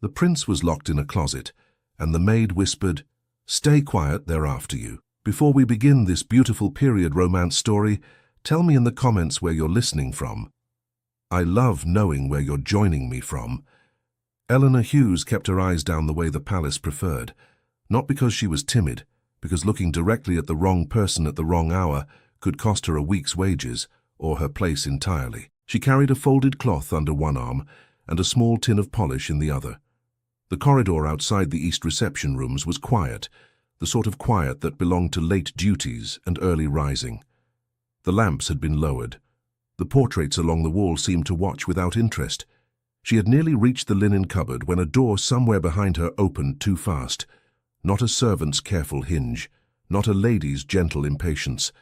The prince was locked in a closet, and the maid whispered, "Stay quiet, they're after you." Before we begin this beautiful period romance story, tell me in the comments where you're listening from. I love knowing where you're joining me from. Eleanor Hughes kept her eyes down the way the palace preferred, not because she was timid, because looking directly at the wrong person at the wrong hour could cost her a week's wages or her place entirely. She carried a folded cloth under one arm and a small tin of polish in the other. The corridor outside the east reception rooms was quiet, the sort of quiet that belonged to late duties and early rising. The lamps had been lowered. The portraits along the wall seemed to watch without interest. She had nearly reached the linen cupboard when a door somewhere behind her opened too fast. Not a servant's careful hinge, not a lady's gentle impatience.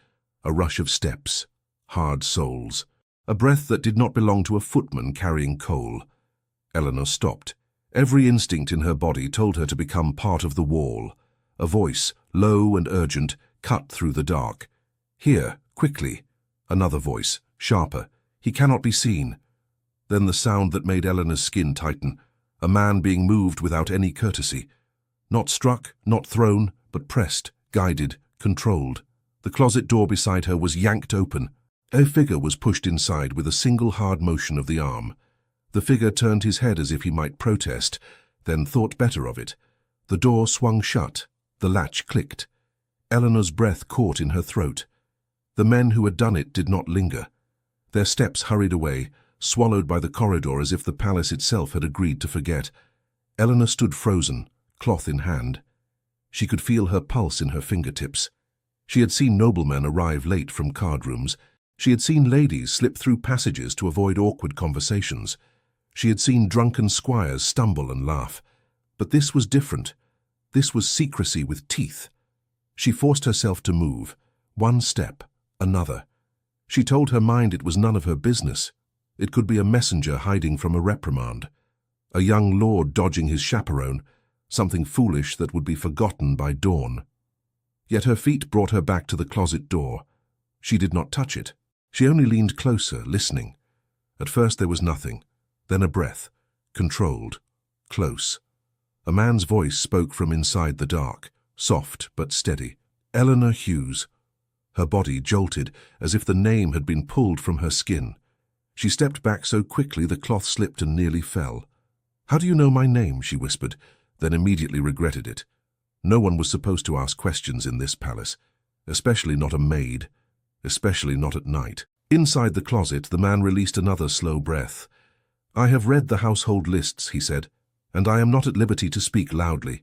A rush of steps, hard soles, a breath that did not belong to a footman carrying coal. Eleanor stopped. Every instinct in her body told her to become part of the wall. A voice, low and urgent, cut through the dark. "Here, quickly." Another voice, sharper. "He cannot be seen." Then the sound that made Eleanor's skin tighten. A man being moved without any courtesy. Not struck, not thrown, but pressed, guided, controlled. The closet door beside her was yanked open. A figure was pushed inside with a single hard motion of the arm. The figure turned his head as if he might protest, then thought better of it. The door swung shut. The latch clicked. Eleanor's breath caught in her throat. The men who had done it did not linger. Their steps hurried away, swallowed by the corridor as if the palace itself had agreed to forget. Eleanor stood frozen, cloth in hand. She could feel her pulse in her fingertips. She had seen noblemen arrive late from card rooms. She had seen ladies slip through passages to avoid awkward conversations. She had seen drunken squires stumble and laugh. But this was different. This was secrecy with teeth. She forced herself to move. One step, another. She told her mind it was none of her business. It could be a messenger hiding from a reprimand. A young lord dodging his chaperone. Something foolish that would be forgotten by dawn. Yet her feet brought her back to the closet door. She did not touch it. She only leaned closer, listening. At first there was nothing. Then a breath. Controlled. Close. A man's voice spoke from inside the dark, soft but steady. Eleanor Hughes. Her body jolted, as if the name had been pulled from her skin. She stepped back so quickly the cloth slipped and nearly fell. "How do you know my name?" she whispered, then immediately regretted it. No one was supposed to ask questions in this palace, especially not a maid, especially not at night. Inside the closet, the man released another slow breath. "I have read the household lists," he said, "and I am not at liberty to speak loudly."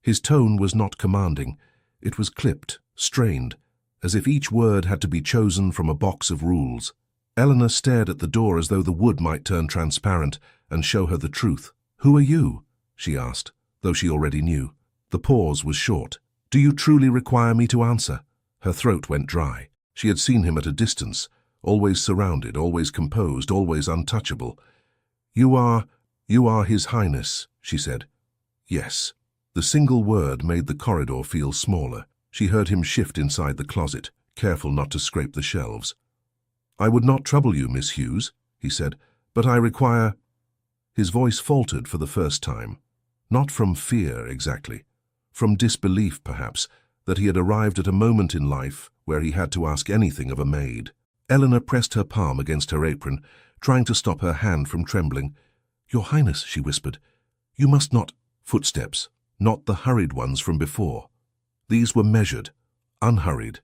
His tone was not commanding. It was clipped, strained, as if each word had to be chosen from a box of rules. Eleanor stared at the door as though the wood might turn transparent and show her the truth. "Who are you?" she asked, though she already knew. The pause was short. "Do you truly require me to answer?" Her throat went dry. She had seen him at a distance, always surrounded, always composed, always untouchable. You are His Highness," she said. "Yes." The single word made the corridor feel smaller. She heard him shift inside the closet, careful not to scrape the shelves. "I would not trouble you, Miss Hughes," he said, "but I require—" His voice faltered for the first time. Not from fear, exactly. From disbelief, perhaps, that he had arrived at a moment in life where he had to ask anything of a maid. Eleanor pressed her palm against her apron, trying to stop her hand from trembling. "Your Highness," she whispered, "you must not—" Footsteps, not the hurried ones from before. These were measured, unhurried.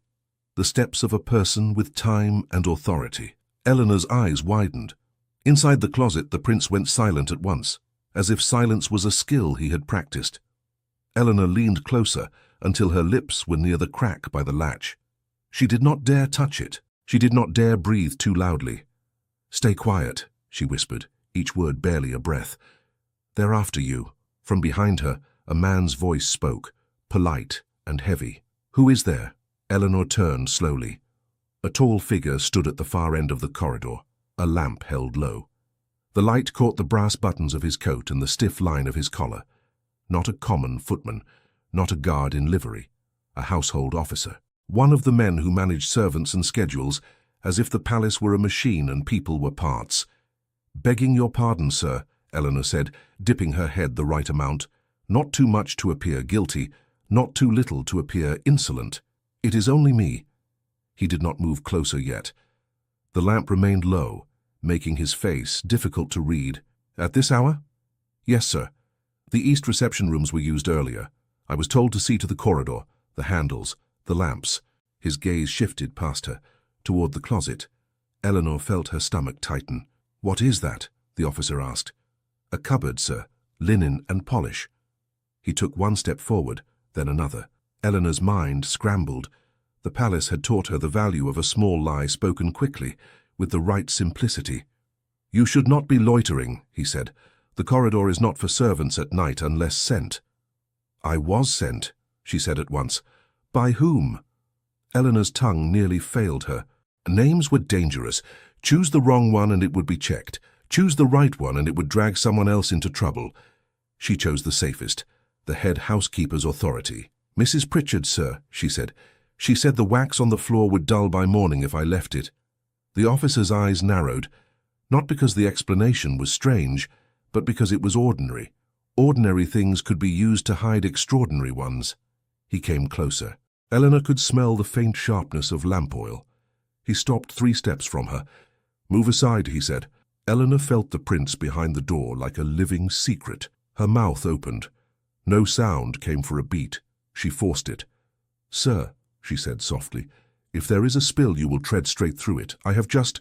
The steps of a person with time and authority. Eleanor's eyes widened. Inside the closet, the prince went silent at once, as if silence was a skill he had practiced. Eleanor leaned closer until her lips were near the crack by the latch. She did not dare touch it. She did not dare breathe too loudly. "Stay quiet," she whispered, each word barely a breath. "They're after you." From behind her, a man's voice spoke, polite and heavy. "Who is there?" Eleanor turned slowly. A tall figure stood at the far end of the corridor, a lamp held low. The light caught the brass buttons of his coat and the stiff line of his collar. Not a common footman, not a guard in livery, a household officer. One of the men who managed servants and schedules, as if the palace were a machine and people were parts. "Begging your pardon, sir," Eleanor said, dipping her head the right amount. Not too much to appear guilty, not too little to appear insolent. It is only me. He did not move closer yet. The lamp remained low, making his face difficult to read. At this hour? Yes, sir. The east reception rooms were used earlier. I was told to see to the corridor, the handles, the lamps. His gaze shifted past her, toward the closet. Eleanor felt her stomach tighten. What is that? The officer asked. A cupboard, sir. Linen and polish. He took one step forward, then another. Eleanor's mind scrambled. The palace had taught her the value of a small lie spoken quickly, with the right simplicity. You should not be loitering, he said. The corridor is not for servants at night unless sent. I was sent, she said at once. By whom? Eleanor's tongue nearly failed her. Names were dangerous. Choose the wrong one and it would be checked. Choose the right one and it would drag someone else into trouble. She chose the safest, the head housekeeper's authority. Mrs. Pritchard, sir, she said. She said the wax on the floor would dull by morning if I left it. The officer's eyes narrowed, not because the explanation was strange, but because it was ordinary. Ordinary things could be used to hide extraordinary ones. He came closer. Eleanor could smell the faint sharpness of lamp oil. He stopped 3 steps from her. Move aside, he said. Eleanor felt the prince behind the door like a living secret. Her mouth opened. No sound came for a beat. She forced it. Sir, she said softly, if there is a spill you will tread straight through it. I have just...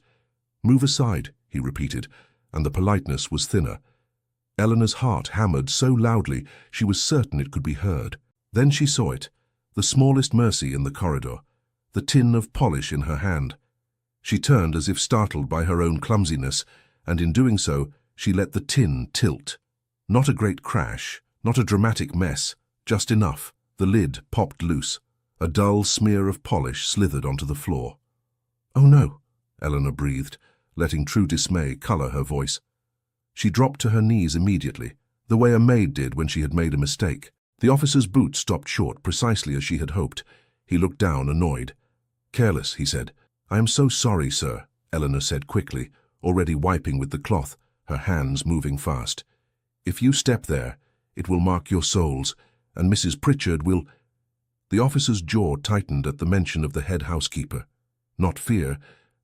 Move aside, he repeated, and the politeness was thinner. Eleanor's heart hammered so loudly she was certain it could be heard. Then she saw it, the smallest mercy in the corridor, the tin of polish in her hand. She turned as if startled by her own clumsiness, and in doing so, she let the tin tilt. Not a great crash, not a dramatic mess, just enough. The lid popped loose. A dull smear of polish slithered onto the floor. Oh no, Eleanor breathed, letting true dismay color her voice. She dropped to her knees immediately, the way a maid did when she had made a mistake. The officer's boot stopped short precisely as she had hoped. He looked down, annoyed. Careless, he said. I am so sorry, sir, Eleanor said quickly, already wiping with the cloth, her hands moving fast. If you step there, it will mark your soles, and Mrs. Pritchard will... The officer's jaw tightened at the mention of the head housekeeper. Not fear,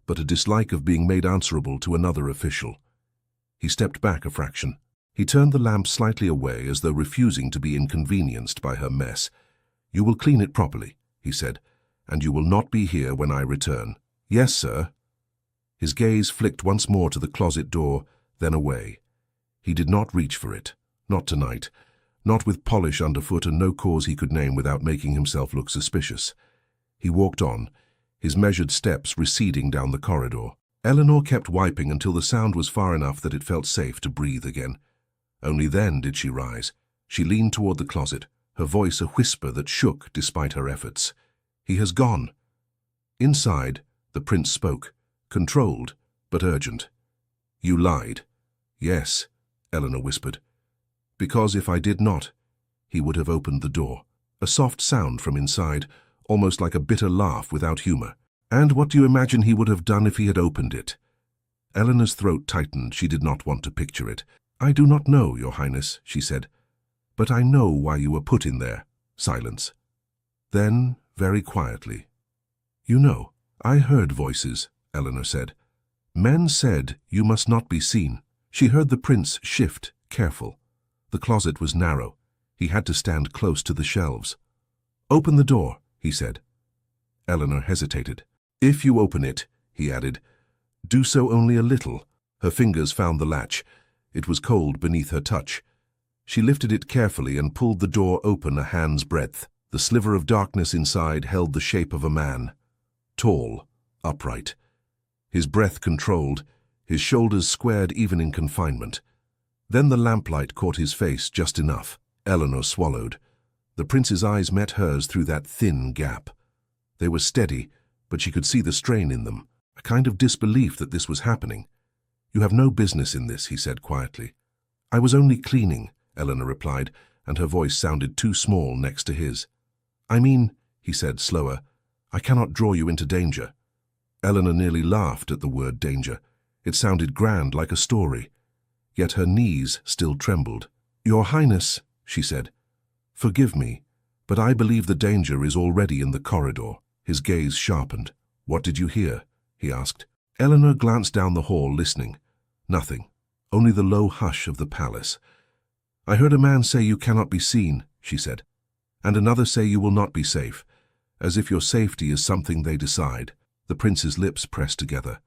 but a dislike of being made answerable to another official. He stepped back a fraction. He turned the lamp slightly away as though refusing to be inconvenienced by her mess. You will clean it properly, he said, and you will not be here when I return. Yes, sir. His gaze flicked once more to the closet door, then away. He did not reach for it. Not tonight. Not with polish underfoot and no cause he could name without making himself look suspicious. He walked on, his measured steps receding down the corridor. Eleanor kept wiping until the sound was far enough that it felt safe to breathe again. Only then did she rise. She leaned toward the closet, her voice a whisper that shook despite her efforts. He has gone. Inside, the prince spoke, controlled, but urgent. You lied. Yes, Eleanor whispered. Because if I did not, he would have opened the door. A soft sound from inside, almost like a bitter laugh without humor. And what do you imagine he would have done if he had opened it? Eleanor's throat tightened. She did not want to picture it. I do not know, Your Highness, she said. But I know why you were put in there. Silence. Then, very quietly. You know, I heard voices, Eleanor said. Men said you must not be seen. She heard the prince shift, careful. The closet was narrow. He had to stand close to the shelves. Open the door, he said. Eleanor hesitated. If you open it, he added, do so only a little. Her fingers found the latch. It was cold beneath her touch. She lifted it carefully and pulled the door open a hand's breadth. The sliver of darkness inside held the shape of a man. Tall, upright. His breath controlled, his shoulders squared even in confinement. Then the lamplight caught his face just enough. Eleanor swallowed. The prince's eyes met hers through that thin gap. They were steady, but she could see the strain in them, a kind of disbelief that this was happening. You have no business in this, he said quietly. I was only cleaning, Eleanor replied, and her voice sounded too small next to his. I mean, he said slower, I cannot draw you into danger. Eleanor nearly laughed at the word danger. It sounded grand, like a story. yet her knees still trembled. "Your Highness," she said, "forgive me, but I believe the danger is already in the corridor." His gaze sharpened. "What did you hear?" he asked. Eleanor glanced down the hall, listening. Nothing, only the low hush of the palace. "I heard a man say you cannot be seen," she said, "and another say you will not be safe, as if your safety is something they decide." The prince's lips pressed together.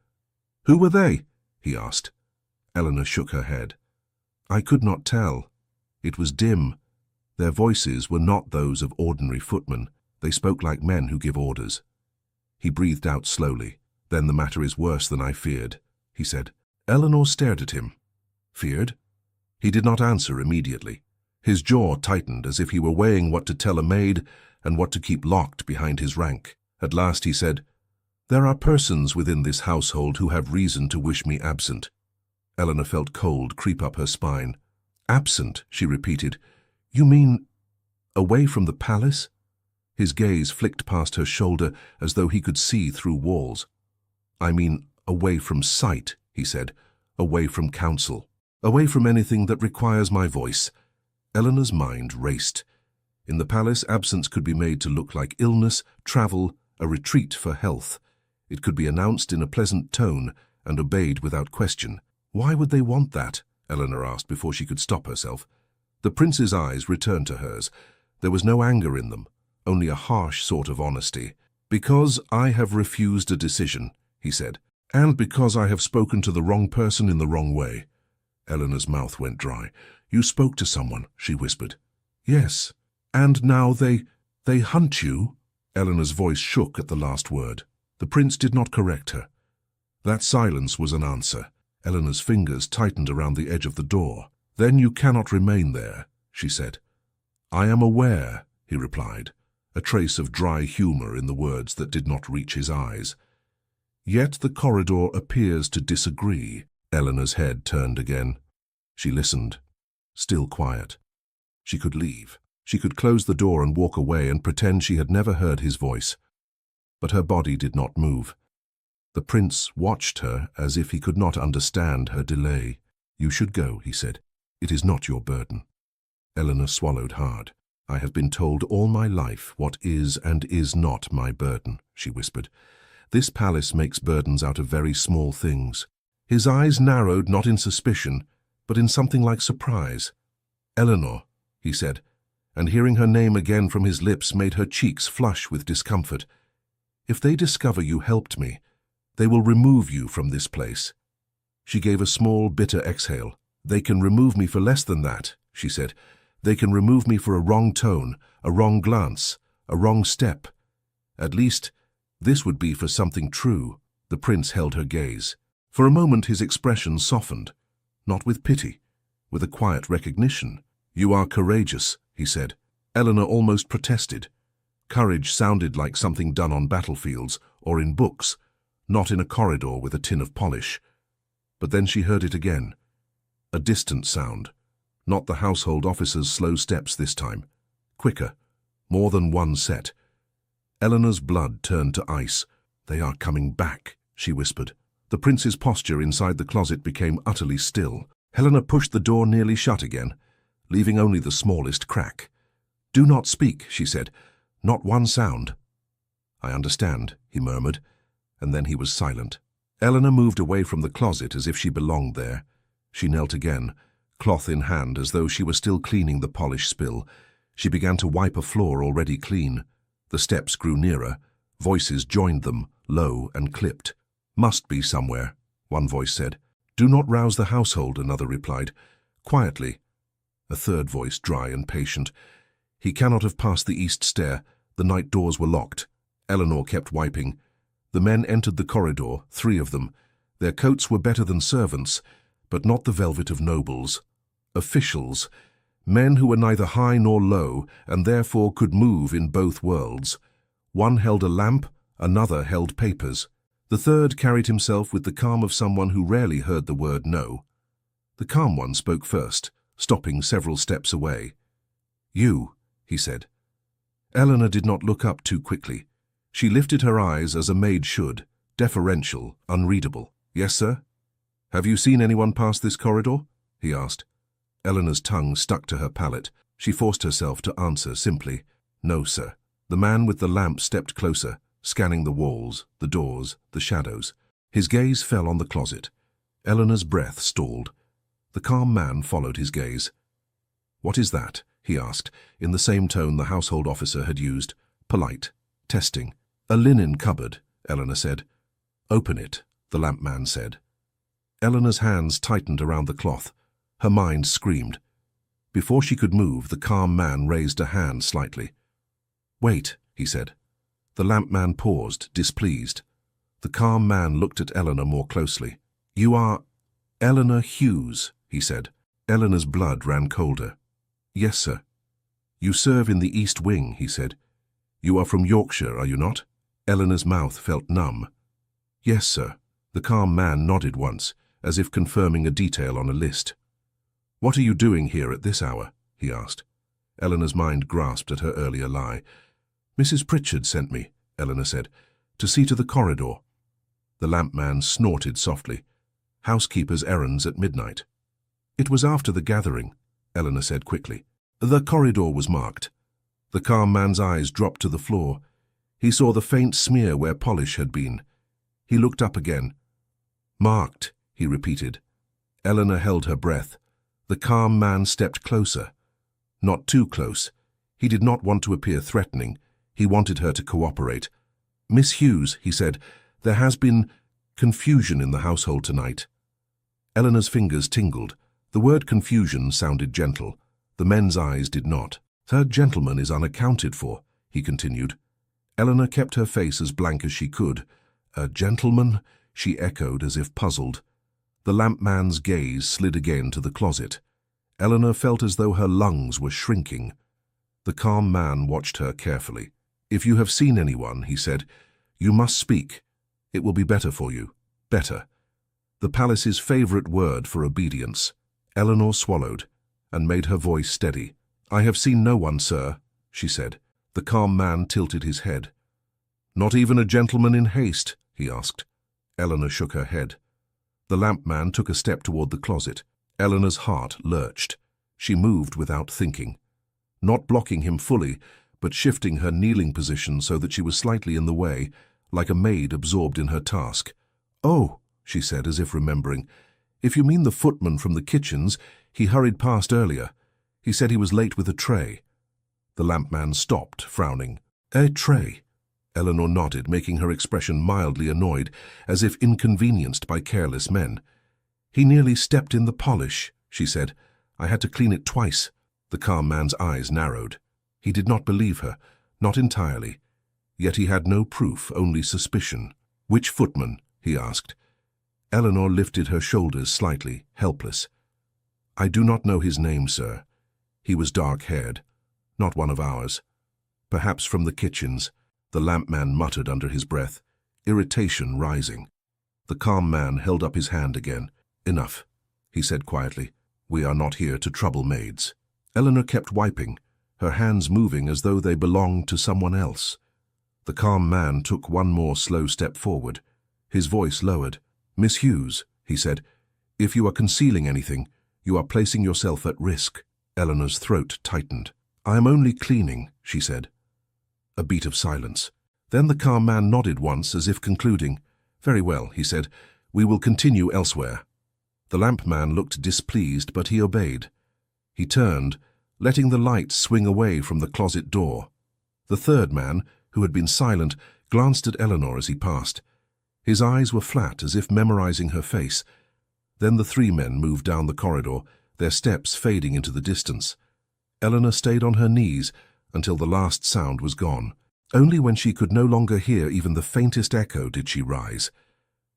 "Who were they?" he asked. Eleanor shook her head. "I could not tell. It was dim. Their voices were not those of ordinary footmen. They spoke like men who give orders." He breathed out slowly. "Then the matter is worse than I feared," he said. Eleanor stared at him. "Feared?" He did not answer immediately. His jaw tightened as if he were weighing what to tell a maid and what to keep locked behind his rank. At last he said, "There are persons within this household who have reason to wish me absent." Eleanor felt cold creep up her spine. "Absent," she repeated. "You mean away from the palace?" His gaze flicked past her shoulder as though he could see through walls. "I mean away from sight," he said, "away from counsel, away from anything that requires my voice." Eleanor's mind raced. In the palace, absence could be made to look like illness, travel, a retreat for health. It could be announced in a pleasant tone and obeyed without question. "Why would they want that?" Eleanor asked before she could stop herself. The prince's eyes returned to hers. There was no anger in them, only a harsh sort of honesty. "Because I have refused a decision," he said, "and because I have spoken to the wrong person in the wrong way." Eleanor's mouth went dry. "You spoke to someone," she whispered. "Yes. And now they hunt you?" Eleanor's voice shook at the last word. The prince did not correct her. That silence was an answer. Eleanor's fingers tightened around the edge of the door. "Then you cannot remain there," she said. "I am aware," he replied, a trace of dry humor in the words that did not reach his eyes. "Yet the corridor appears to disagree." Eleanor's head turned again. She listened, still quiet. She could leave. She could close the door and walk away and pretend she had never heard his voice. But her body did not move. The prince watched her as if he could not understand her delay. "You should go," he said. "It is not your burden." Eleanor swallowed hard. "I have been told all my life what is and is not my burden," she whispered. "This palace makes burdens out of very small things." His eyes narrowed not in suspicion, but in something like surprise. "Eleanor," he said, and hearing her name again from his lips made her cheeks flush with discomfort. "If they discover you helped me, they will remove you from this place." She gave a small, bitter exhale. "They can remove me for less than that," she said. "They can remove me for a wrong tone, a wrong glance, a wrong step. At least, this would be for something true." The prince held her gaze. For a moment his expression softened, not with pity, with a quiet recognition. "You are courageous," he said. Eleanor almost protested. Courage sounded like something done on battlefields or in books, not in a corridor with a tin of polish. But then she heard it again. A distant sound, not the household officer's slow steps this time. Quicker, more than one set. Eleanor's blood turned to ice. "They are coming back," she whispered. The prince's posture inside the closet became utterly still. Helena pushed the door nearly shut again, leaving only the smallest crack. "Do not speak," she said. "Not one sound." "I understand," he murmured, and then he was silent. Eleanor moved away from the closet as if she belonged there. She knelt again, cloth in hand, as though she were still cleaning the polish spill. She began to wipe a floor already clean. The steps grew nearer. Voices joined them, low and clipped. "Must be somewhere," one voice said. "Do not rouse the household," another replied. "Quietly." A third voice, dry and patient. "He cannot have passed the east stair. The night doors were locked." Eleanor kept wiping. The men entered the corridor, 3 of them. Their coats were better than servants, but not the velvet of nobles. Officials, men who were neither high nor low, and therefore could move in both worlds. One held a lamp, another held papers. The third carried himself with the calm of someone who rarely heard the word no. The calm one spoke first, stopping several steps away. "You," he said. Eleanor did not look up too quickly. She lifted her eyes as a maid should, deferential, unreadable. "Yes, sir?" "Have you seen anyone pass this corridor?" he asked. Eleanor's tongue stuck to her palate. She forced herself to answer simply, "No, sir." The man with the lamp stepped closer, scanning the walls, the doors, the shadows. His gaze fell on the closet. Eleanor's breath stalled. The calm man followed his gaze. "What is that?" he asked, in the same tone the household officer had used. Polite, testing. "A linen cupboard," Eleanor said. "Open it," the lamp man said. Eleanor's hands tightened around the cloth. Her mind screamed. Before she could move, the calm man raised a hand slightly. "Wait," he said. The lamp man paused, displeased. The calm man looked at Eleanor more closely. "You are Eleanor Hughes," he said. Eleanor's blood ran colder. "Yes, sir." "You serve in the East Wing," he said. "You are from Yorkshire, are you not?" Eleanor's mouth felt numb. "Yes, sir." The calm man nodded once, as if confirming a detail on a list. "What are you doing here at this hour?" he asked. Eleanor's mind grasped at her earlier lie. "Mrs. Pritchard sent me," Eleanor said, "to see to the corridor." The lamp man snorted softly. "Housekeeper's errands at midnight." "It was after the gathering," Eleanor said quickly. "The corridor was marked." The calm man's eyes dropped to the floor. He saw the faint smear where polish had been. He looked up again. "Marked," he repeated. Eleanor held her breath. The calm man stepped closer. Not too close. He did not want to appear threatening. He wanted her to cooperate. "Miss Hughes," he said, "there has been confusion in the household tonight." Eleanor's fingers tingled. The word confusion sounded gentle. The men's eyes did not. "Third gentleman is unaccounted for," he continued. Eleanor kept her face as blank as she could. "A gentleman?" she echoed as if puzzled. The lamp man's gaze slid again to the closet. Eleanor felt as though her lungs were shrinking. The calm man watched her carefully. "If you have seen anyone," he said, "you must speak. It will be better for you. Better." The palace's favorite word for obedience. Eleanor swallowed and made her voice steady. "I have seen no one, sir," she said. The calm man tilted his head. "Not even a gentleman in haste?" he asked. Eleanor shook her head. The lamp man took a step toward the closet. Eleanor's heart lurched. She moved without thinking. Not blocking him fully, but shifting her kneeling position so that she was slightly in the way, like a maid absorbed in her task. "Oh," she said, as if remembering. "If you mean the footman from the kitchens, he hurried past earlier. He said he was late with a tray." The lamp man stopped, frowning. "A tray?" Eleanor nodded, making her expression mildly annoyed, as if inconvenienced by careless men. "He nearly stepped in the polish," she said. "I had to clean it twice." The calm man's eyes narrowed. He did not believe her, not entirely. Yet he had no proof, only suspicion. "Which footman?" he asked. Eleanor lifted her shoulders slightly, helpless. "I do not know his name, sir. He was dark-haired. Not one of ours. Perhaps from the kitchens," the lamp man muttered under his breath, irritation rising. The calm man held up his hand again. "Enough," he said quietly. "We are not here to trouble maids." Eleanor kept wiping, her hands moving as though they belonged to someone else. The calm man took one more slow step forward. His voice lowered. "Miss Hughes," he said, "if you are concealing anything, you are placing yourself at risk." Eleanor's throat tightened. "I am only cleaning," she said. A beat of silence. Then the calm man nodded once, as if concluding. "Very well," he said. "We will continue elsewhere." The lamp man looked displeased, but he obeyed. He turned, letting the light swing away from the closet door. The third man, who had been silent, glanced at Eleanor as he passed. His eyes were flat, as if memorizing her face. Then the three men moved down the corridor, their steps fading into the distance. Eleanor stayed on her knees until the last sound was gone. Only when she could no longer hear even the faintest echo did she rise.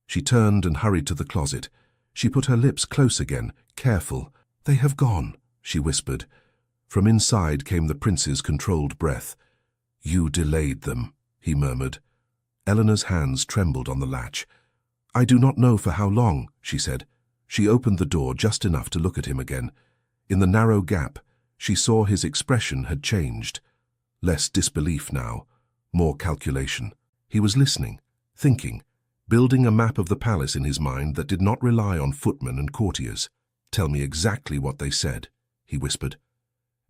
She turned and hurried to the closet. She put her lips close again, careful. "They have gone," she whispered. From inside came the prince's controlled breath. "You delayed them," he murmured. Eleanor's hands trembled on the latch. "I do not know for how long," she said. She opened the door just enough to look at him again. In the narrow gap, she saw his expression had changed. Less disbelief now, more calculation. He was listening, thinking, building a map of the palace in his mind that did not rely on footmen and courtiers. "Tell me exactly what they said," he whispered.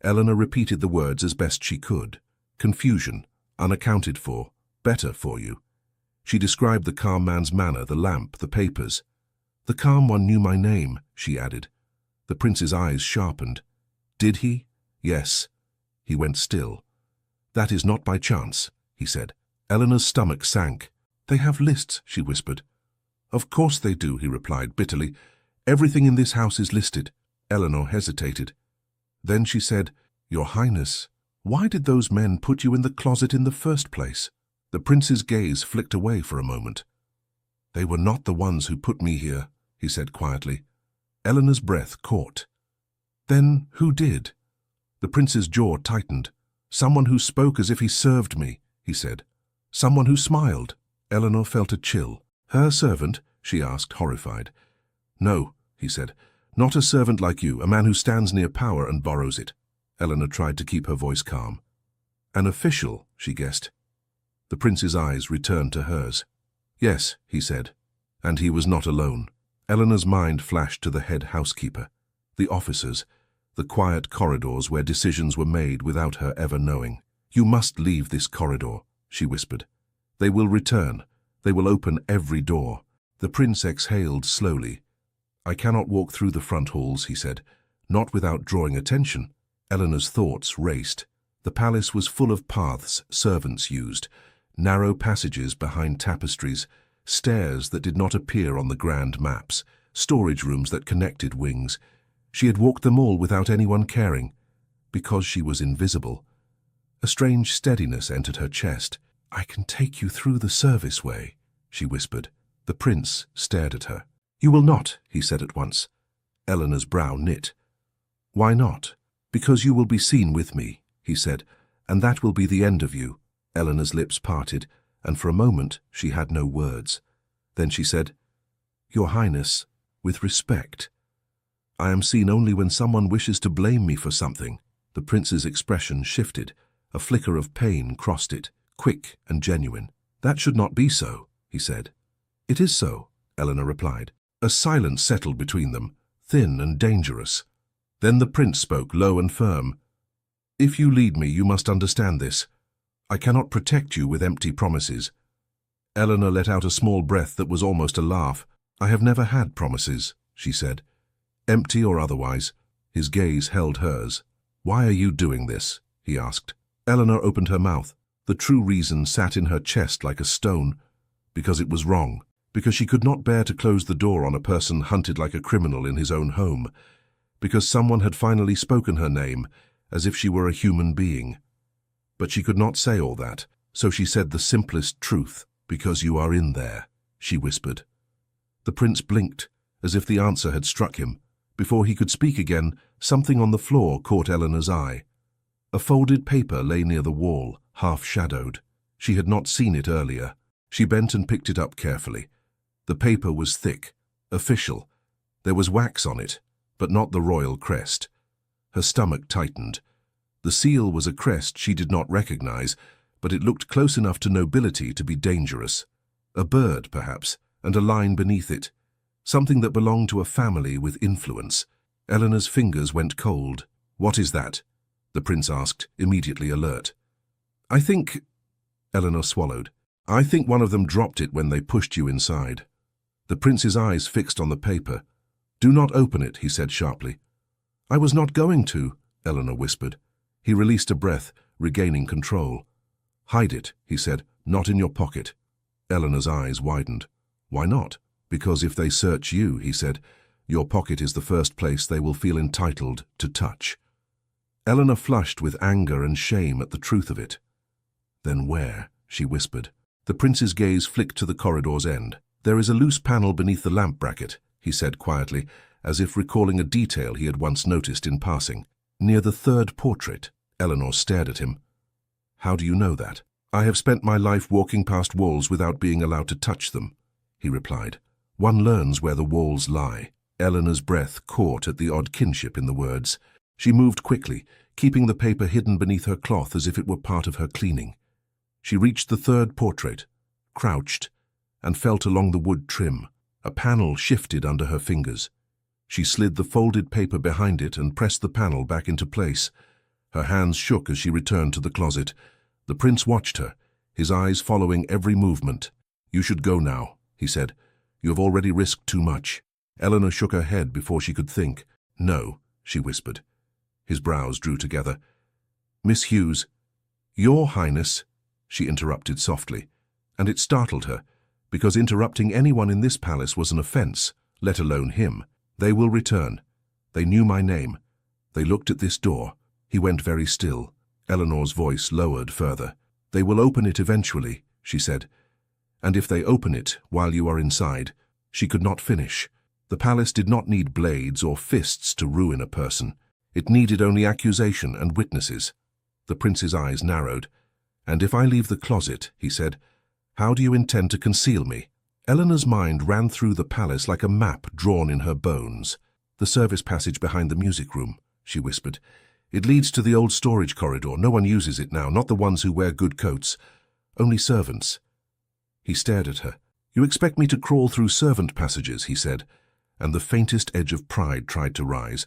Eleanor repeated the words as best she could. Confusion, unaccounted for, better for you. She described the calm man's manner, the lamp, the papers. "The calm one knew my name," she added. The prince's eyes sharpened. "Did he?" "Yes." He went still. "That is not by chance," he said. Eleanor's stomach sank. "They have lists," she whispered. "Of course they do," he replied bitterly. "Everything in this house is listed." Eleanor hesitated. Then she said, "Your Highness, why did those men put you in the closet in the first place?" The prince's gaze flicked away for a moment. "They were not the ones who put me here," he said quietly. Eleanor's breath caught. "Then who did?" The prince's jaw tightened. "Someone who spoke as if he served me," he said. "Someone who smiled." Eleanor felt a chill. "Her servant?" she asked, horrified. "No," he said. "Not a servant like you, a man who stands near power and borrows it." Eleanor tried to keep her voice calm. "An official," she guessed. The prince's eyes returned to hers. "Yes," he said. And he was not alone. Eleanor's mind flashed to the head housekeeper, the officers, the quiet corridors where decisions were made without her ever knowing. "You must leave this corridor," she whispered. "They will return. They will open every door." The prince exhaled slowly. "I cannot walk through the front halls," he said, "not without drawing attention." Eleanor's thoughts raced. The palace was full of paths servants used, narrow passages behind tapestries, stairs that did not appear on the grand maps, storage rooms that connected wings. She had walked them all without anyone caring, because she was invisible. A strange steadiness entered her chest. "I can take you through the service way," she whispered. The prince stared at her. "You will not," he said at once. Eleanor's brow knit. "Why not?" "Because you will be seen with me," he said, "and that will be the end of you." Eleanor's lips parted, and for a moment she had no words. Then she said, "Your Highness, with respect, I am seen only when someone wishes to blame me for something." The prince's expression shifted. A flicker of pain crossed it, quick and genuine. "That should not be so," he said. "It is so," Eleanor replied. A silence settled between them, thin and dangerous. Then the prince spoke, low and firm. "If you lead me, you must understand this. I cannot protect you with empty promises." Eleanor let out a small breath that was almost a laugh. "I have never had promises," she said. "Empty or otherwise." His gaze held hers. "Why are you doing this?" he asked. Eleanor opened her mouth. The true reason sat in her chest like a stone. Because it was wrong. Because she could not bear to close the door on a person hunted like a criminal in his own home. Because someone had finally spoken her name, as if she were a human being. But she could not say all that, so she said the simplest truth. "Because you are in there," she whispered. The prince blinked, as if the answer had struck him. Before he could speak again, something on the floor caught Eleanor's eye. A folded paper lay near the wall, half-shadowed. She had not seen it earlier. She bent and picked it up carefully. The paper was thick, official. There was wax on it, but not the royal crest. Her stomach tightened. The seal was a crest she did not recognize, but it looked close enough to nobility to be dangerous. A bird, perhaps, and a line beneath it. Something that belonged to a family with influence. Eleanor's fingers went cold. "What is that?" the prince asked, immediately alert. "I think—" Eleanor swallowed. "I think one of them dropped it when they pushed you inside." The prince's eyes fixed on the paper. "Do not open it," he said sharply. "I was not going to," Eleanor whispered. He released a breath, regaining control. "Hide it," he said, "not in your pocket." Eleanor's eyes widened. "Why not?" "Because if they search you," he said, "your pocket is the first place they will feel entitled to touch." Eleanor flushed with anger and shame at the truth of it. "Then where?" she whispered. The prince's gaze flicked to the corridor's end. "There is a loose panel beneath the lamp bracket," he said quietly, as if recalling a detail he had once noticed in passing. "Near the third portrait." Eleanor stared at him. "How do you know that?" "I have spent my life walking past walls without being allowed to touch them," he replied. "One learns where the walls lie." Eleanor's breath caught at the odd kinship in the words. She moved quickly, keeping the paper hidden beneath her cloth as if it were part of her cleaning. She reached the third portrait, crouched, and felt along the wood trim. A panel shifted under her fingers. She slid the folded paper behind it and pressed the panel back into place. Her hands shook as she returned to the closet. The prince watched her, his eyes following every movement. "You should go now," he said. "You have already risked too much." Eleanor shook her head before she could think. "No," she whispered. His brows drew together. "Miss Hughes—" "Your Highness," she interrupted softly, and it startled her, because interrupting anyone in this palace was an offense, let alone him. "They will return. They knew my name. They looked at this door." He went very still. Eleanor's voice lowered further. "They will open it eventually," she said. "And if they open it while you are inside—" She could not finish. The palace did not need blades or fists to ruin a person. It needed only accusation and witnesses. The prince's eyes narrowed. "And if I leave the closet," he said, "how do you intend to conceal me?" Eleanor's mind ran through the palace like a map drawn in her bones. "The service passage behind the music room," she whispered. "It leads to the old storage corridor. No one uses it now, not the ones who wear good coats. Only servants." He stared at her. "You expect me to crawl through servant passages," he said, and the faintest edge of pride tried to rise.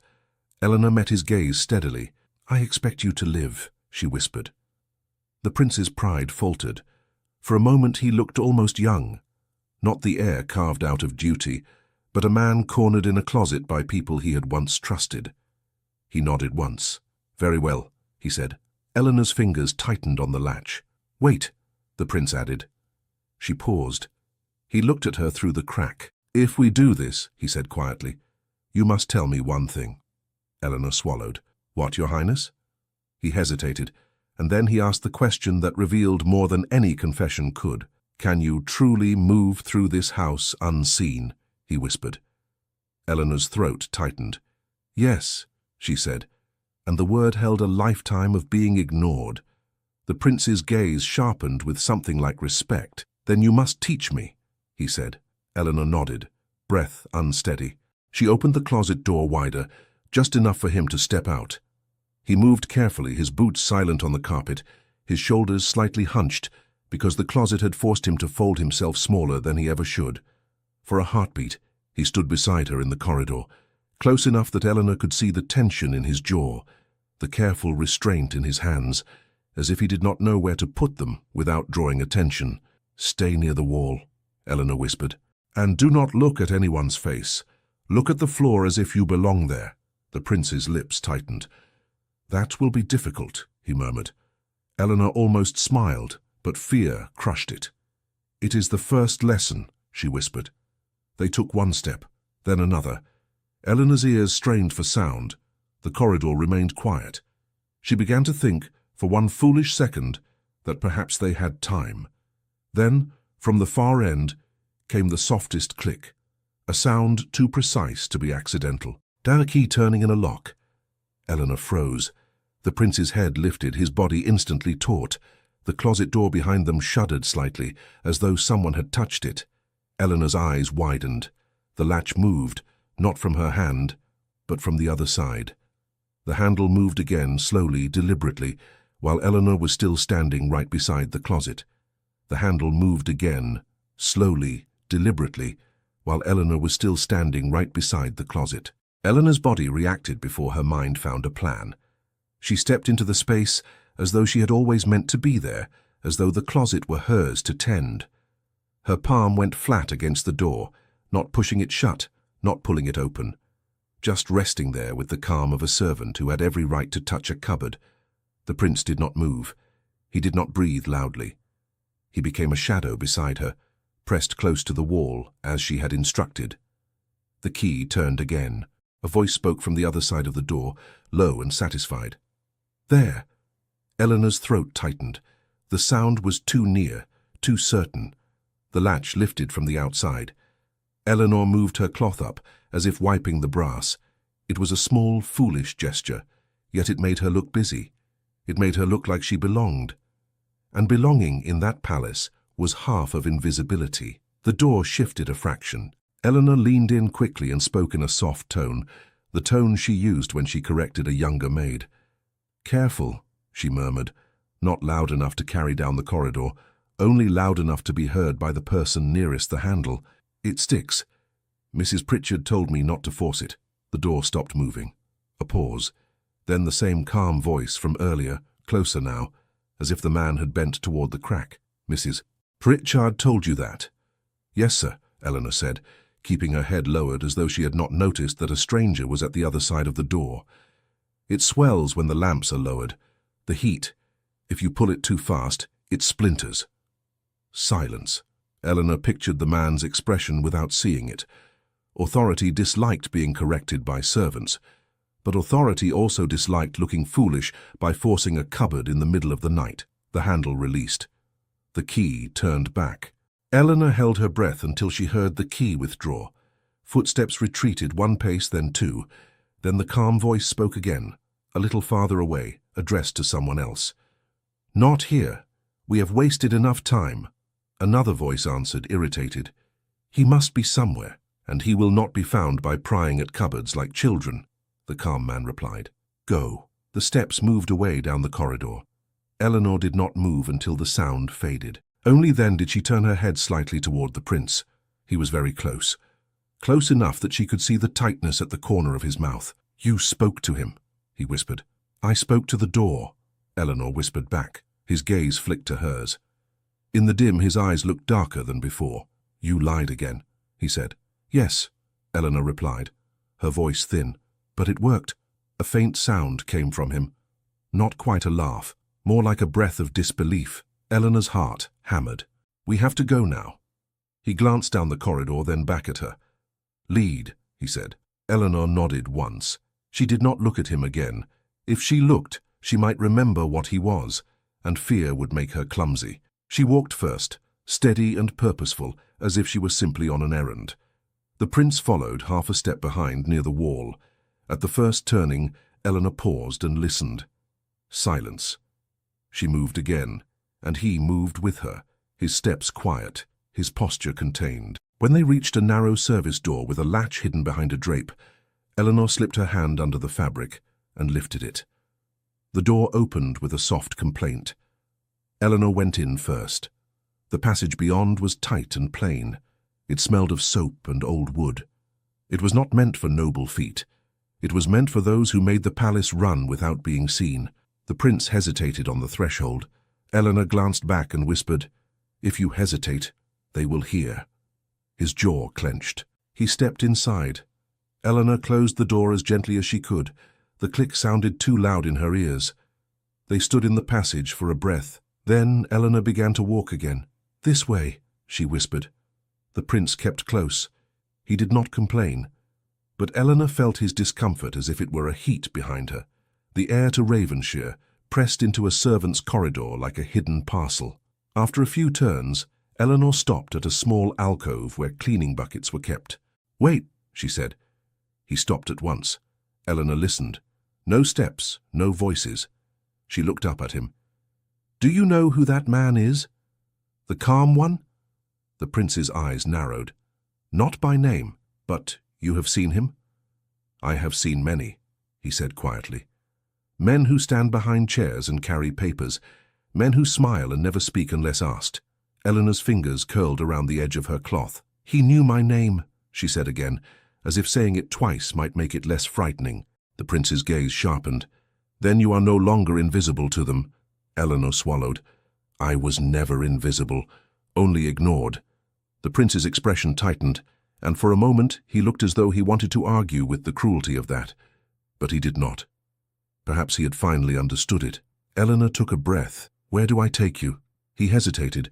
Eleanor met his gaze steadily. "I expect you to live," she whispered. The prince's pride faltered. For a moment he looked almost young. Not the heir carved out of duty, but a man cornered in a closet by people he had once trusted. He nodded once. "Very well," he said. Eleanor's fingers tightened on the latch. "Wait," the prince added. She paused. He looked at her through the crack. "If we do this," he said quietly, "you must tell me one thing." Eleanor swallowed. "What, Your Highness?" He hesitated, and then he asked the question that revealed more than any confession could. "Can you truly move through this house unseen?" he whispered. Eleanor's throat tightened. "Yes," she said, and the word held a lifetime of being ignored. The prince's gaze sharpened with something like respect. "Then you must teach me," he said. Eleanor nodded, breath unsteady. She opened the closet door wider, just enough for him to step out. He moved carefully, his boots silent on the carpet, his shoulders slightly hunched, because the closet had forced him to fold himself smaller than he ever should. For a heartbeat, he stood beside her in the corridor, close enough that Eleanor could see the tension in his jaw, the careful restraint in his hands, as if he did not know where to put them without drawing attention. "Stay near the wall," Eleanor whispered. "And do not look at anyone's face. Look at the floor as if you belong there." The prince's lips tightened. "That will be difficult," he murmured. Eleanor almost smiled, but fear crushed it. "It is the first lesson," she whispered. They took one step, then another. Eleanor's ears strained for sound. The corridor remained quiet. She began to think, for one foolish second, that perhaps they had time. Then, from the far end, came the softest click, a sound too precise to be accidental. A key turning in a lock. Eleanor froze. The prince's head lifted, his body instantly taut. The closet door behind them shuddered slightly, as though someone had touched it. Eleanor's eyes widened. The latch moved, not from her hand, but from the other side. The handle moved again, slowly, deliberately, while Eleanor was still standing right beside the closet. The handle moved again, slowly, deliberately, while Eleanor was still standing right beside the closet. Eleanor's body reacted before her mind found a plan. She stepped into the space as though she had always meant to be there, as though the closet were hers to tend. Her palm went flat against the door, not pushing it shut, not pulling it open, just resting there with the calm of a servant who had every right to touch a cupboard. The prince did not move. He did not breathe loudly. He became a shadow beside her, pressed close to the wall as she had instructed. The key turned again. A voice spoke from the other side of the door, low and satisfied. "There!" Eleanor's throat tightened. The sound was too near, too certain. The latch lifted from the outside. Eleanor moved her cloth up, as if wiping the brass. It was a small, foolish gesture, yet it made her look busy. It made her look like she belonged. And belonging in that palace was half of invisibility. The door shifted a fraction. Eleanor leaned in quickly and spoke in a soft tone, the tone she used when she corrected a younger maid. "Careful," she murmured, not loud enough to carry down the corridor, only loud enough to be heard by the person nearest the handle. "It sticks. Mrs. Pritchard told me not to force it." The door stopped moving. A pause. Then the same calm voice from earlier, closer now, as if the man had bent toward the crack. "Mrs. Pritchard told you that?" "Yes, sir," Eleanor said, keeping her head lowered as though she had not noticed that a stranger was at the other side of the door. "It swells when the lamps are lowered. The heat, if you pull it too fast, it splinters." Silence. Eleanor pictured the man's expression without seeing it. Authority disliked being corrected by servants, but authority also disliked looking foolish by forcing a cupboard in the middle of the night. The handle released. The key turned back. Eleanor held her breath until she heard the key withdraw. Footsteps retreated one pace, then two. Then the calm voice spoke again, a little farther away, addressed to someone else. "Not here. We have wasted enough time." Another voice answered, irritated. "He must be somewhere, and he will not be found by prying at cupboards like children," the calm man replied. "Go." The steps moved away down the corridor. Eleanor did not move until the sound faded. Only then did she turn her head slightly toward the prince. He was very close. Close enough that she could see the tightness at the corner of his mouth. "You spoke to him," he whispered. "I spoke to the door," Eleanor whispered back. His gaze flicked to hers. In the dim, his eyes looked darker than before. "You lied again," he said. "Yes," Eleanor replied, her voice thin. "But it worked." A faint sound came from him. Not quite a laugh, more like a breath of disbelief. Eleanor's heart hammered. "We have to go now." He glanced down the corridor, then back at her. "Lead," he said. Eleanor nodded once. She did not look at him again. If she looked, she might remember what he was, and fear would make her clumsy. She walked first, steady and purposeful, as if she was simply on an errand. The prince followed, half a step behind, near the wall. At the first turning, Eleanor paused and listened. Silence. She moved again, and he moved with her, his steps quiet, his posture contained. When they reached a narrow service door with a latch hidden behind a drape, Eleanor slipped her hand under the fabric and lifted it. The door opened with a soft complaint. Eleanor went in first. The passage beyond was tight and plain. It smelled of soap and old wood. It was not meant for noble feet. It was meant for those who made the palace run without being seen. The prince hesitated on the threshold. Eleanor glanced back and whispered, "If you hesitate, they will hear." His jaw clenched. He stepped inside. Eleanor closed the door as gently as she could. The click sounded too loud in her ears. They stood in the passage for a breath. Then Eleanor began to walk again. "This way," she whispered. The prince kept close. He did not complain. But Eleanor felt his discomfort as if it were a heat behind her. The heir to Ravenshire, pressed into a servant's corridor like a hidden parcel. After a few turns, Eleanor stopped at a small alcove where cleaning buckets were kept. "Wait," she said. He stopped at once. Eleanor listened. No steps, no voices. She looked up at him. "Do you know who that man is? The calm one?" The prince's eyes narrowed. "Not by name, but you have seen him?" "I have seen many," he said quietly. "Men who stand behind chairs and carry papers. Men who smile and never speak unless asked." Eleanor's fingers curled around the edge of her cloth. "He knew my name," she said again, as if saying it twice might make it less frightening. The prince's gaze sharpened. "Then you are no longer invisible to them." Eleanor swallowed. "I was never invisible, only ignored." The prince's expression tightened, and for a moment he looked as though he wanted to argue with the cruelty of that. But he did not. Perhaps he had finally understood it. Eleanor took a breath. "Where do I take you?" He hesitated,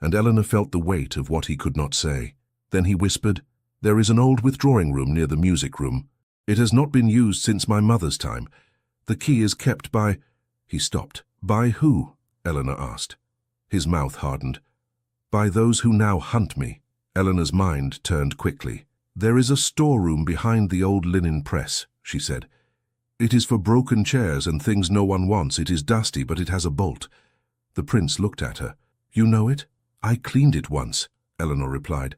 and Eleanor felt the weight of what he could not say. Then he whispered, "There is an old withdrawing room near the music room. It has not been used since my mother's time. The key is kept by—" He stopped. "By who?" Eleanor asked. His mouth hardened. "By those who now hunt me." Eleanor's mind turned quickly. "There is a storeroom behind the old linen press," she said. "It is for broken chairs and things no one wants. It is dusty, but it has a bolt." The prince looked at her. "You know it?" "I cleaned it once," Eleanor replied.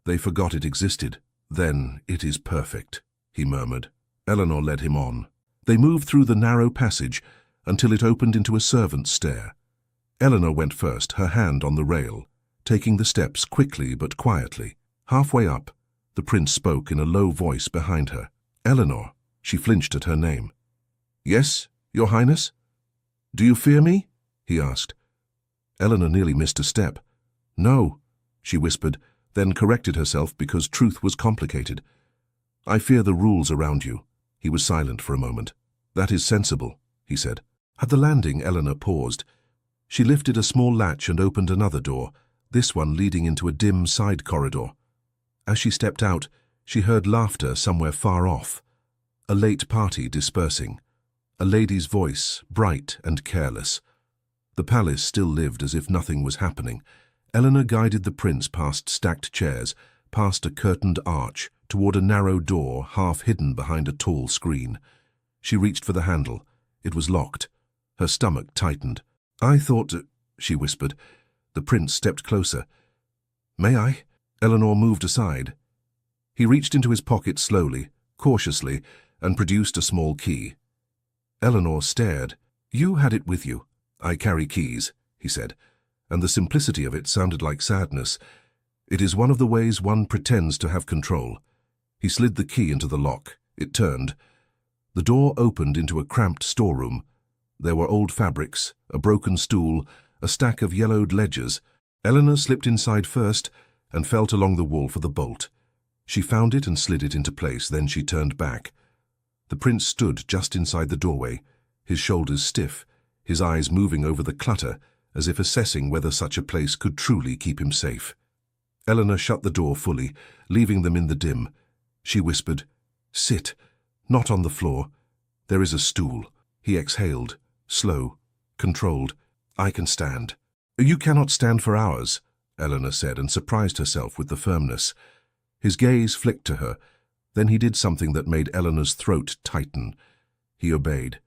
"They forgot it existed." "Then it is perfect," he murmured. Eleanor led him on. They moved through the narrow passage until it opened into a servant's stair. Eleanor went first, her hand on the rail, taking the steps quickly but quietly. Halfway up, the prince spoke in a low voice behind her. Eleanor. She flinched at her name. Yes, Your Highness? Do you fear me? He asked. Eleanor nearly missed a step. No, she whispered, then corrected herself because truth was complicated. I fear the rules around you. He was silent for a moment. That is sensible, he said. At the landing, Eleanor paused. She lifted a small latch and opened another door, this one leading into a dim side corridor. As she stepped out, she heard laughter somewhere far off. A late party dispersing. A lady's voice, bright and careless. The palace still lived as if nothing was happening. Eleanor guided the prince past stacked chairs, past a curtained arch, toward a narrow door half hidden behind a tall screen. She reached for the handle. It was locked. Her stomach tightened. I thought, she whispered. The prince stepped closer. May I? Eleanor moved aside. He reached into his pocket slowly, cautiously, and produced a small key. Eleanor stared. You had it with you. I carry keys, he said, and the simplicity of it sounded like sadness. It is one of the ways one pretends to have control. He slid the key into the lock. It turned. The door opened into a cramped storeroom. There were old fabrics, a broken stool, a stack of yellowed ledgers. Eleanor slipped inside first and felt along the wall for the bolt. She found it and slid it into place, then she turned back. The prince stood just inside the doorway, his shoulders stiff, his eyes moving over the clutter, as if assessing whether such a place could truly keep him safe. Eleanor shut the door fully, leaving them in the dim. She whispered, Sit, not on the floor. There is a stool. He exhaled, slow, controlled. I can stand. You cannot stand for hours, Eleanor said, and surprised herself with the firmness. His gaze flicked to her. Then he did something that made Eleanor's throat tighten. He obeyed.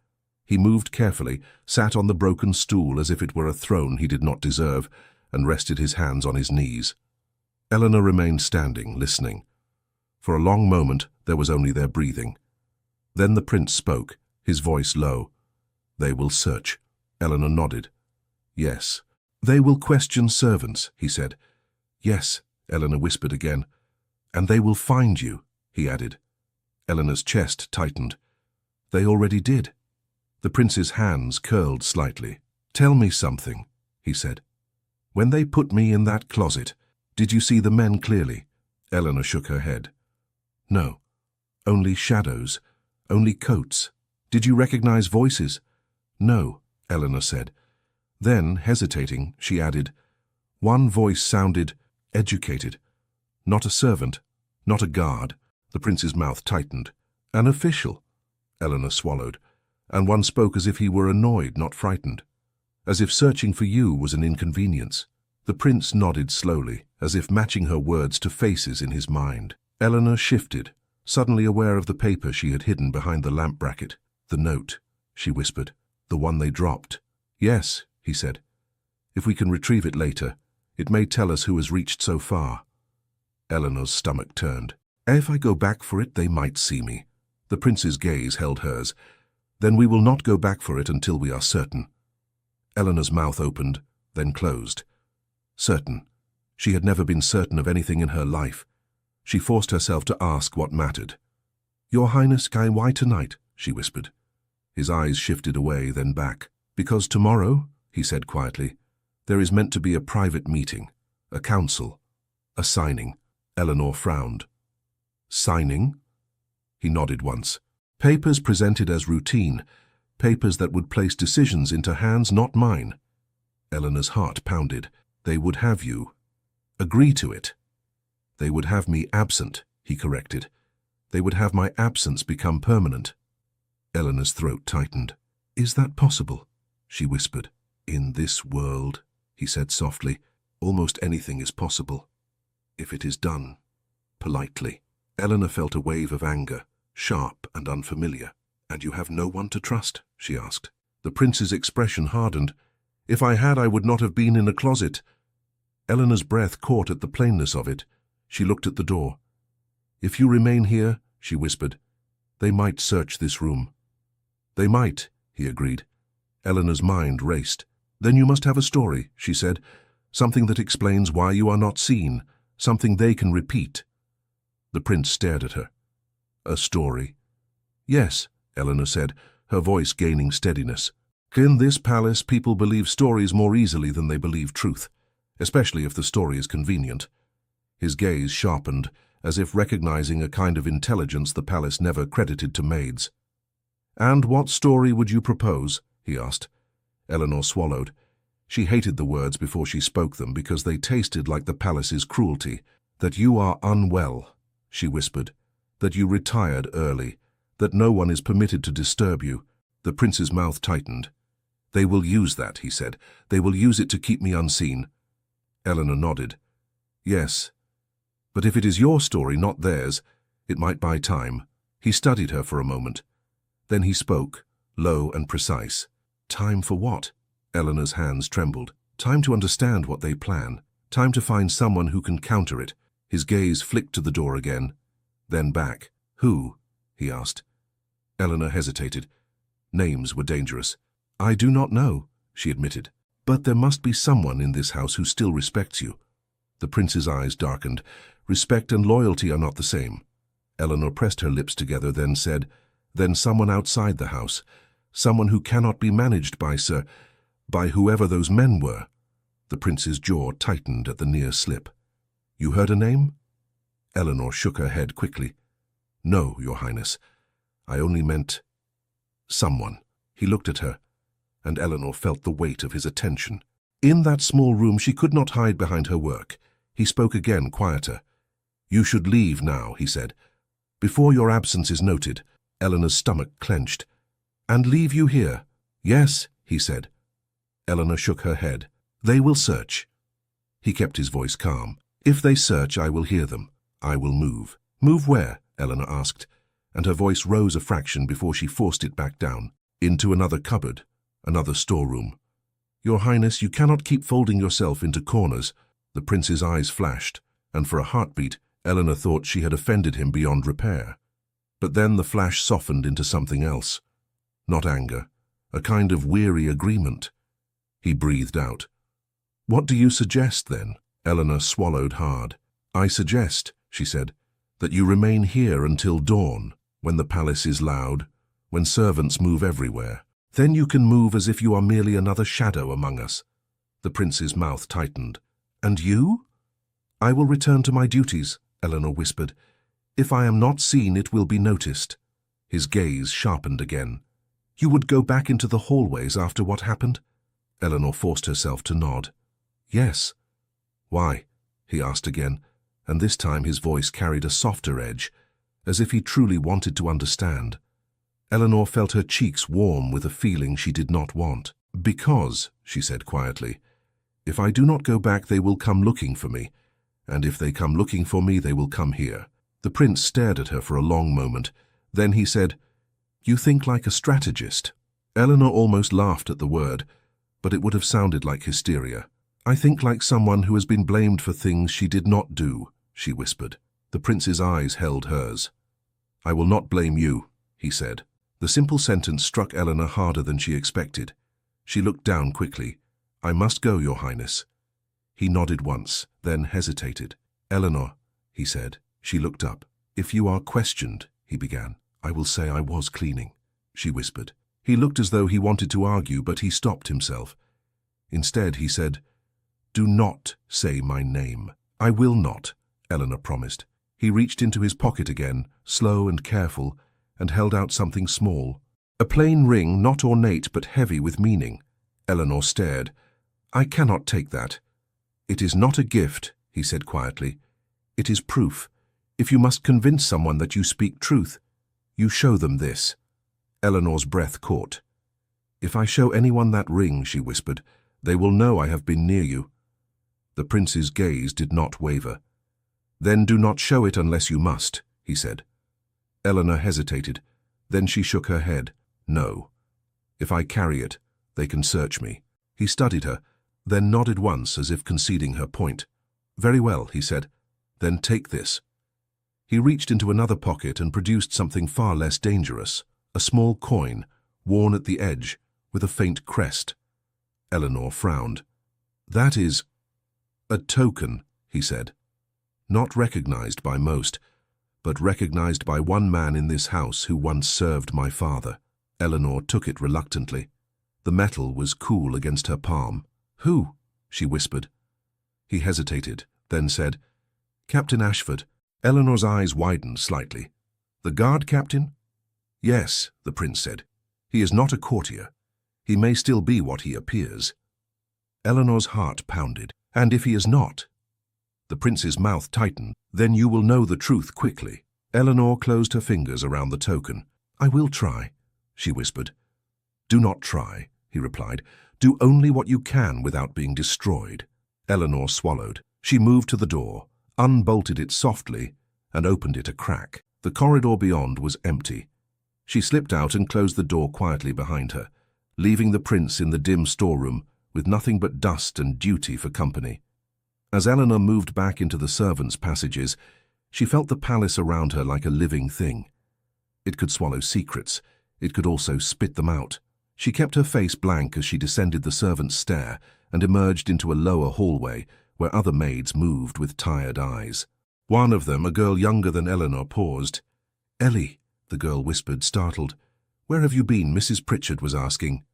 He moved carefully, sat on the broken stool as if it were a throne he did not deserve, and rested his hands on his knees. Eleanor remained standing, listening. For a long moment there was only their breathing. Then the prince spoke, his voice low. They will search. Eleanor nodded. Yes. They will question servants, he said. Yes, Eleanor whispered again. And they will find you, he added. Eleanor's chest tightened. They already did. The prince's hands curled slightly. Tell me something, he said. When they put me in that closet, did you see the men clearly? Eleanor shook her head. No. Only shadows. Only coats. Did you recognize voices? No, Eleanor said. Then, hesitating, she added, One voice sounded educated. Not a servant, not a guard. The prince's mouth tightened. An official. Eleanor swallowed. And one spoke as if he were annoyed, not frightened. As if searching for you was an inconvenience. The prince nodded slowly, as if matching her words to faces in his mind. Eleanor shifted, suddenly aware of the paper she had hidden behind the lamp bracket. The note, she whispered. The one they dropped. Yes, he said. If we can retrieve it later, it may tell us who has reached so far. Eleanor's stomach turned. If I go back for it, they might see me. The prince's gaze held hers. Then we will not go back for it until we are certain. Eleanor's mouth opened, then closed. Certain. She had never been certain of anything in her life. She forced herself to ask what mattered. Your Highness, why tonight? She whispered. His eyes shifted away, then back. Because tomorrow, he said quietly, there is meant to be a private meeting, a council, a signing. Eleanor frowned. Signing? He nodded once. Papers presented as routine, papers that would place decisions into hands not mine. Eleanor's heart pounded. They would have you agree to it. They would have me absent, he corrected. They would have my absence become permanent. Eleanor's throat tightened. Is that possible? She whispered. In this world, he said softly, almost anything is possible, if it is done politely. Eleanor felt a wave of anger, sharp and unfamiliar. And you have no one to trust? She asked. The prince's expression hardened. If I had, I would not have been in a closet. Eleanor's breath caught at the plainness of it. She looked at the door. If you remain here, she whispered, they might search this room. They might, he agreed. Eleanor's mind raced. Then you must have a story, she said. Something that explains why you are not seen. Something they can repeat. The prince stared at her. A story, Yes, Eleanor said, her voice gaining steadiness. In this palace, people believe stories more easily than they believe truth, especially if the story is convenient. His gaze sharpened, as if recognizing a kind of intelligence the palace never credited to maids. "And what story would you propose?" he asked. Eleanor swallowed. She hated the words before she spoke them because they tasted like the palace's cruelty. "That you are unwell," she whispered. "That you retired early. That no one is permitted to disturb you." The prince's mouth tightened. "They will use that," he said. "They will use it to keep me unseen." Eleanor nodded. "Yes. But if it is your story, not theirs, it might buy time." He studied her for a moment. Then he spoke, low and precise. "Time for what?" Eleanor's hands trembled. "Time to understand what they plan. Time to find someone who can counter it." His gaze flicked to the door again, then back. "Who?" he asked. Eleanor hesitated. Names were dangerous. "I do not know," she admitted. "But there must be someone in this house who still respects you." The prince's eyes darkened. "Respect and loyalty are not the same." Eleanor pressed her lips together, then said, "Then someone outside the house. Someone who cannot be managed by whoever those men were." The prince's jaw tightened at the near slip. "You heard a name?" Eleanor shook her head quickly. "No, Your Highness. I only meant someone." He looked at her, and Eleanor felt the weight of his attention. In that small room she could not hide behind her work. He spoke again, quieter. "You should leave now," he said. "Before your absence is noted." Eleanor's stomach clenched. "And leave you here?" "Yes," he said. Eleanor shook her head. "They will search." He kept his voice calm. "If they search, I will hear them. I will move." "Move where?" Eleanor asked, and her voice rose a fraction before she forced it back down. "Into another cupboard, another storeroom." "Your Highness, you cannot keep folding yourself into corners." The prince's eyes flashed, and for a heartbeat, Eleanor thought she had offended him beyond repair. But then the flash softened into something else. Not anger, a kind of weary agreement. He breathed out. "What do you suggest, then?" Eleanor swallowed hard. "I suggest," she said, "that you remain here until dawn, when the palace is loud, when servants move everywhere. Then you can move as if you are merely another shadow among us." The prince's mouth tightened. "And you?" "I will return to my duties," Eleanor whispered. "If I am not seen, it will be noticed." His gaze sharpened again. "You would go back into the hallways after what happened?" Eleanor forced herself to nod. "Yes." "Why?" he asked again, and this time his voice carried a softer edge, as if he truly wanted to understand. Eleanor felt her cheeks warm with a feeling she did not want. "Because," she said quietly, "if I do not go back, they will come looking for me, and if they come looking for me, they will come here." The prince stared at her for a long moment. Then he said, "You think like a strategist." Eleanor almost laughed at the word, but it would have sounded like hysteria. "I think like someone who has been blamed for things she did not do," she whispered. The prince's eyes held hers. "I will not blame you," he said. The simple sentence struck Eleanor harder than she expected. She looked down quickly. "I must go, Your Highness." He nodded once, then hesitated. "Eleanor," he said. She looked up. "If you are questioned," he began. "I will say I was cleaning," she whispered. He looked as though he wanted to argue, but he stopped himself. Instead, he said, "Do not say my name." "I will not," Eleanor promised. He reached into his pocket again, slow and careful, and held out something small. A plain ring, not ornate but heavy with meaning. Eleanor stared. "I cannot take that." "It is not a gift," he said quietly. "It is proof. If you must convince someone that you speak truth, you show them this." Eleanor's breath caught. "If I show anyone that ring," she whispered, "they will know I have been near you." The prince's gaze did not waver. "Then do not show it unless you must," he said. Eleanor hesitated. Then she shook her head. "No. If I carry it, they can search me." He studied her, then nodded once as if conceding her point. "Very well," he said. "Then take this." He reached into another pocket and produced something far less dangerous, a small coin, worn at the edge, with a faint crest. Eleanor frowned. "That is a token," he said. "Not recognized by most, but recognized by one man in this house who once served my father. Eleanor took it reluctantly. The metal was cool against her palm. "Who?" she whispered. He hesitated, then said, "Captain Ashford." Eleanor's eyes widened slightly. "The guard captain?" "Yes," the prince said. "He is not a courtier. He may still be what he appears." Eleanor's heart pounded. "And if he is not?" The prince's mouth tightened. "Then you will know the truth quickly." Eleanor closed her fingers around the token. "I will try," she whispered. "Do not try," he replied. "Do only what you can without being destroyed." Eleanor swallowed. She moved to the door, unbolted it softly, and opened it a crack. The corridor beyond was empty. She slipped out and closed the door quietly behind her, leaving the prince in the dim storeroom with nothing but dust and duty for company. As Eleanor moved back into the servants' passages, she felt the palace around her like a living thing. It could swallow secrets. It could also spit them out. She kept her face blank as she descended the servants' stair and emerged into a lower hallway where other maids moved with tired eyes. One of them, a girl younger than Eleanor, paused. "Ellie," the girl whispered, startled. "Where have you been?" Mrs. Pritchard was asking.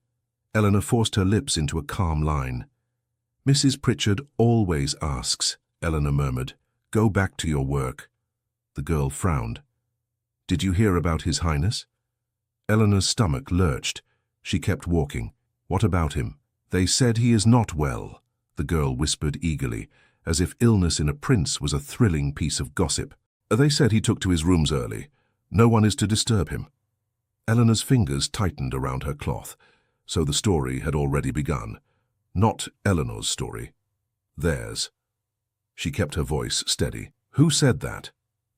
Eleanor forced her lips into a calm line. "Mrs. Pritchard always asks," Eleanor murmured. "Go back to your work." The girl frowned. "Did you hear about His Highness?" Eleanor's stomach lurched. She kept walking. "What about him?" "They said he is not well," the girl whispered eagerly, as if illness in a prince was a thrilling piece of gossip. "They said he took to his rooms early. No one is to disturb him." Eleanor's fingers tightened around her cloth, so the story had already begun. Not Eleanor's story. Theirs. She kept her voice steady. "Who said that?"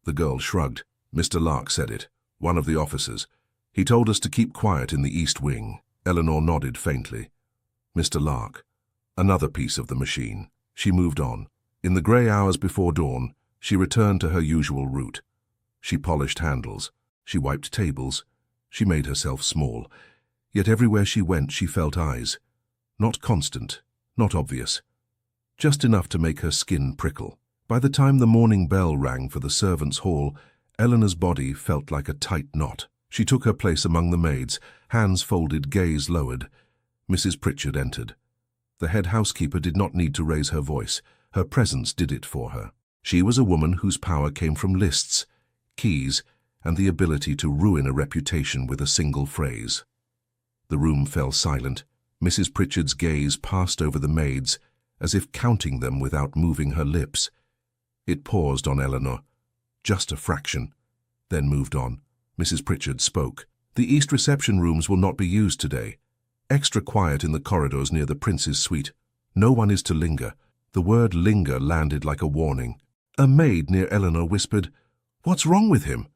The girl shrugged. "Mr. Lark said it. One of the officers. He told us to keep quiet in the East Wing." Eleanor nodded faintly. "Mr. Lark." Another piece of the machine. She moved on. In the grey hours before dawn, she returned to her usual route. She polished handles. She wiped tables. She made herself small. Yet everywhere she went, she felt eyes. Not constant, not obvious. Just enough to make her skin prickle. By the time the morning bell rang for the servants' hall, Eleanor's body felt like a tight knot. She took her place among the maids, hands folded, gaze lowered. Mrs. Pritchard entered. The head housekeeper did not need to raise her voice. Her presence did it for her. She was a woman whose power came from lists, keys, and the ability to ruin a reputation with a single phrase. The room fell silent. Mrs. Pritchard's gaze passed over the maids, as if counting them without moving her lips. It paused on Eleanor, just a fraction, then moved on. Mrs. Pritchard spoke. "The East reception rooms will not be used today. Extra quiet in the corridors near the prince's suite. No one is to linger." The word linger landed like a warning. A maid near Eleanor whispered, "What's wrong with him?"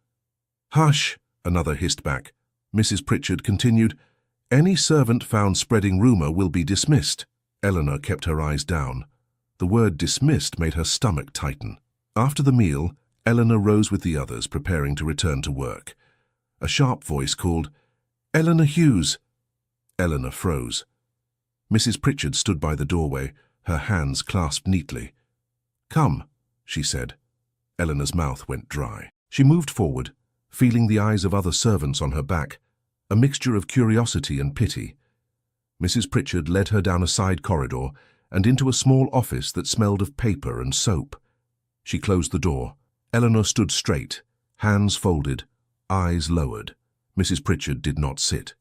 "Hush," another hissed back. Mrs. Pritchard continued, "Any servant found spreading rumor will be dismissed." Eleanor kept her eyes down. The word dismissed made her stomach tighten. After the meal, Eleanor rose with the others, preparing to return to work. A sharp voice called, "Eleanor Hughes." Eleanor froze. Mrs. Pritchard stood by the doorway, her hands clasped neatly. "Come," she said. Eleanor's mouth went dry. She moved forward, feeling the eyes of other servants on her back, a mixture of curiosity and pity. Mrs. Pritchard led her down a side corridor and into a small office that smelled of paper and soap. She closed the door. Eleanor stood straight, hands folded, eyes lowered. Mrs. Pritchard did not sit.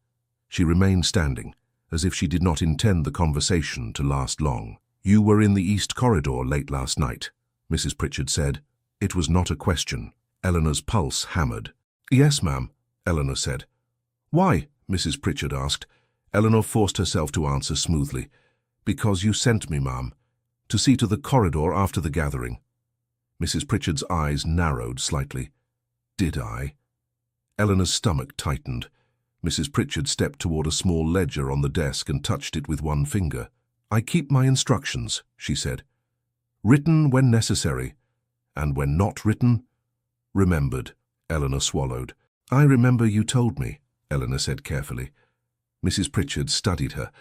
She remained standing, as if she did not intend the conversation to last long. "You were in the East Corridor late last night," Mrs. Pritchard said. It was not a question. Eleanor's pulse hammered. "Yes, ma'am," Eleanor said. "Why?" Mrs. Pritchard asked. Eleanor forced herself to answer smoothly. "Because you sent me, ma'am, to see to the corridor after the gathering." Mrs. Pritchard's eyes narrowed slightly. "Did I?" Eleanor's stomach tightened. Mrs. Pritchard stepped toward a small ledger on the desk and touched it with one finger. "I keep my instructions," she said. "Written when necessary, and when not written, remembered." Eleanor swallowed. "I remember you told me," Eleanor said carefully. Mrs. Pritchard studied her,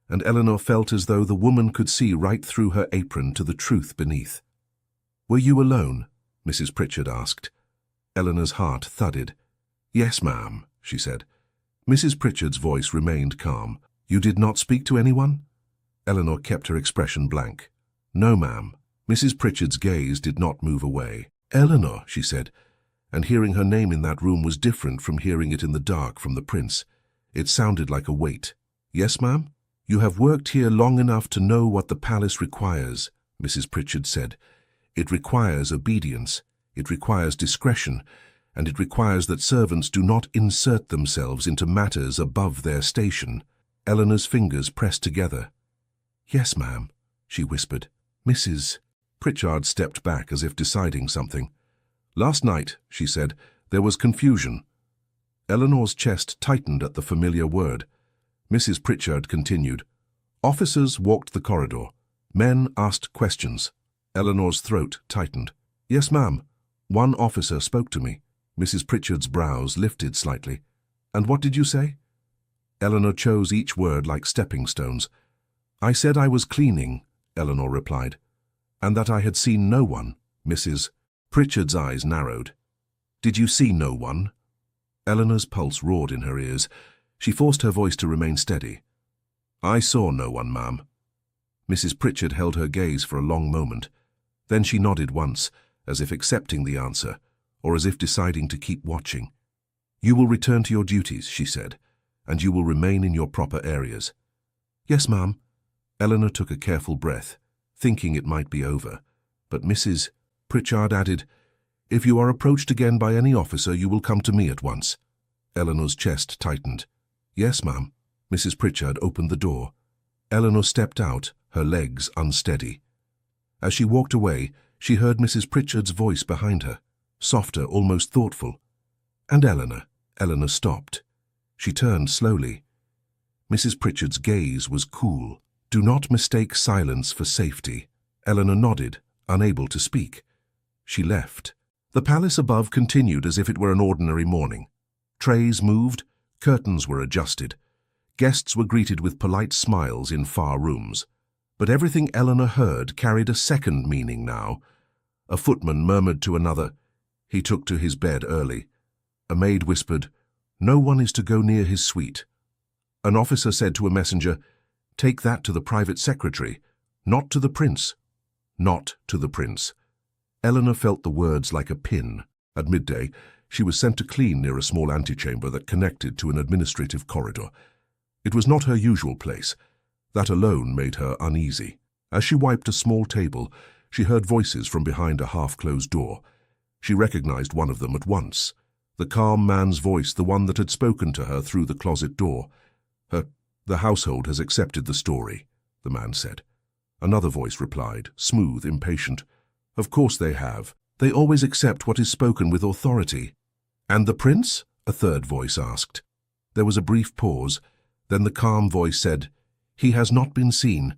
and Eleanor felt as though the woman could see right through her apron to the truth beneath. "Were you alone?" Mrs. Pritchard asked. Eleanor's heart thudded. "Yes, ma'am," she said. Mrs. Pritchard's voice remained calm. "You did not speak to anyone?" Eleanor kept her expression blank. "No, ma'am." Mrs. Pritchard's gaze did not move away. "Eleanor," she said, and hearing her name in that room was different from hearing it in the dark from the prince. It sounded like a weight. "Yes, ma'am?" "You have worked here long enough to know what the palace requires," Mrs. Pritchard said. "It requires obedience, it requires discretion, and it requires that servants do not insert themselves into matters above their station." Eleanor's fingers pressed together. "Yes, ma'am," she whispered. "Mrs. Pritchard stepped back as if deciding something. "Last night," she said, "there was confusion." Eleanor's chest tightened at the familiar word. Mrs. Pritchard continued. "Officers walked the corridor. Men asked questions." Eleanor's throat tightened. "Yes, ma'am. One officer spoke to me." Mrs. Pritchard's brows lifted slightly. "And what did you say?" Eleanor chose each word like stepping stones. "I said I was cleaning," Eleanor replied, "and that I had seen no one." Mrs. Pritchard's eyes narrowed. "Did you see no one?" Eleanor's pulse roared in her ears. She forced her voice to remain steady. "I saw no one, ma'am." Mrs. Pritchard held her gaze for a long moment. Then she nodded once, as if accepting the answer, or as if deciding to keep watching. "You will return to your duties," she said, "and you will remain in your proper areas." "Yes, ma'am." Eleanor took a careful breath, thinking it might be over, but Mrs. Pritchard added, "If you are approached again by any officer, you will come to me at once." Eleanor's chest tightened. "Yes, ma'am." Mrs. Pritchard opened the door. Eleanor stepped out, her legs unsteady. As she walked away, she heard Mrs. Pritchard's voice behind her, softer, almost thoughtful. "And Eleanor?" Eleanor stopped. She turned slowly. Mrs. Pritchard's gaze was cool. "Do not mistake silence for safety." Eleanor nodded, unable to speak. She left. The palace above continued as if it were an ordinary morning. Trays moved, curtains were adjusted. Guests were greeted with polite smiles in far rooms. But everything Eleanor heard carried a second meaning now. A footman murmured to another, "He took to his bed early." A maid whispered, "No one is to go near his suite." An officer said to a messenger, "Take that to the private secretary, not to the prince." Not to the prince. Eleanor felt the words like a pin. At midday, she was sent to clean near a small antechamber that connected to an administrative corridor. It was not her usual place. That alone made her uneasy. As she wiped a small table, she heard voices from behind a half-closed door. She recognized one of them at once. The calm man's voice, the one that had spoken to her through the closet door. "The household has accepted the story," the man said. Another voice replied, smooth, impatient. "Of course they have. They always accept what is spoken with authority." "And the prince?" a third voice asked. There was a brief pause. Then the calm voice said, "He has not been seen.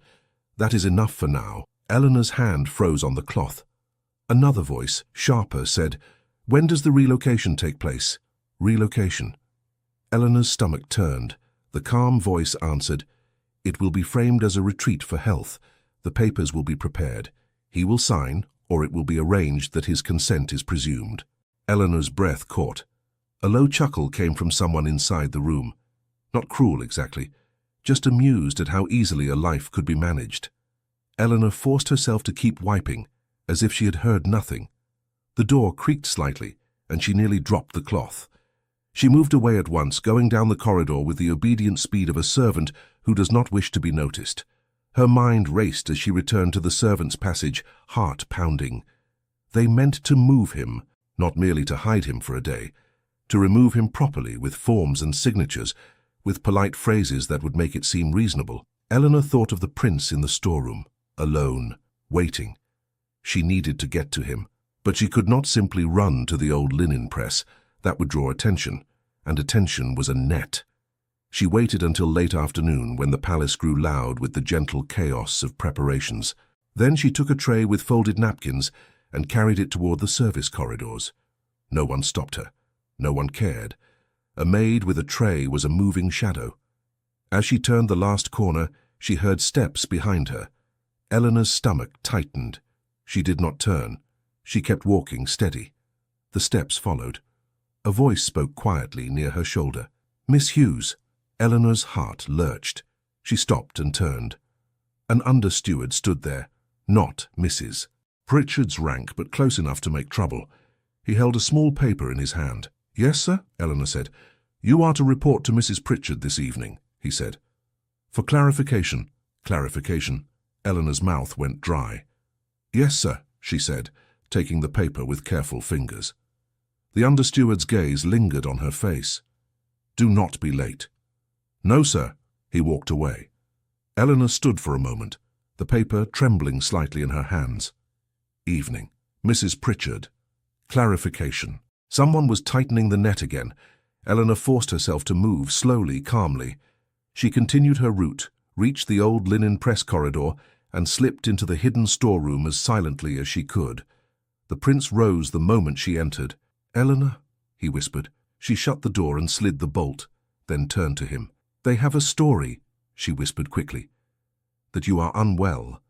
That is enough for now." Eleanor's hand froze on the cloth. Another voice, sharper, said, "When does the relocation take place?" "Relocation." Eleanor's stomach turned. The calm voice answered, "It will be framed as a retreat for health. The papers will be prepared. He will sign, or it will be arranged that his consent is presumed." Eleanor's breath caught. A low chuckle came from someone inside the room. Not cruel exactly, just amused at how easily a life could be managed. Eleanor forced herself to keep wiping, as if she had heard nothing. The door creaked slightly, and she nearly dropped the cloth. She moved away at once, going down the corridor with the obedient speed of a servant who does not wish to be noticed. Her mind raced as she returned to the servants' passage, heart pounding. They meant to move him, not merely to hide him for a day, to remove him properly with forms and signatures, with polite phrases that would make it seem reasonable. Eleanor thought of the prince in the storeroom, alone, waiting. She needed to get to him, but she could not simply run to the old linen press. That would draw attention, and attention was a net. She waited until late afternoon when the palace grew loud with the gentle chaos of preparations. Then she took a tray with folded napkins and carried it toward the service corridors. No one stopped her. No one cared. A maid with a tray was a moving shadow. As she turned the last corner, she heard steps behind her. Eleanor's stomach tightened. She did not turn. She kept walking steady. The steps followed. A voice spoke quietly near her shoulder. "Miss Hughes." Eleanor's heart lurched. She stopped and turned. An under-steward stood there, not Mrs. Pritchard's rank, but close enough to make trouble. He held a small paper in his hand. "Yes, sir," Eleanor said. "You are to report to Mrs. Pritchard this evening," he said. "For clarification." Clarification. Eleanor's mouth went dry. "Yes, sir," she said, taking the paper with careful fingers. The under-steward's gaze lingered on her face. "Do not be late." "No, sir." He walked away. Eleanor stood for a moment, the paper trembling slightly in her hands. Evening. Mrs. Pritchard. Clarification. Someone was tightening the net again. Eleanor forced herself to move slowly, calmly. She continued her route, reached the old linen press corridor, and slipped into the hidden storeroom as silently as she could. The prince rose the moment she entered. "Eleanor," he whispered. She shut the door and slid the bolt, then turned to him. "They have a story," she whispered quickly. "That you are unwell,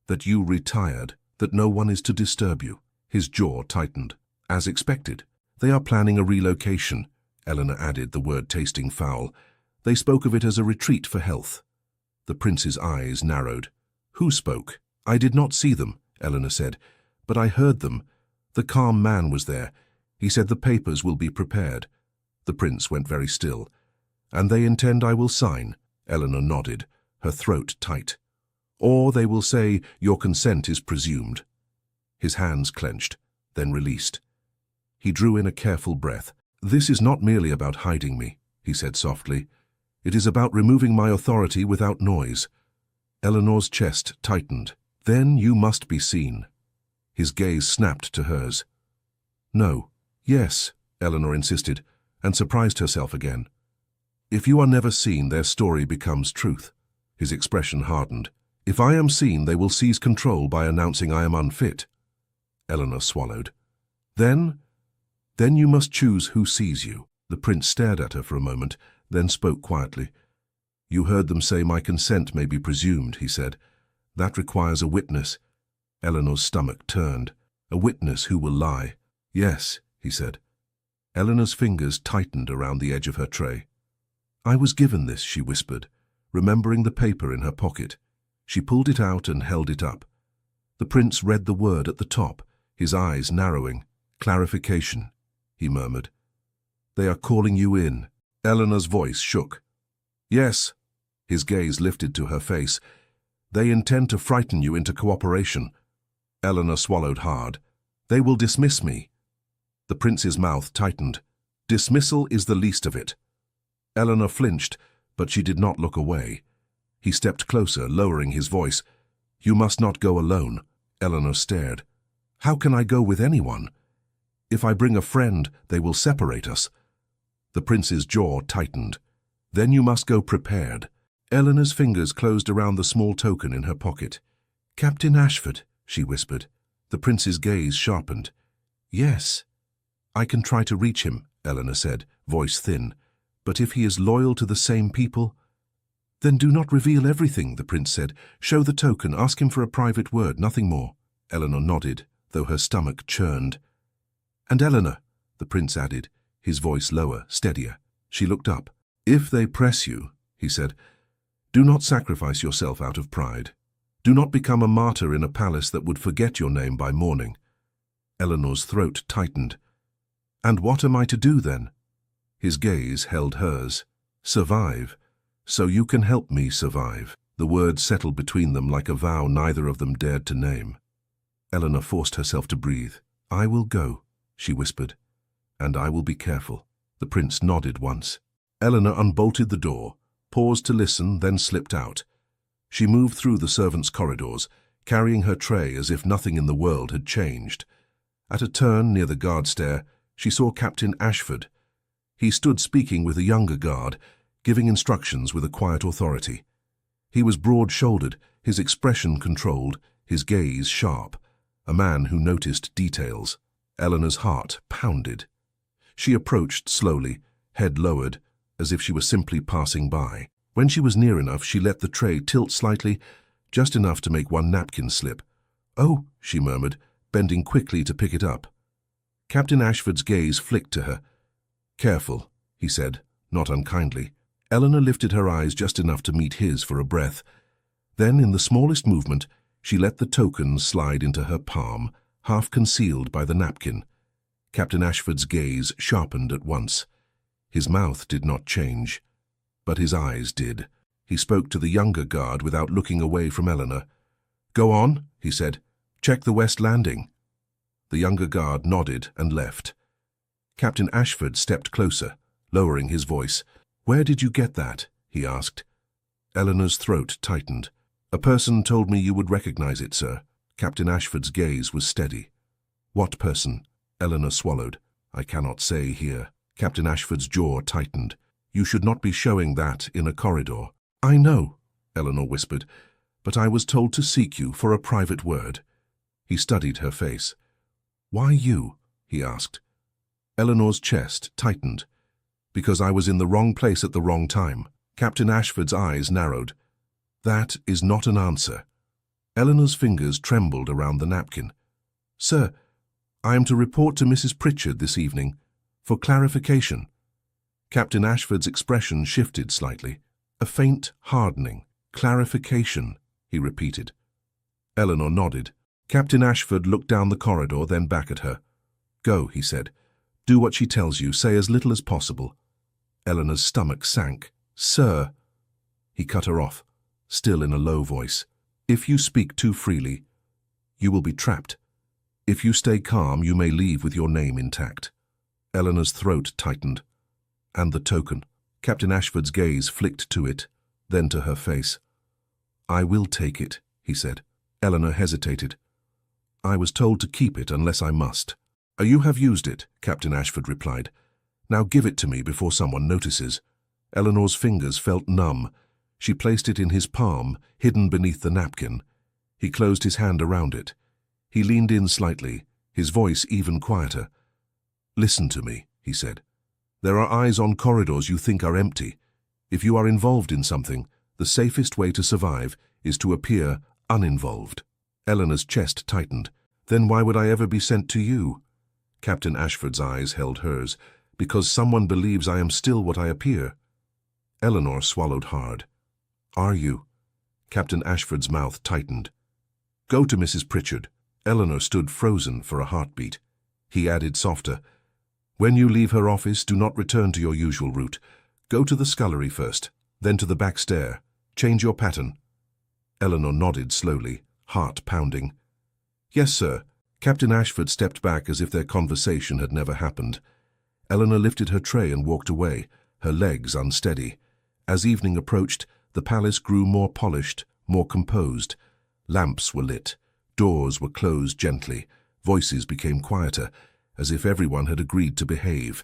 that you retired, that no one is to disturb you." His jaw tightened. "As expected. They are planning a relocation," Eleanor added, the word tasting foul. "They spoke of it as a retreat for health." The prince's eyes narrowed. "Who spoke?" "I did not see them," Eleanor said, "but I heard them. The calm man was there. He said the papers will be prepared." The prince went very still. "And they intend I will sign?" Eleanor nodded, her throat tight. "Or they will say your consent is presumed." His hands clenched, then released. He drew in a careful breath. "This is not merely about hiding me," he said softly. "It is about removing my authority without noise." Eleanor's chest tightened. "Then you must be seen." His gaze snapped to hers. "No." "Yes," Eleanor insisted, and surprised herself again. "If you are never seen, their story becomes truth." His expression hardened. "If I am seen, they will seize control by announcing I am unfit." Eleanor swallowed. Then you must choose who sees you." The prince stared at her for a moment, then spoke quietly. "You heard them say my consent may be presumed," he said. "That requires a witness." Eleanor's stomach turned. "A witness who will lie." "Yes," he said. Eleanor's fingers tightened around the edge of her tray. "I was given this," she whispered, remembering the paper in her pocket. She pulled it out and held it up. The prince read the word at the top, his eyes narrowing. "Clarification," he murmured. "They are calling you in." Eleanor's voice shook. "Yes." His gaze lifted to her face. "They intend to frighten you into cooperation." Eleanor swallowed hard. "They will dismiss me." The prince's mouth tightened. "Dismissal is the least of it." Eleanor flinched, but she did not look away. He stepped closer, lowering his voice. "You must not go alone." Eleanor stared. "How can I go with anyone? If I bring a friend, they will separate us." The prince's jaw tightened. "Then you must go prepared." Eleanor's fingers closed around the small token in her pocket. "Captain Ashford," she whispered. The prince's gaze sharpened. "Yes." "I can try to reach him," Eleanor said, voice thin. "But if he is loyal to the same people—" "Then do not reveal everything," the prince said. "Show the token, ask him for a private word, nothing more." Eleanor nodded, though her stomach churned. "And Eleanor," the prince added, his voice lower, steadier. She looked up. "If they press you," he said, "do not sacrifice yourself out of pride. Do not become a martyr in a palace that would forget your name by morning." Eleanor's throat tightened. "And what am I to do then?" His gaze held hers. "Survive. So you can help me survive." The words settled between them like a vow neither of them dared to name. Eleanor forced herself to breathe. "I will go," she whispered, "and I will be careful." The prince nodded once. Eleanor unbolted the door, paused to listen, then slipped out. She moved through the servants' corridors, carrying her tray as if nothing in the world had changed. At a turn near the guard stair, she saw Captain Ashford. He stood speaking with a younger guard, giving instructions with a quiet authority. He was broad-shouldered, his expression controlled, his gaze sharp, a man who noticed details. Eleanor's heart pounded. She approached slowly, head lowered, as if she were simply passing by. When she was near enough, she let the tray tilt slightly, just enough to make one napkin slip. "Oh," she murmured, bending quickly to pick it up. Captain Ashford's gaze flicked to her. "Careful," he said, not unkindly. Eleanor lifted her eyes just enough to meet his for a breath. Then, in the smallest movement, she let the token slide into her palm, half concealed by the napkin. Captain Ashford's gaze sharpened at once. His mouth did not change, but his eyes did. He spoke to the younger guard without looking away from Eleanor. "Go on," he said. "Check the west landing." The younger guard nodded and left. Captain Ashford stepped closer, lowering his voice. "Where did you get that?" he asked. Eleanor's throat tightened. "A person told me you would recognize it, sir." Captain Ashford's gaze was steady. "What person?" Eleanor swallowed. "I cannot say here." Captain Ashford's jaw tightened. "You should not be showing that in a corridor." "I know," Eleanor whispered, "but I was told to seek you for a private word." He studied her face. "Why you?" he asked. Eleanor's chest tightened. "Because I was in the wrong place at the wrong time." Captain Ashford's eyes narrowed. "That is not an answer." Eleanor's fingers trembled around the napkin. "Sir, I am to report to Mrs. Pritchard this evening, for clarification." Captain Ashford's expression shifted slightly. A faint hardening. "Clarification," he repeated. Eleanor nodded. Captain Ashford looked down the corridor, then back at her. "Go," he said. "Do what she tells you. Say as little as possible." Eleanor's stomach sank. "Sir." He cut her off, still in a low voice. "If you speak too freely, you will be trapped. If you stay calm, you may leave with your name intact." Eleanor's throat tightened. "And the token." Captain Ashford's gaze flicked to it, then to her face. "I will take it," he said. Eleanor hesitated. "I was told to keep it unless I must." "You have used it," Captain Ashford replied. "Now give it to me before someone notices." Eleanor's fingers felt numb. She placed it in his palm, hidden beneath the napkin. He closed his hand around it. He leaned in slightly, his voice even quieter. "Listen to me," he said. "There are eyes on corridors you think are empty. If you are involved in something, the safest way to survive is to appear uninvolved." Eleanor's chest tightened. "Then why would I ever be sent to you?" Captain Ashford's eyes held hers. "Because someone believes I am still what I appear." Eleanor swallowed hard. "Are you?" Captain Ashford's mouth tightened. "Go to Mrs. Pritchard." Eleanor stood frozen for a heartbeat. He added softer, "When you leave her office, do not return to your usual route. Go to the scullery first, then to the back stair. Change your pattern." Eleanor nodded slowly, heart pounding. "Yes, sir." Captain Ashford stepped back as if their conversation had never happened. Eleanor lifted her tray and walked away, her legs unsteady. As evening approached, the palace grew more polished, more composed. Lamps were lit, doors were closed gently, voices became quieter, as if everyone had agreed to behave.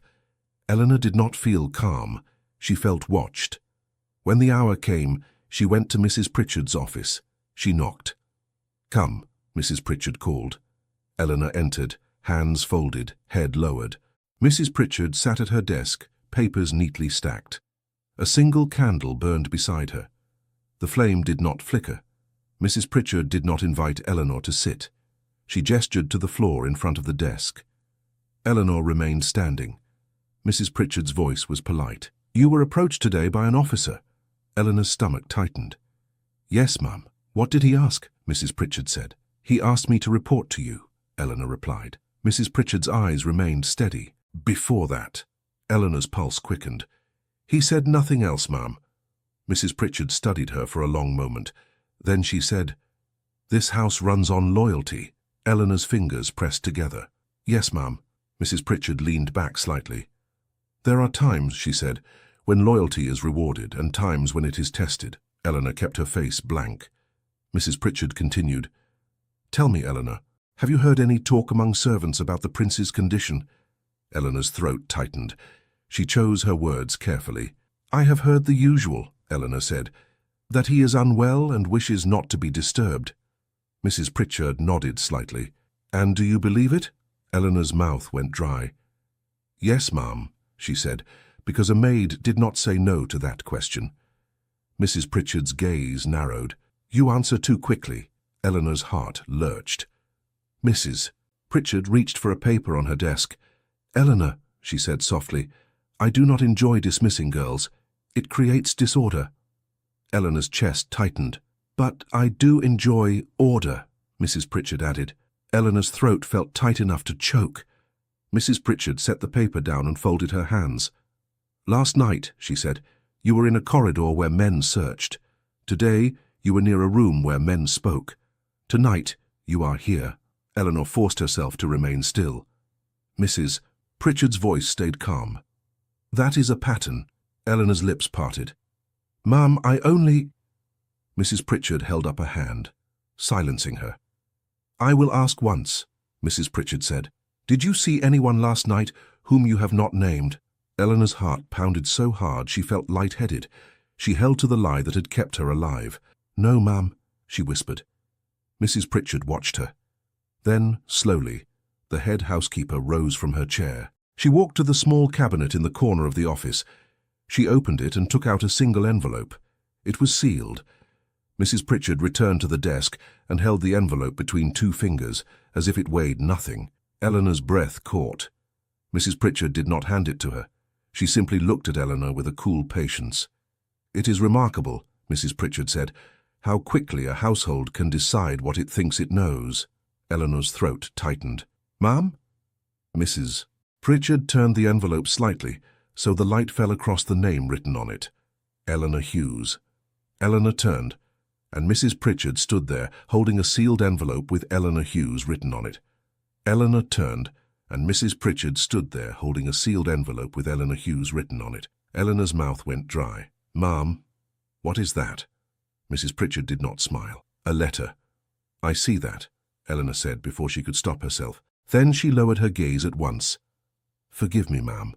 Eleanor did not feel calm. She felt watched. When the hour came, she went to Mrs. Pritchard's office. She knocked. "Come," Mrs. Pritchard called. Eleanor entered, hands folded, head lowered. Mrs. Pritchard sat at her desk, papers neatly stacked. A single candle burned beside her. The flame did not flicker. Mrs. Pritchard did not invite Eleanor to sit. She gestured to the floor in front of the desk. Eleanor remained standing. Mrs. Pritchard's voice was polite. "You were approached today by an officer." Eleanor's stomach tightened. "Yes, ma'am." "What did he ask?" Mrs. Pritchard said. "He asked me to report to you," Eleanor replied. Mrs. Pritchard's eyes remained steady. "Before that." Eleanor's pulse quickened. "He said nothing else, ma'am." Mrs. Pritchard studied her for a long moment. Then she said, "This house runs on loyalty." Eleanor's fingers pressed together. "Yes, ma'am." Mrs. Pritchard leaned back slightly. "There are times," she said, "when loyalty is rewarded and times when it is tested." Eleanor kept her face blank. Mrs. Pritchard continued, "Tell me, Eleanor, have you heard any talk among servants about the prince's condition?" Eleanor's throat tightened. She chose her words carefully. "I have heard the usual," Eleanor said, "that he is unwell and wishes not to be disturbed." Mrs. Pritchard nodded slightly. "And do you believe it?" Eleanor's mouth went dry. "Yes, ma'am," she said, because a maid did not say no to that question. Mrs. Pritchard's gaze narrowed. "You answer too quickly." Eleanor's heart lurched. "Mrs." Pritchard reached for a paper on her desk. "Eleanor," she said softly, "I do not enjoy dismissing girls. It creates disorder." Eleanor's chest tightened. "But I do enjoy order," Mrs. Pritchard added. Eleanor's throat felt tight enough to choke. Mrs. Pritchard set the paper down and folded her hands. "Last night," she said, "you were in a corridor where men searched. Today, you were near a room where men spoke. Tonight, you are here." Eleanor forced herself to remain still. Mrs. Pritchard's voice stayed calm. "That is a pattern." Eleanor's lips parted. "Ma'am, I only—" Mrs. Pritchard held up a hand, silencing her. "I will ask once," Mrs. Pritchard said. "Did you see anyone last night whom you have not named?" Eleanor's heart pounded so hard she felt lightheaded. She held to the lie that had kept her alive. "No, ma'am," she whispered. Mrs. Pritchard watched her. Then, slowly, the head housekeeper rose from her chair. She walked to the small cabinet in the corner of the office. She opened it and took out a single envelope. It was sealed. Mrs. Pritchard returned to the desk and held the envelope between two fingers, as if it weighed nothing. Eleanor's breath caught. Mrs. Pritchard did not hand it to her. She simply looked at Eleanor with a cool patience. "It is remarkable," Mrs. Pritchard said, "how quickly a household can decide what it thinks it knows." Eleanor's throat tightened. "Ma'am?" Mrs. Pritchard turned the envelope slightly, so the light fell across the name written on it. Eleanor Hughes. Eleanor turned, and Mrs. Pritchard stood there, holding a sealed envelope with Eleanor Hughes written on it. Eleanor turned, and Mrs. Pritchard stood there, holding a sealed envelope with Eleanor Hughes written on it. Eleanor's mouth went dry. "Ma'am, what is that?" Mrs. Pritchard did not smile. "A letter." "I see that," Eleanor said before she could stop herself. Then she lowered her gaze at once. "Forgive me, ma'am."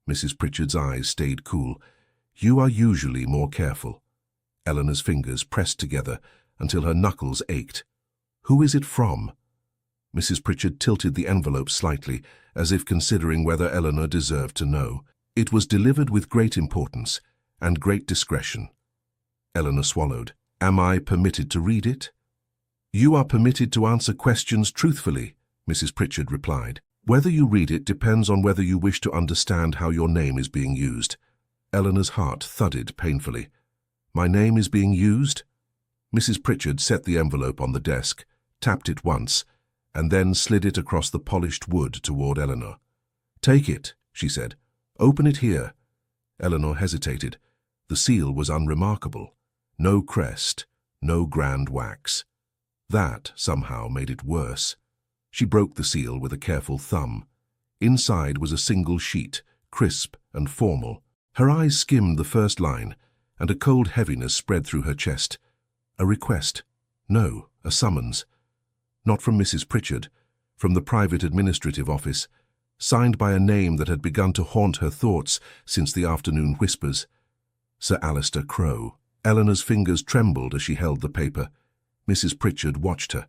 Mrs. Pritchard's eyes stayed cool. "You are usually more careful." Eleanor's fingers pressed together until her knuckles ached. "Who is it from?" Mrs. Pritchard tilted the envelope slightly, as if considering whether Eleanor deserved to know. "It was delivered with great importance and great discretion." Eleanor swallowed. "Am I permitted to read it?" "You are permitted to answer questions truthfully," Mrs. Pritchard replied. "Whether you read it depends on whether you wish to understand how your name is being used." Eleanor's heart thudded painfully. "My name is being used?" Mrs. Pritchard set the envelope on the desk, tapped it once, and then slid it across the polished wood toward Eleanor. "Take it," she said. "Open it here." Eleanor hesitated. The seal was unremarkable. No crest, no grand wax. That somehow made it worse. She broke the seal with a careful thumb. Inside was a single sheet, crisp and formal. Her eyes skimmed the first line, and a cold heaviness spread through her chest. A request. No, a summons. Not from Mrs. Pritchard, from the private administrative office, signed by a name that had begun to haunt her thoughts since the afternoon whispers. Sir Alister Crowe. Eleanor's fingers trembled as she held the paper. Mrs. Pritchard watched her.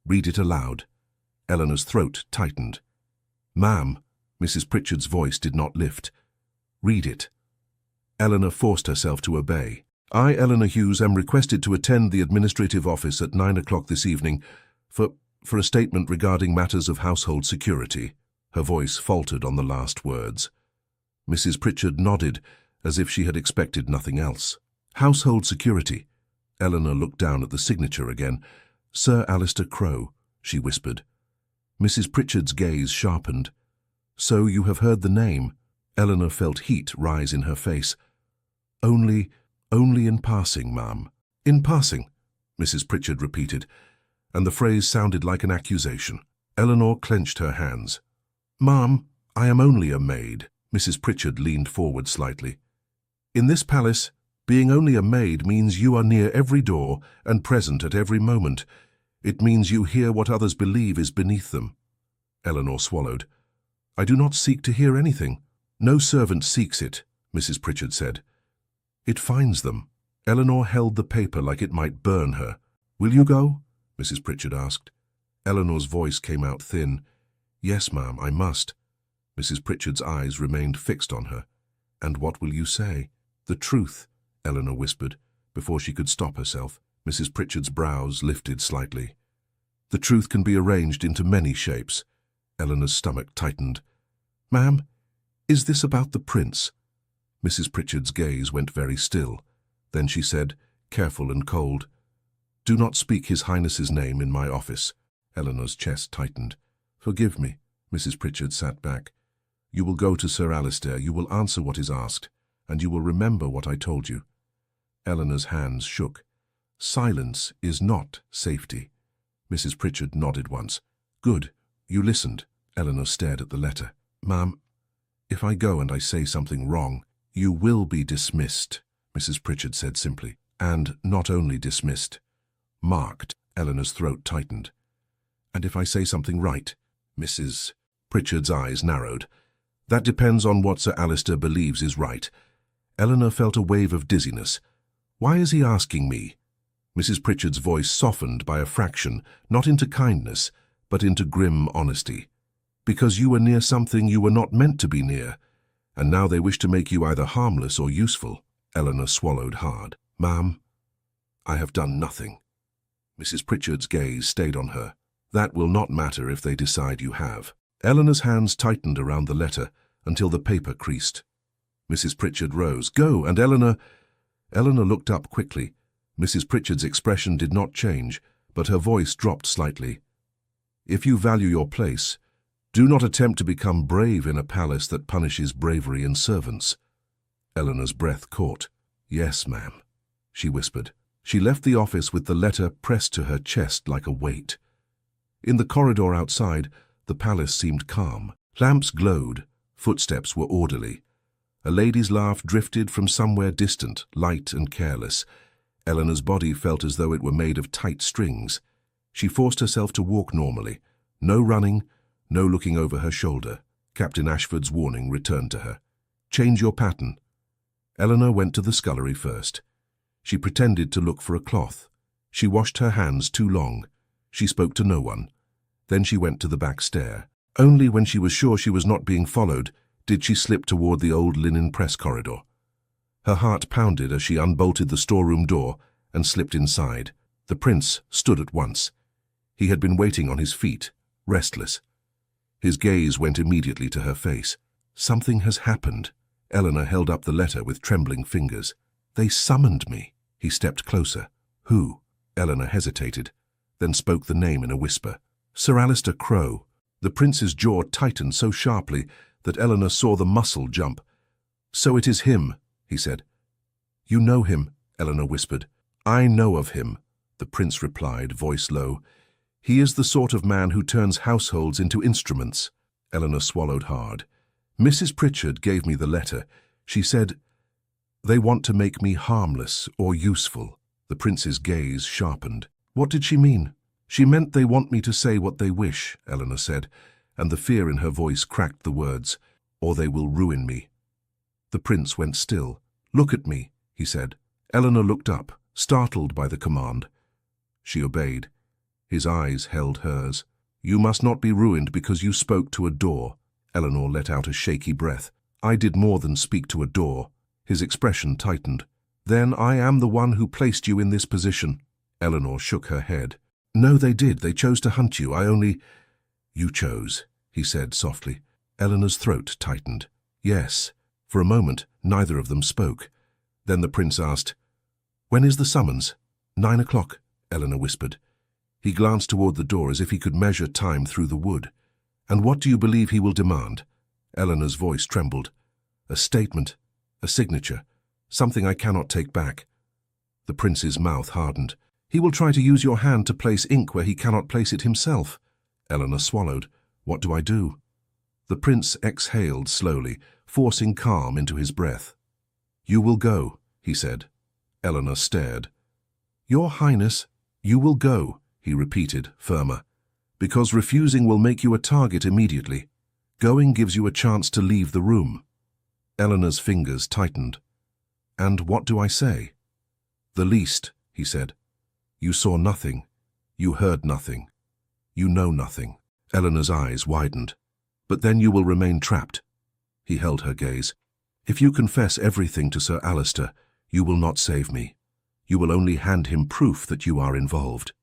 "Read it aloud." Eleanor's throat tightened. "Ma'am," Mrs. Pritchard's voice did not lift. "Read it." Eleanor forced herself to obey. "I, Eleanor Hughes, am requested to attend the administrative office at 9 o'clock this evening for a statement regarding matters of household security." Her voice faltered on the last words. Mrs. Pritchard nodded, as if she had expected nothing else. "Household security." Eleanor looked down at the signature again. "Sir Alister Crowe," she whispered. Mrs. Pritchard's gaze sharpened. "So you have heard the name?" Eleanor felt heat rise in her face. Only in passing, ma'am." "In passing," Mrs. Pritchard repeated, and the phrase sounded like an accusation. Eleanor clenched her hands. "Ma'am, I am only a maid." Mrs. Pritchard leaned forward slightly. "In this palace, being only a maid means you are near every door and present at every moment. It means you hear what others believe is beneath them." Eleanor swallowed. "I do not seek to hear anything." "No servant seeks it," Mrs. Pritchard said. "It finds them." Eleanor held the paper like it might burn her. "Will you go?" Mrs. Pritchard asked. Eleanor's voice came out thin. "Yes, ma'am, I must." Mrs. Pritchard's eyes remained fixed on her. "And what will you say?" "The truth," Eleanor whispered, before she could stop herself. Mrs. Pritchard's brows lifted slightly. The truth can be arranged into many shapes. Eleanor's stomach tightened. Ma'am, is this about the prince? Mrs. Pritchard's gaze went very still. Then she said, careful and cold, Do not speak His Highness's name in my office. Eleanor's chest tightened. Forgive me. Mrs. Pritchard sat back. You will go to Sir Alistair, you will answer what is asked, and you will remember what I told you. Eleanor's hands shook. Silence is not safety. Mrs. Pritchard nodded once. Good, you listened. Eleanor stared at the letter. Ma'am, if I go and I say something wrong, you will be dismissed, Mrs. Pritchard said simply. And not only dismissed, marked. Eleanor's throat tightened. And if I say something right, Mrs. Pritchard's eyes narrowed. That depends on what Sir Alistair believes is right. Eleanor felt a wave of dizziness. Why is he asking me? Mrs. Pritchard's voice softened by a fraction, not into kindness, but into grim honesty. Because you were near something you were not meant to be near, and now they wish to make you either harmless or useful. Eleanor swallowed hard. Ma'am, I have done nothing. Mrs. Pritchard's gaze stayed on her. That will not matter if they decide you have. Eleanor's hands tightened around the letter until the paper creased. Mrs. Pritchard rose. Go, and Eleanor looked up quickly. Mrs. Pritchard's expression did not change, but her voice dropped slightly. If you value your place, do not attempt to become brave in a palace that punishes bravery in servants. Eleanor's breath caught. Yes, ma'am, she whispered. She left the office with the letter pressed to her chest like a weight. In the corridor outside, the palace seemed calm. Lamps glowed, footsteps were orderly. A lady's laugh drifted from somewhere distant, light and careless. Eleanor's body felt as though it were made of tight strings. She forced herself to walk normally. No running, no looking over her shoulder. Captain Ashford's warning returned to her. Change your pattern. Eleanor went to the scullery first. She pretended to look for a cloth. She washed her hands too long. She spoke to no one. Then she went to the back stair. Only when she was sure she was not being followed did she slip toward the old linen press corridor. Her heart pounded as she unbolted the storeroom door and slipped inside. The prince stood at once. He had been waiting on his feet, restless. His gaze went immediately to her face. Something has happened. Eleanor held up the letter with trembling fingers. They summoned me. He stepped closer. Who? Eleanor hesitated, then spoke the name in a whisper. Sir Alistair Crowe. The prince's jaw tightened so sharply that Eleanor saw the muscle jump. So it is him, he said. You know him, Eleanor whispered. I know of him, the prince replied, voice low. He is the sort of man who turns households into instruments. Eleanor swallowed hard. Mrs. Pritchard gave me the letter. She said, They want to make me harmless or useful. The prince's gaze sharpened. What did she mean? She meant they want me to say what they wish, Eleanor said, and the fear in her voice cracked the words, or they will ruin me. The prince went still. Look at me, he said. Eleanor looked up, startled by the command. She obeyed. His eyes held hers. You must not be ruined because you spoke to a door. Eleanor let out a shaky breath. I did more than speak to a door. His expression tightened. Then I am the one who placed you in this position. Eleanor shook her head. No, they did. They chose to hunt you. You chose, he said softly. Eleanor's throat tightened. Yes. For a moment, neither of them spoke. Then the prince asked, When is the summons? 9 o'clock, Eleanor whispered. He glanced toward the door as if he could measure time through the wood. And what do you believe he will demand? Eleanor's voice trembled. A statement, a signature, something I cannot take back. The prince's mouth hardened. He will try to use your hand to place ink where he cannot place it himself. Eleanor swallowed. What do I do? The prince exhaled slowly, forcing calm into his breath. You will go, he said. Eleanor stared. Your Highness, you will go, he repeated, firmer. Because refusing will make you a target immediately. Going gives you a chance to leave the room. Eleanor's fingers tightened. And what do I say? The least, he said. You saw nothing. You heard nothing. You know nothing. Eleanor's eyes widened. But then you will remain trapped. He held her gaze. If you confess everything to Sir Alistair, you will not save me. You will only hand him proof that you are involved.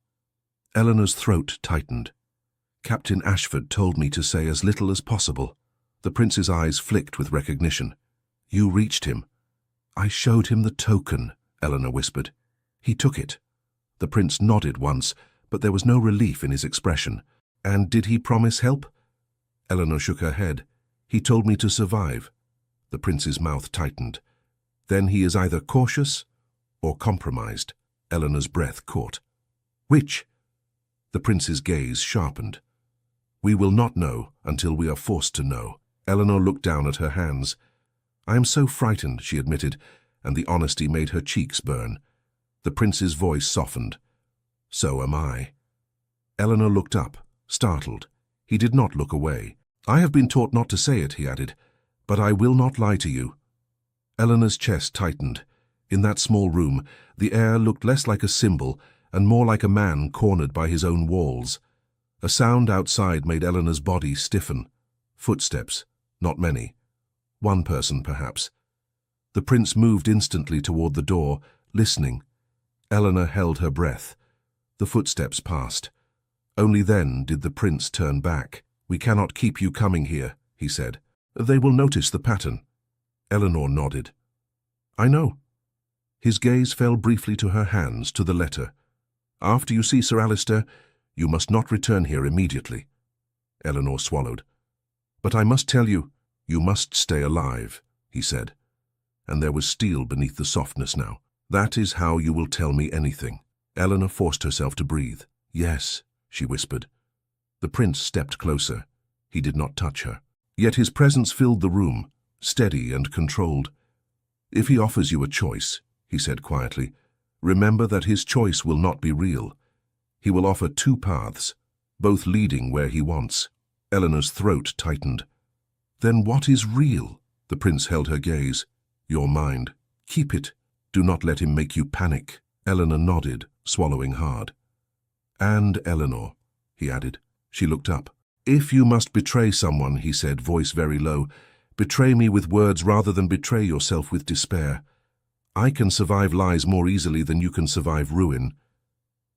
Eleanor's throat tightened. Captain Ashford told me to say as little as possible. The prince's eyes flicked with recognition. You reached him. I showed him the token, Eleanor whispered. He took it. The prince nodded once, but there was no relief in his expression. And did he promise help? Eleanor shook her head. He told me to survive. The prince's mouth tightened. Then he is either cautious or compromised. Eleanor's breath caught. Which? The prince's gaze sharpened. We will not know until we are forced to know. Eleanor looked down at her hands. I am so frightened, she admitted, and the honesty made her cheeks burn. The prince's voice softened. So am I. Eleanor looked up, startled. He did not look away. I have been taught not to say it, he added, but I will not lie to you. Eleanor's chest tightened. In that small room, the air looked less like a symbol and more like a man cornered by his own walls. A sound outside made Eleanor's body stiffen. Footsteps, not many. One person, perhaps. The prince moved instantly toward the door, listening. Eleanor held her breath. The footsteps passed. Only then did the prince turn back. We cannot keep you coming here, he said. They will notice the pattern. Eleanor nodded. I know. His gaze fell briefly to her hands, to the letter. After you see Sir Alistair, you must not return here immediately. Eleanor swallowed. But I must tell you, you must stay alive, he said. And there was steel beneath the softness now. That is how you will tell me anything. Eleanor forced herself to breathe. Yes, she whispered. The prince stepped closer. He did not touch her. Yet his presence filled the room, steady and controlled. If he offers you a choice, he said quietly, remember that his choice will not be real. He will offer two paths, both leading where he wants. Eleanor's throat tightened. Then what is real? The prince held her gaze. Your mind. Keep it. Do not let him make you panic. Eleanor nodded, swallowing hard. And Eleanor, he added. She looked up. If you must betray someone, he said, voice very low, betray me with words rather than betray yourself with despair. I can survive lies more easily than you can survive ruin.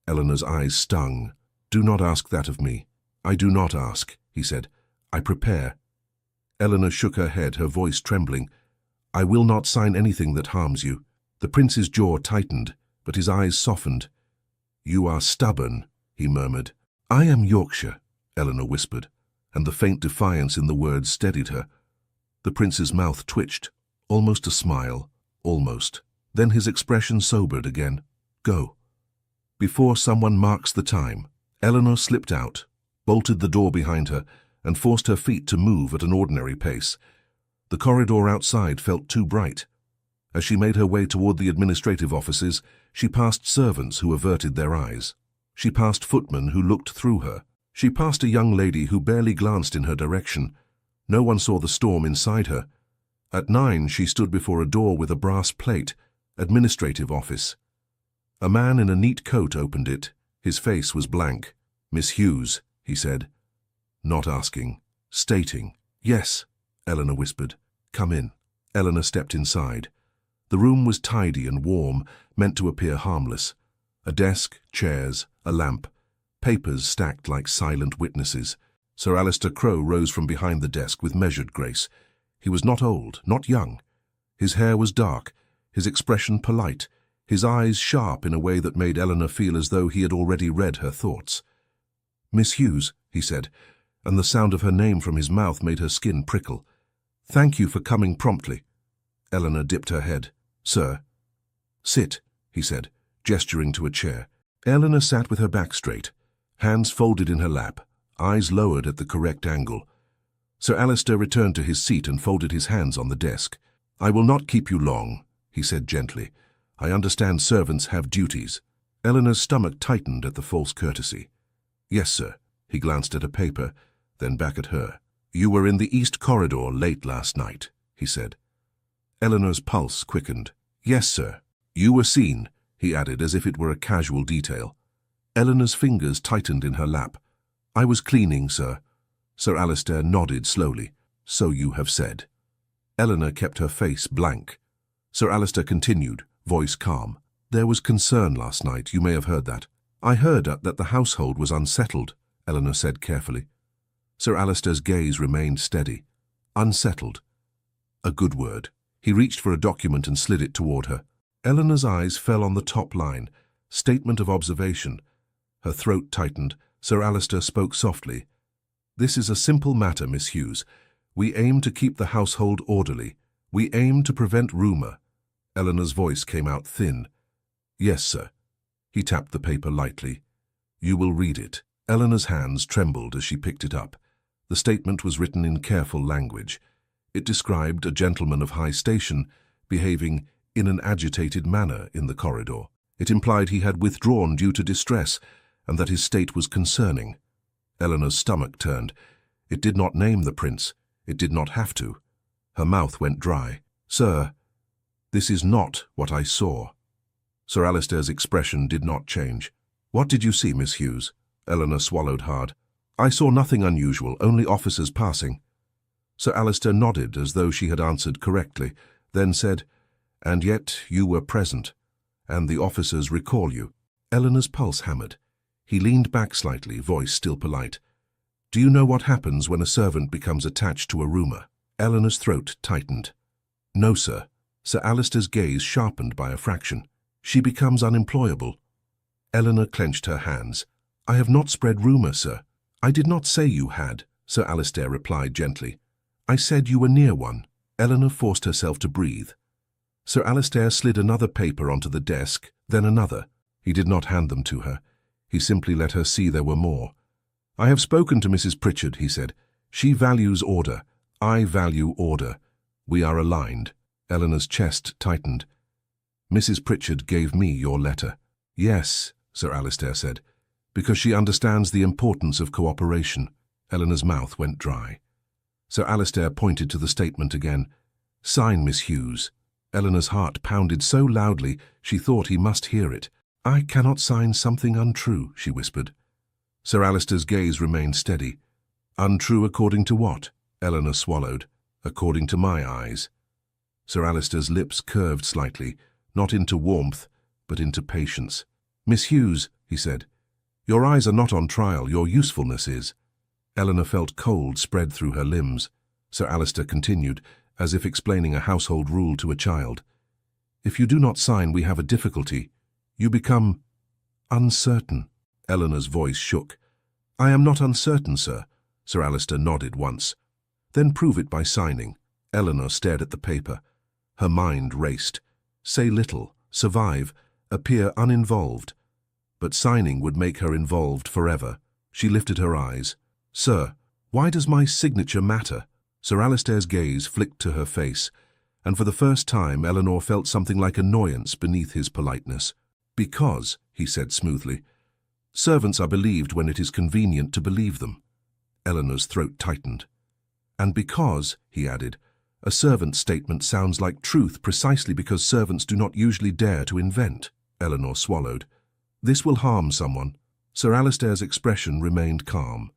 Eleanor's eyes stung. Do not ask that of me. I do not ask, he said. I prepare. Eleanor shook her head, her voice trembling. I will not sign anything that harms you. The prince's jaw tightened, but his eyes softened. You are stubborn, he murmured. I am Yorkshire, Eleanor whispered, and the faint defiance in the words steadied her. The prince's mouth twitched, almost a smile, almost. Then his expression sobered again. Go. Before someone marks the time, Eleanor slipped out, bolted the door behind her, and forced her feet to move at an ordinary pace. The corridor outside felt too bright. As she made her way toward the administrative offices, she passed servants who averted their eyes. She passed footmen who looked through her. She passed a young lady who barely glanced in her direction. No one saw the storm inside her. At 9, she stood before a door with a brass plate, administrative office. A man in a neat coat opened it. His face was blank. Miss Hughes, he said. Not asking, stating. Yes, Eleanor whispered. Come in. Eleanor stepped inside. The room was tidy and warm, meant to appear harmless. A desk, chairs, a lamp. Papers stacked like silent witnesses. Sir Alistair Crowe rose from behind the desk with measured grace. He was not old, not young. His hair was dark, his expression polite, his eyes sharp in a way that made Eleanor feel as though he had already read her thoughts. Miss Hughes, he said, and the sound of her name from his mouth made her skin prickle. Thank you for coming promptly. Eleanor dipped her head. Sir. Sit, he said, gesturing to a chair. Eleanor sat with her back straight, hands folded in her lap, eyes lowered at the correct angle. Sir Alistair returned to his seat and folded his hands on the desk. I will not keep you long, he said gently. I understand servants have duties. Eleanor's stomach tightened at the false courtesy. Yes, sir. He glanced at a paper, then back at her. You were in the East Corridor late last night, he said. Eleanor's pulse quickened. Yes, sir. You were seen, he added as if it were a casual detail. Eleanor's fingers tightened in her lap. I was cleaning, sir. Sir Alistair nodded slowly. So you have said. Eleanor kept her face blank. Sir Alistair continued, voice calm. There was concern last night, you may have heard that. I heard that the household was unsettled, Eleanor said carefully. Sir Alister's gaze remained steady. Unsettled. A good word. He reached for a document and slid it toward her. Eleanor's eyes fell on the top line, statement of observation. Her throat tightened. Sir Alister spoke softly. This is a simple matter, Miss Hughes. We aim to keep the household orderly. We aim to prevent rumour. Eleanor's voice came out thin. Yes, sir. He tapped the paper lightly. You will read it. Eleanor's hands trembled as she picked it up. The statement was written in careful language. It described a gentleman of high station behaving in an agitated manner in the corridor. It implied he had withdrawn due to distress and that his state was concerning. Eleanor's stomach turned. It did not name the prince. It did not have to. Her mouth went dry. Sir, this is not what I saw. Sir Alister's expression did not change. What did you see, Miss Hughes? Eleanor swallowed hard. I saw nothing unusual, only officers passing. Sir Alister nodded as though she had answered correctly, then said, And yet you were present, and the officers recall you. Eleanor's pulse hammered. He leaned back slightly, voice still polite. Do you know what happens when a servant becomes attached to a rumour? Eleanor's throat tightened. No, sir. Sir Alister's gaze sharpened by a fraction. She becomes unemployable. Eleanor clenched her hands. I have not spread rumour, sir. I did not say you had, Sir Alister replied gently. I said you were near one. Eleanor forced herself to breathe. Sir Alister slid another paper onto the desk, then another. He did not hand them to her. He simply let her see there were more. I have spoken to Mrs. Pritchard, he said. She values order. I value order. We are aligned. Eleanor's chest tightened. Mrs. Pritchard gave me your letter. Yes, Sir Alister said, because she understands the importance of cooperation. Eleanor's mouth went dry. Sir Alister pointed to the statement again. Sign, Miss Hughes. Eleanor's heart pounded so loudly she thought he must hear it. I cannot sign something untrue, she whispered. Sir Alister's gaze remained steady. Untrue according to what? Eleanor swallowed. According to my eyes. Sir Alister's lips curved slightly, not into warmth, but into patience. Miss Hughes, he said, your eyes are not on trial, your usefulness is. Eleanor felt cold spread through her limbs. Sir Alister continued, as if explaining a household rule to a child. If you do not sign, we have a difficulty. You become uncertain. Eleanor's voice shook. I am not uncertain, sir. Sir Alister nodded once. Then prove it by signing. Eleanor stared at the paper. Her mind raced. Say little, survive, appear uninvolved. But signing would make her involved forever. She lifted her eyes. Sir, why does my signature matter? Sir Alister's gaze flicked to her face, and for the first time Eleanor felt something like annoyance beneath his politeness. Because, he said smoothly, servants are believed when it is convenient to believe them. Eleanor's throat tightened. And because, he added, a servant's statement sounds like truth precisely because servants do not usually dare to invent. Eleanor swallowed. This will harm someone. Sir Alister's expression remained calm.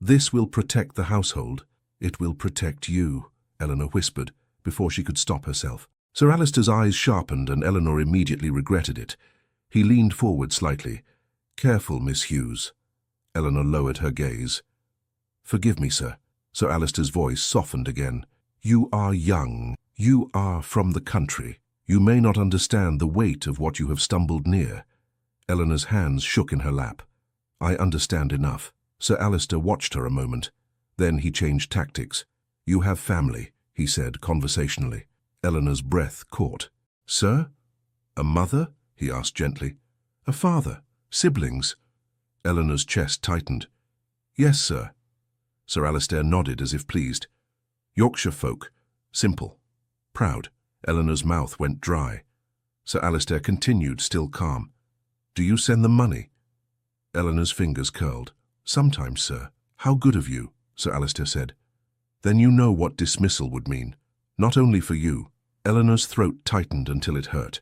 This will protect the household. It will protect you, Eleanor whispered, before she could stop herself. Sir Alister's eyes sharpened and Eleanor immediately regretted it. He leaned forward slightly. Careful, Miss Hughes. Eleanor lowered her gaze. Forgive me, sir. Sir Alister's voice softened again. You are young. You are from the country. You may not understand the weight of what you have stumbled near. Eleanor's hands shook in her lap. I understand enough. Sir Alister watched her a moment. Then he changed tactics. You have family, he said conversationally. Eleanor's breath caught. Sir? A mother? He asked gently. A father? Siblings? Eleanor's chest tightened. Yes, sir. Sir Alister nodded as if pleased. Yorkshire folk. Simple. Proud. Eleanor's mouth went dry. Sir Alister continued, still calm. Do you send them money? Eleanor's fingers curled. Sometimes, sir. How good of you, Sir Alister said. Then you know what dismissal would mean. Not only for you. Eleanor's throat tightened until it hurt.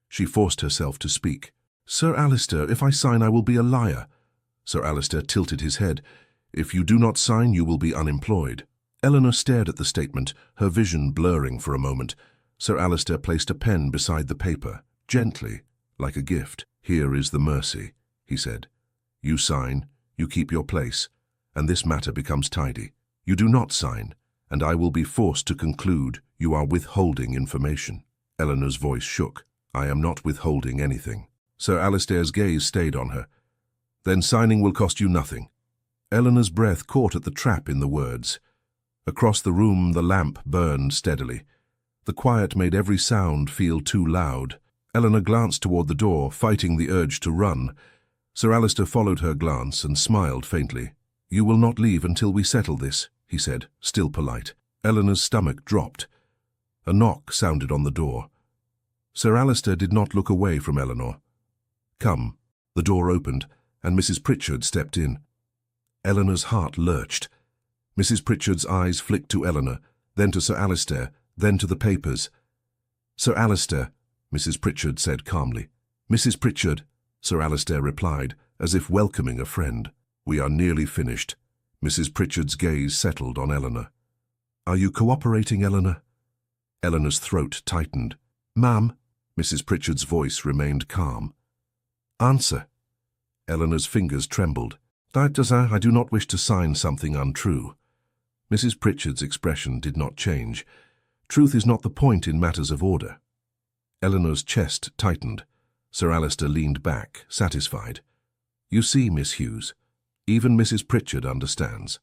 She forced herself to speak. Sir Alister, if I sign, I will be a liar. Sir Alister tilted his head. If you do not sign, you will be unemployed. Eleanor stared at the statement, her vision blurring for a moment. Sir Alister placed a pen beside the paper, gently, like a gift. Here is the mercy. he said. You sign, you keep your place, and this matter becomes tidy. You do not sign, and I will be forced to conclude you are withholding information. Eleanor's voice shook. I am not withholding anything. Sir Alistair's gaze stayed on her. Then signing will cost you nothing. Eleanor's breath caught at the trap in the words. Across the room the lamp burned steadily. The quiet made every sound feel too loud. Eleanor glanced toward the door, fighting the urge to run. Sir Alistair followed her glance and smiled faintly. You will not leave until we settle this, he said, still polite. Eleanor's stomach dropped. A knock sounded on the door. Sir Alistair did not look away from Eleanor. Come. The door opened, and Mrs. Pritchard stepped in. Eleanor's heart lurched. Mrs. Pritchard's eyes flicked to Eleanor, then to Sir Alistair, then to the papers. Sir Alistair, Mrs. Pritchard said calmly. Mrs. Pritchard, Sir Alistair replied, as if welcoming a friend. We are nearly finished. Mrs. Pritchard's gaze settled on Eleanor. Are you cooperating, Eleanor? Eleanor's throat tightened. Ma'am, Mrs. Pritchard's voice remained calm. Answer. Eleanor's fingers trembled. I do not wish to sign something untrue. Mrs. Pritchard's expression did not change. Truth is not the point in matters of order. Eleanor's chest tightened. Sir Alistair leaned back, satisfied. You see, Miss Hughes, even Mrs. Pritchard understands.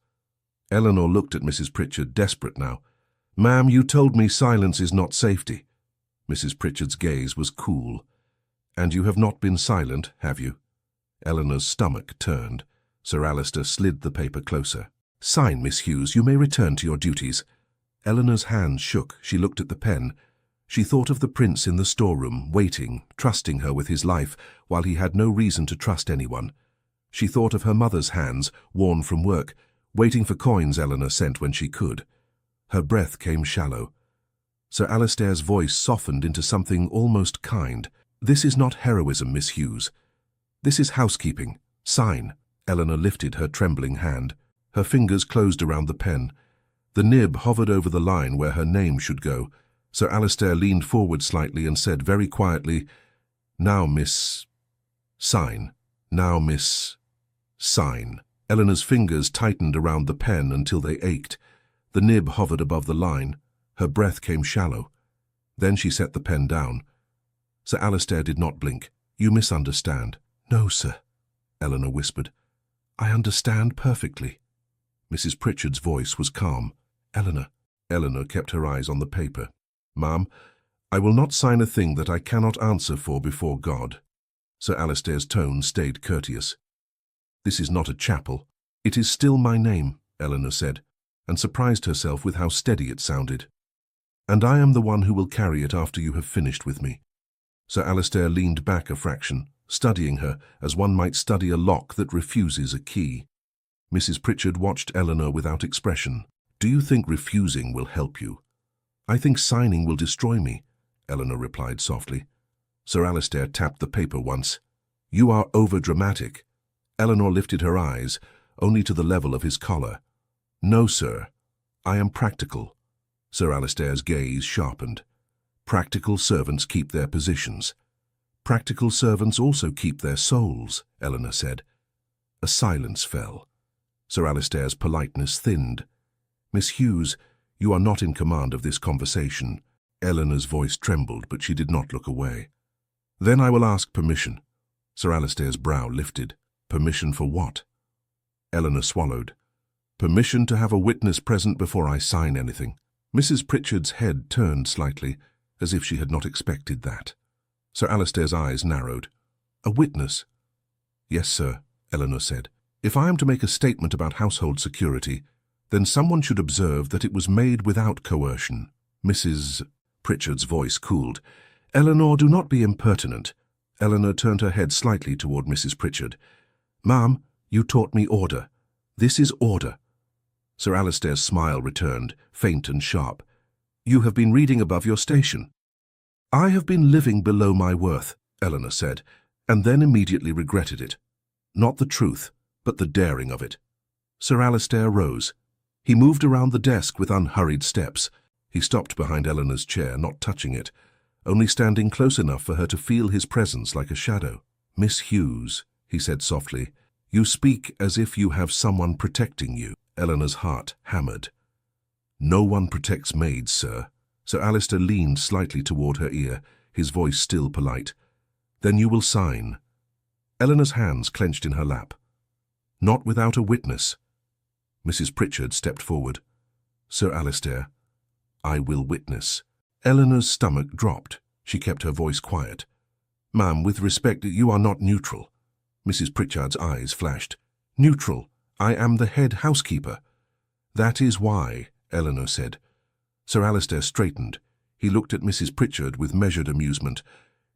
Eleanor looked at Mrs. Pritchard, desperate now. Ma'am, you told me silence is not safety. Mrs. Pritchard's gaze was cool. And you have not been silent, have you? Eleanor's stomach turned. Sir Alistair slid the paper closer. Sign, Miss Hughes, you may return to your duties. Eleanor's hands shook. She looked at the pen. She thought of the prince in the storeroom, waiting, trusting her with his life, while he had no reason to trust anyone. She thought of her mother's hands, worn from work, waiting for coins Eleanor sent when she could. Her breath came shallow. Sir Alistair's voice softened into something almost kind. This is not heroism, Miss Hughes. This is housekeeping. Sign. Eleanor lifted her trembling hand. Her fingers closed around the pen. The nib hovered over the line where her name should go. Sir Alistair leaned forward slightly and said very quietly, Now, Miss... Sign. Now, Miss... Sign. Eleanor's fingers tightened around the pen until they ached. The nib hovered above the line. Her breath came shallow. Then she set the pen down. Sir Alistair did not blink. You misunderstand. No, sir, Eleanor whispered. I understand perfectly. Mrs. Pritchard's voice was calm. Eleanor. Eleanor kept her eyes on the paper. Ma'am, I will not sign a thing that I cannot answer for before God. Sir Alistair's tone stayed courteous. This is not a chapel. It is still my name, Eleanor said, and surprised herself with how steady it sounded. And I am the one who will carry it after you have finished with me. Sir Alistair leaned back a fraction, studying her as one might study a lock that refuses a key. Mrs. Pritchard watched Eleanor without expression. Do you think refusing will help you? I think signing will destroy me, Eleanor replied softly. Sir Alistair tapped the paper once. You are over-dramatic. Eleanor lifted her eyes, only to the level of his collar. No, sir. I am practical. Sir Alistair's gaze sharpened. Practical servants keep their positions. Practical servants also keep their souls, Eleanor said. A silence fell. Sir Alistair's politeness thinned. Miss Hughes, you are not in command of this conversation. Eleanor's voice trembled, but she did not look away. Then I will ask permission. Sir Alistair's brow lifted. Permission for what? Eleanor swallowed. Permission to have a witness present before I sign anything. Mrs. Pritchard's head turned slightly, as if she had not expected that. Sir Alistair's eyes narrowed. A witness? Yes, sir, Eleanor said. If I am to make a statement about household security, then someone should observe that it was made without coercion. Mrs. Pritchard's voice cooled. Eleanor, do not be impertinent. Eleanor turned her head slightly toward Mrs. Pritchard. Ma'am, you taught me order. This is order. Sir Alistair's smile returned, faint and sharp. You have been reading above your station. I have been living below my worth, Eleanor said, and then immediately regretted it. Not the truth, but the daring of it. Sir Alistair rose. He moved around the desk with unhurried steps. He stopped behind Eleanor's chair, not touching it, only standing close enough for her to feel his presence like a shadow. Miss Hughes, he said softly. You speak as if you have someone protecting you. Eleanor's heart hammered. No one protects maids, sir. Sir Alistair leaned slightly toward her ear, his voice still polite. Then you will sign. Eleanor's hands clenched in her lap. Not without a witness. Mrs. Pritchard stepped forward. Sir Alistair, I will witness. Eleanor's stomach dropped. She kept her voice quiet. Ma'am, with respect, you are not neutral. Mrs. Pritchard's eyes flashed. Neutral. I am the head housekeeper. That is why, Eleanor said. Sir Alistair straightened. He looked at Mrs. Pritchard with measured amusement.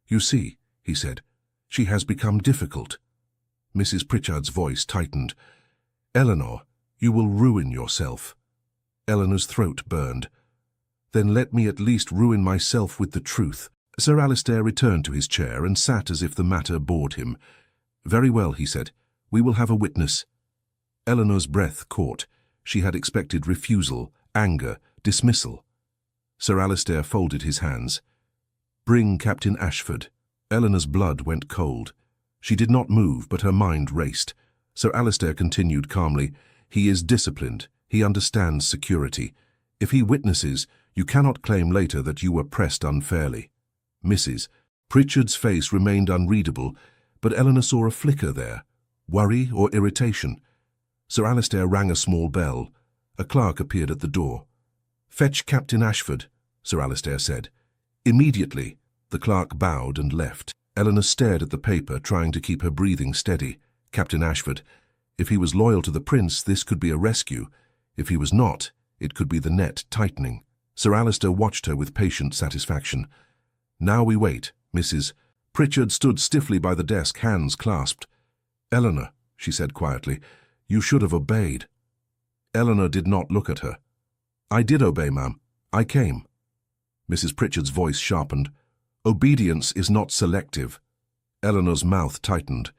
You see, he said, she has become difficult. Mrs. Pritchard's voice tightened. Eleanor, you will ruin yourself. Eleanor's throat burned. Then let me at least ruin myself with the truth. Sir Alistair returned to his chair and sat as if the matter bored him. Very well, he said. We will have a witness. Eleanor's breath caught. She had expected refusal, anger, dismissal. Sir Alistair folded his hands. Bring Captain Ashford. Eleanor's blood went cold. She did not move, but her mind raced. Sir Alistair continued calmly. He is disciplined. He understands security. If he witnesses, you cannot claim later that you were pressed unfairly. Mrs. Pritchard's face remained unreadable, but Eleanor saw a flicker there. Worry or irritation. Sir Alistair rang a small bell. A clerk appeared at the door. Fetch Captain Ashford, Sir Alistair said. Immediately. The clerk bowed and left. Eleanor stared at the paper, trying to keep her breathing steady. Captain Ashford. If he was loyal to the prince, this could be a rescue. If he was not, it could be the net tightening. Sir Alistair watched her with patient satisfaction. Now we wait, Mrs. Pritchard stood stiffly by the desk, hands clasped. Eleanor, she said quietly, you should have obeyed. Eleanor did not look at her. I did obey, ma'am. I came. Mrs. Pritchard's voice sharpened. Obedience is not selective. Eleanor's mouth tightened.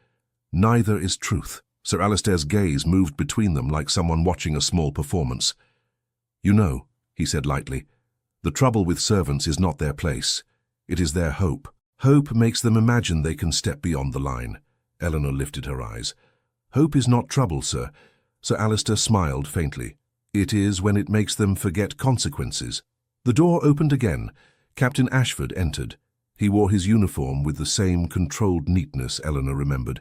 Neither is truth. Sir Alistair's gaze moved between them like someone watching a small performance. You know, he said lightly, the trouble with servants is not their place. It is their hope. Hope makes them imagine they can step beyond the line. Eleanor lifted her eyes. Hope is not trouble, sir. Sir Alistair smiled faintly. It is when it makes them forget consequences. The door opened again. Captain Ashford entered. He wore his uniform with the same controlled neatness Eleanor remembered.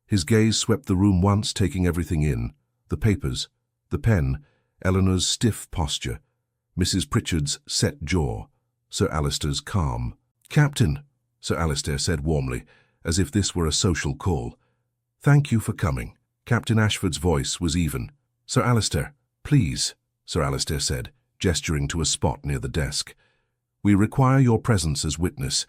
His gaze swept the room once, taking everything in. The papers, the pen, Eleanor's stiff posture, Mrs. Pritchard's set jaw, Sir Alistair's calm. Captain, Sir Alistair said warmly, as if this were a social call. Thank you for coming. Captain Ashford's voice was even. Sir Alistair, please, Sir Alistair said, gesturing to a spot near the desk. We require your presence as witness.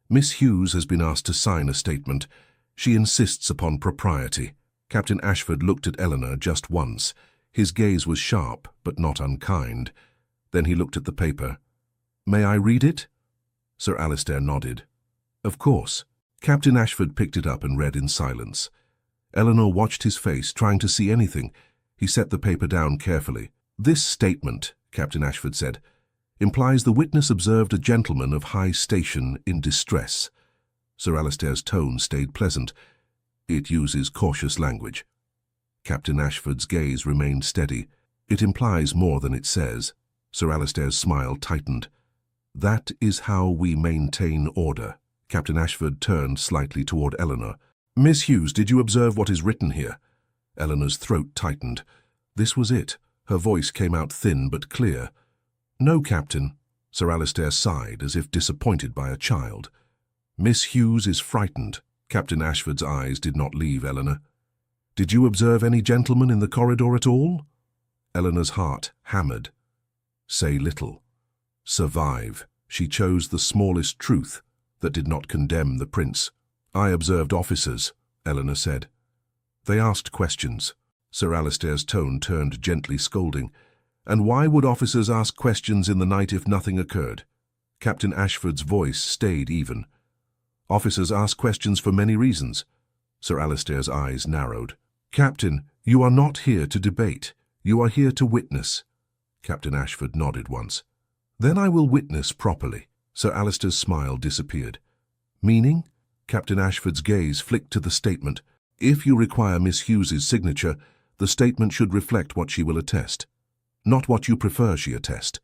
Miss Hughes has been asked to sign a statement. She insists upon propriety. Captain Ashford looked at Eleanor just once. His gaze was sharp, but not unkind. Then he looked at the paper. May I read it? Sir Alistair nodded. Of course. Captain Ashford picked it up and read in silence. Eleanor watched his face, trying to see anything. He set the paper down carefully. This statement, Captain Ashford said, implies the witness observed a gentleman of high station in distress. Sir Alistair's tone stayed pleasant. It uses cautious language. Captain Ashford's gaze remained steady. It implies more than it says. Sir Alistair's smile tightened. That is how we maintain order. Captain Ashford turned slightly toward Eleanor. Miss Hughes, did you observe what is written here? Eleanor's throat tightened. This was it. Her voice came out thin but clear. No, Captain. Sir Alistair sighed, as if disappointed by a child. Miss Hughes is frightened. Captain Ashford's eyes did not leave Eleanor. Did you observe any gentleman in the corridor at all? Eleanor's heart hammered. Say little. Survive. She chose the smallest truth that did not condemn the prince. I observed officers, Eleanor said. They asked questions. Sir Alistair's tone turned gently scolding. And why would officers ask questions in the night if nothing occurred? Captain Ashford's voice stayed even. Officers ask questions for many reasons. Sir Alistair's eyes narrowed. Captain, you are not here to debate. You are here to witness. Captain Ashford nodded once. Then I will witness properly. Sir Alistair's smile disappeared. Meaning? Captain Ashford's gaze flicked to the statement. If you require Miss Hughes's signature, the statement should reflect what she will attest, not what you prefer she attest.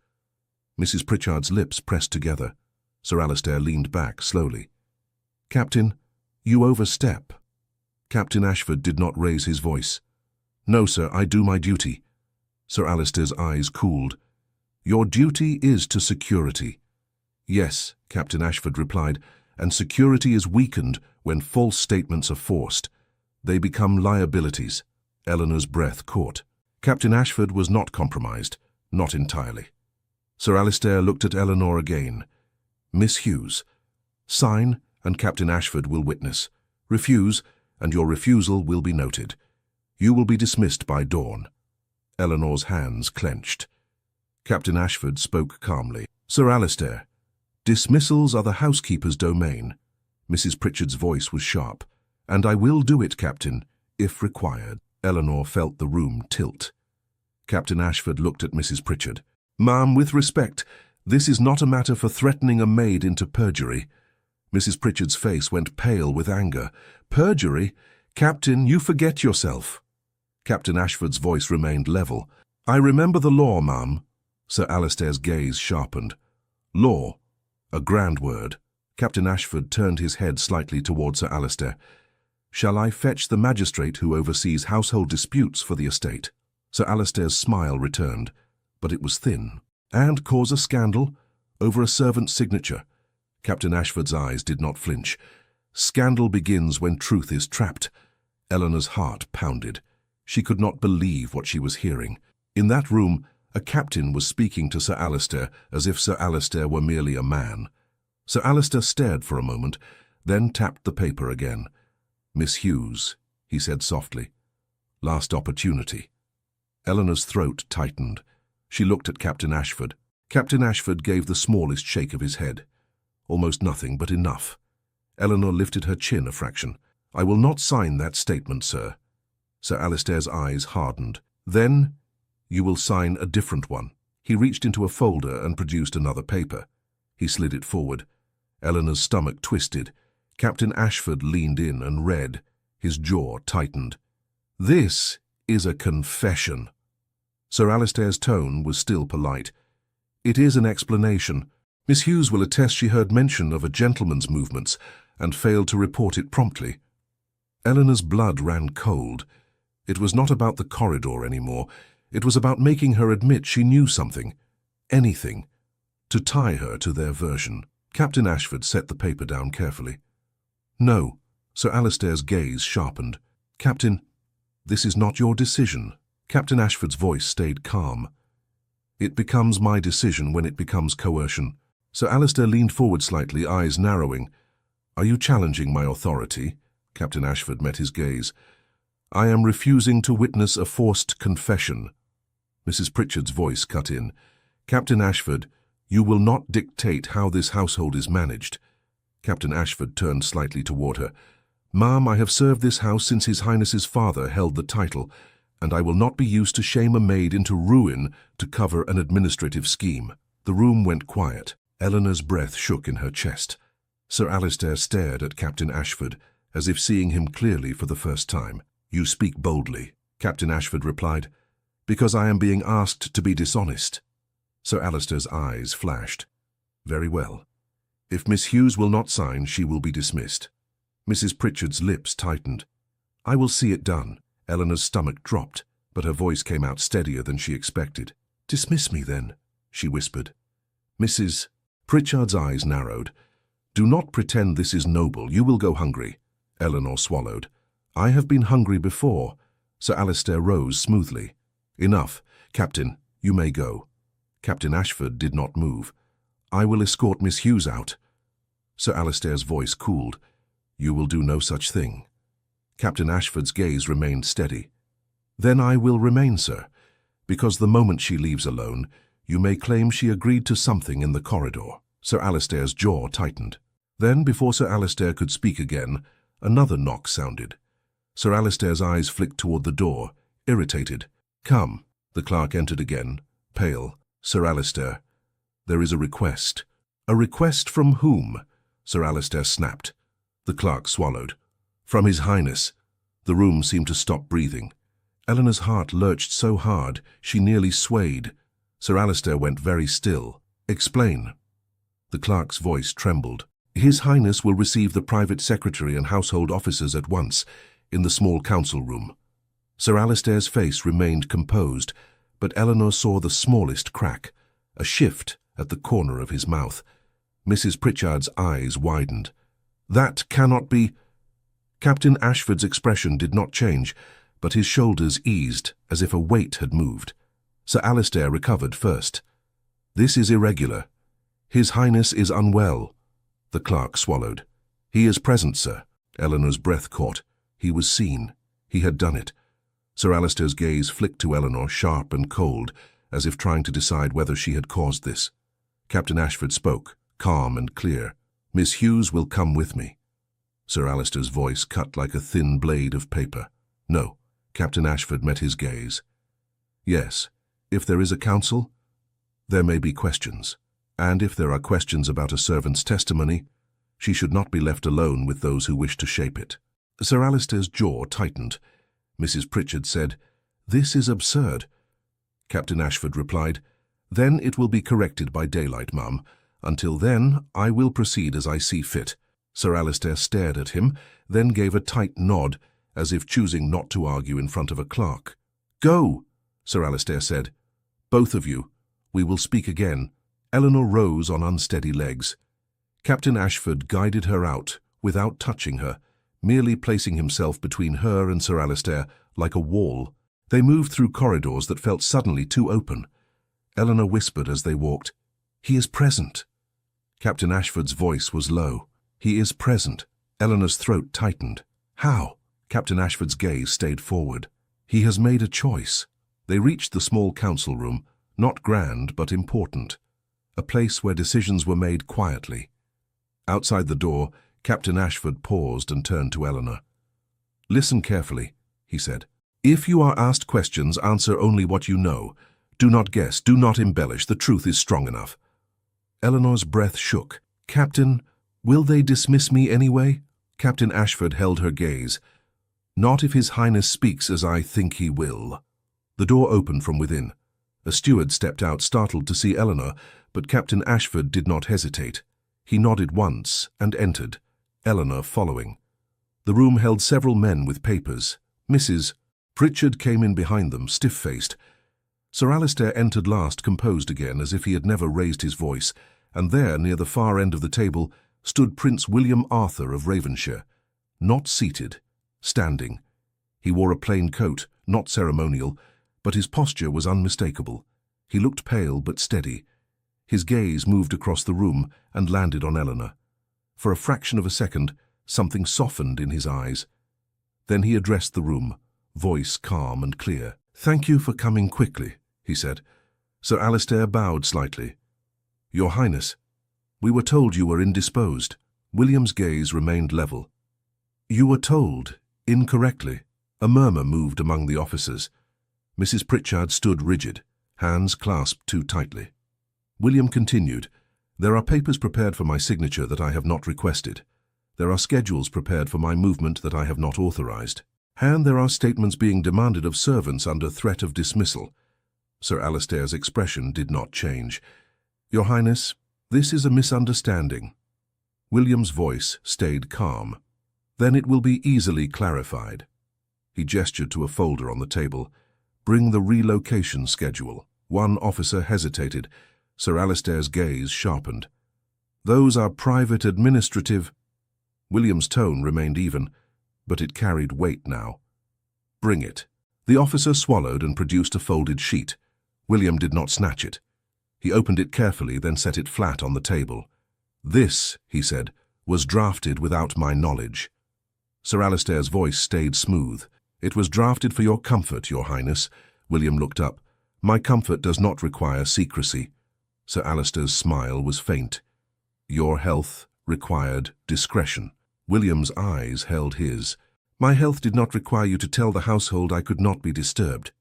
Mrs. Pritchard's lips pressed together. Sir Alistair leaned back slowly. Captain, you overstep. Captain Ashford did not raise his voice. No, sir, I do my duty. Sir Alistair's eyes cooled. Your duty is to security. Yes, Captain Ashford replied, and security is weakened when false statements are forced. They become liabilities. Eleanor's breath caught. Captain Ashford was not compromised, not entirely. Sir Alistair looked at Eleanor again. Miss Hughes, sign and Captain Ashford will witness. Refuse, and your refusal will be noted. You will be dismissed by dawn. Eleanor's hands clenched. Captain Ashford spoke calmly. Sir Alistair, dismissals are the housekeeper's domain. Mrs. Pritchard's voice was sharp. And I will do it, Captain, if required. Eleanor felt the room tilt. Captain Ashford looked at Mrs. Pritchard. Ma'am, with respect, this is not a matter for threatening a maid into perjury. Mrs. Pritchard's face went pale with anger. Perjury? Captain, you forget yourself. Captain Ashford's voice remained level. I remember the law, ma'am. Sir Alistair's gaze sharpened. Law, a grand word. Captain Ashford turned his head slightly toward Sir Alistair. Shall I fetch the magistrate who oversees household disputes for the estate? Sir Alistair's smile returned, but it was thin. And cause a scandal over a servant's signature. Captain Ashford's eyes did not flinch. Scandal begins when truth is trapped. Eleanor's heart pounded. She could not believe what she was hearing. In that room, a captain was speaking to Sir Alistair as if Sir Alistair were merely a man. Sir Alistair stared for a moment, then tapped the paper again. Miss Hughes, he said softly. Last opportunity. Eleanor's throat tightened. She looked at Captain Ashford. Captain Ashford gave the smallest shake of his head. Almost nothing, but enough. Eleanor lifted her chin a fraction. I will not sign that statement, sir. Sir Alistair's eyes hardened. Then you will sign a different one. He reached into a folder and produced another paper. He slid it forward. Eleanor's stomach twisted. Captain Ashford leaned in and read. His jaw tightened. This is a confession. Sir Alistair's tone was still polite. It is an explanation. Miss Hughes will attest she heard mention of a gentleman's movements and failed to report it promptly. Eleanor's blood ran cold. It was not about the corridor anymore. It was about making her admit she knew something, anything, to tie her to their version. Captain Ashford set the paper down carefully. No, Sir Alistair's gaze sharpened. Captain, this is not your decision. Captain Ashford's voice stayed calm. It becomes my decision when it becomes coercion. Sir Alistair leaned forward slightly, eyes narrowing. Are you challenging my authority? Captain Ashford met his gaze. I am refusing to witness a forced confession. Mrs. Pritchard's voice cut in. Captain Ashford, you will not dictate how this household is managed. Captain Ashford turned slightly toward her. Ma'am, I have served this house since His Highness's father held the title, and I will not be used to shame a maid into ruin to cover an administrative scheme. The room went quiet. Eleanor's breath shook in her chest. Sir Alistair stared at Captain Ashford, as if seeing him clearly for the first time. You speak boldly, Captain Ashford replied, because I am being asked to be dishonest. Sir Alistair's eyes flashed. Very well. If Miss Hughes will not sign, she will be dismissed. Mrs. Pritchard's lips tightened. I will see it done. Eleanor's stomach dropped, but her voice came out steadier than she expected. Dismiss me, then, she whispered. Mrs. Pritchard's eyes narrowed. Do not pretend this is noble. You will go hungry. Eleanor swallowed. I have been hungry before. Sir Alistair rose smoothly. Enough. Captain, you may go. Captain Ashford did not move. I will escort Miss Hughes out. Sir Alistair's voice cooled. You will do no such thing. Captain Ashford's gaze remained steady. Then I will remain, sir, because the moment she leaves alone, you may claim she agreed to something in the corridor. Sir Alistair's jaw tightened. Then, before Sir Alistair could speak again, another knock sounded. Sir Alistair's eyes flicked toward the door, irritated. Come. The clerk entered again, pale. Sir Alistair, there is a request. A request from whom? Sir Alistair snapped. The clerk swallowed. From His Highness. The room seemed to stop breathing. Eleanor's heart lurched so hard she nearly swayed. Sir Alistair went very still. "Explain." The clerk's voice trembled. "His Highness will receive the private secretary and household officers at once, in the small council room." Sir Alistair's face remained composed, but Eleanor saw the smallest crack, a shift at the corner of his mouth. Mrs. Pritchard's eyes widened. "That cannot be—" Captain Ashford's expression did not change, but his shoulders eased as if a weight had moved. Sir Alistair recovered first. "This is irregular. His Highness is unwell." The clerk swallowed. "He is present, sir." Eleanor's breath caught. He was seen. He had done it. Sir Alistair's gaze flicked to Eleanor, sharp and cold, as if trying to decide whether she had caused this. Captain Ashford spoke, calm and clear. "Miss Hughes will come with me." Sir Alistair's voice cut like a thin blade of paper. "No." Captain Ashford met his gaze. "Yes, if there is a council, there may be questions. And if there are questions about a servant's testimony, she should not be left alone with those who wish to shape it." Sir Alistair's jaw tightened. Mrs. Pritchard said, "This is absurd." Captain Ashford replied, "Then it will be corrected by daylight, ma'am. Until then, I will proceed as I see fit." Sir Alistair stared at him, then gave a tight nod, as if choosing not to argue in front of a clerk. "Go," Sir Alistair said. "Both of you. We will speak again." Eleanor rose on unsteady legs. Captain Ashford guided her out, without touching her, merely placing himself between her and Sir Alistair like a wall. They moved through corridors that felt suddenly too open. Eleanor whispered as they walked, "He is present." Captain Ashford's voice was low. "He is present." Eleanor's throat tightened. "How?" Captain Ashford's gaze stayed forward. "He has made a choice." They reached the small council room, not grand but important, a place where decisions were made quietly. Outside the door, Captain Ashford paused and turned to Eleanor. "Listen carefully," he said. "If you are asked questions, answer only what you know. Do not guess, do not embellish, the truth is strong enough." Eleanor's breath shook. "Captain, will they dismiss me anyway?" Captain Ashford held her gaze. "Not if His Highness speaks as I think he will." The door opened from within. A steward stepped out, startled to see Eleanor, but Captain Ashford did not hesitate. He nodded once and entered, Eleanor following. The room held several men with papers. Mrs. Pritchard came in behind them, stiff-faced. Sir Alistair entered last, composed again, as if he had never raised his voice, and there, near the far end of the table, stood Prince William Arthur of Ravenshire, not seated, standing. He wore a plain coat, not ceremonial, but his posture was unmistakable. He looked pale but steady. His gaze moved across the room and landed on Eleanor. For a fraction of a second, something softened in his eyes. Then he addressed the room, voice calm and clear. "Thank you for coming quickly," he said. Sir Alistair bowed slightly. "Your Highness, we were told you were indisposed." William's gaze remained level. "You were told, incorrectly." A murmur moved among the officers. Mrs. Pritchard stood rigid, hands clasped too tightly. William continued, "There are papers prepared for my signature that I have not requested. There are schedules prepared for my movement that I have not authorized. And there are statements being demanded of servants under threat of dismissal." Sir Alistair's expression did not change. "Your Highness, this is a misunderstanding." William's voice stayed calm. "Then it will be easily clarified." He gestured to a folder on the table. "Bring the relocation schedule." One officer hesitated. Sir Alistair's gaze sharpened. "Those are private administrative—" William's tone remained even, but it carried weight now. "Bring it." The officer swallowed and produced a folded sheet. William did not snatch it. He opened it carefully, then set it flat on the table. "This," he said, "was drafted without my knowledge." Sir Alistair's voice stayed smooth. "It was drafted for your comfort, Your Highness." William looked up. "My comfort does not require secrecy." Sir Alistair's smile was faint. "Your health required discretion." William's eyes held his. "My health did not require you to tell the household I could not be disturbed."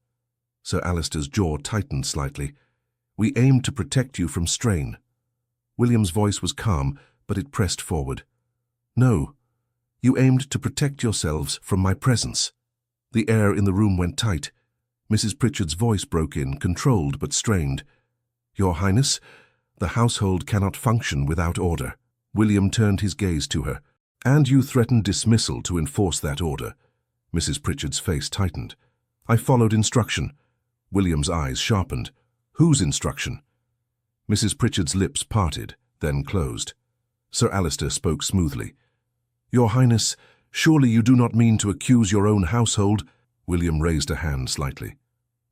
Sir Alistair's jaw tightened slightly. "We aimed to protect you from strain." William's voice was calm, but it pressed forward. "No, you aimed to protect yourselves from my presence." The air in the room went tight. Mrs. Pritchard's voice broke in, controlled but strained. "Your Highness, the household cannot function without order." William turned his gaze to her. "And you threatened dismissal to enforce that order." Mrs. Pritchard's face tightened. "I followed instruction." William's eyes sharpened. "Whose instruction?" Mrs. Pritchard's lips parted, then closed. Sir Alister spoke smoothly. "Your Highness, surely you do not mean to accuse your own household?" William raised a hand slightly.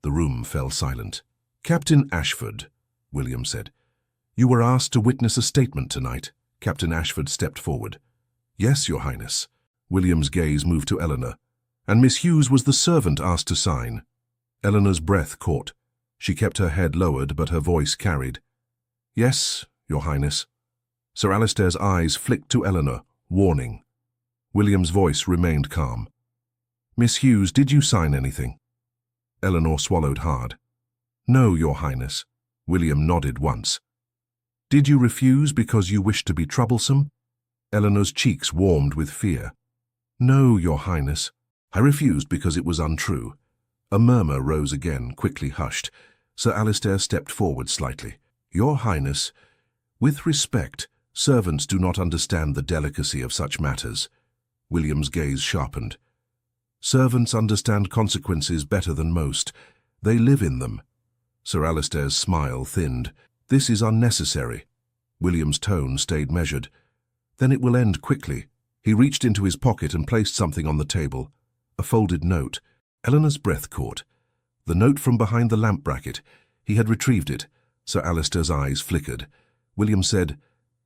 The room fell silent. "Captain Ashford," William said, "you were asked to witness a statement tonight." Captain Ashford stepped forward. "Yes, Your Highness." William's gaze moved to Eleanor. "And Miss Hughes was the servant asked to sign." Eleanor's breath caught. She kept her head lowered, but her voice carried. "Yes, Your Highness." Sir Alister's eyes flicked to Eleanor, warning. William's voice remained calm. "Miss Hughes, did you sign anything?" Eleanor swallowed hard. "No, Your Highness." William nodded once. "Did you refuse because you wished to be troublesome?" Eleanor's cheeks warmed with fear. "No, Your Highness. I refused because it was untrue." A murmur rose again, quickly hushed. Sir Alister stepped forward slightly. "Your Highness, with respect, servants do not understand the delicacy of such matters." William's gaze sharpened. "Servants understand consequences better than most. They live in them." Sir Alister's smile thinned. "This is unnecessary." William's tone stayed measured. "Then it will end quickly." He reached into his pocket and placed something on the table. A folded note. Eleanor's breath caught. The note from behind the lamp bracket. He had retrieved it. Sir Alister's eyes flickered. William said,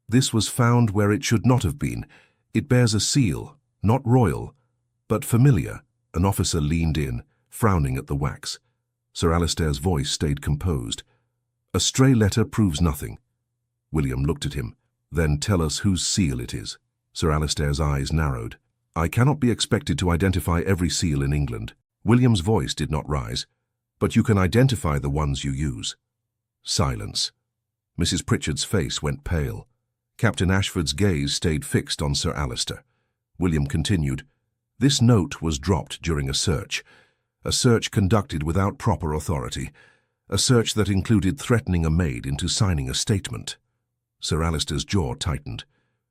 "This was found where it should not have been. It bears a seal, not royal, but familiar." An officer leaned in, frowning at the wax. Sir Alister's voice stayed composed. "A stray letter proves nothing." William looked at him. "Then tell us whose seal it is." Sir Alister's eyes narrowed. "I cannot be expected to identify every seal in England." William's voice did not rise. "But you can identify the ones you use." Silence. Mrs. Pritchard's face went pale. Captain Ashford's gaze stayed fixed on Sir Alister. William continued, "This note was dropped during a search conducted without proper authority, a search that included threatening a maid into signing a statement." Sir Alister's jaw tightened.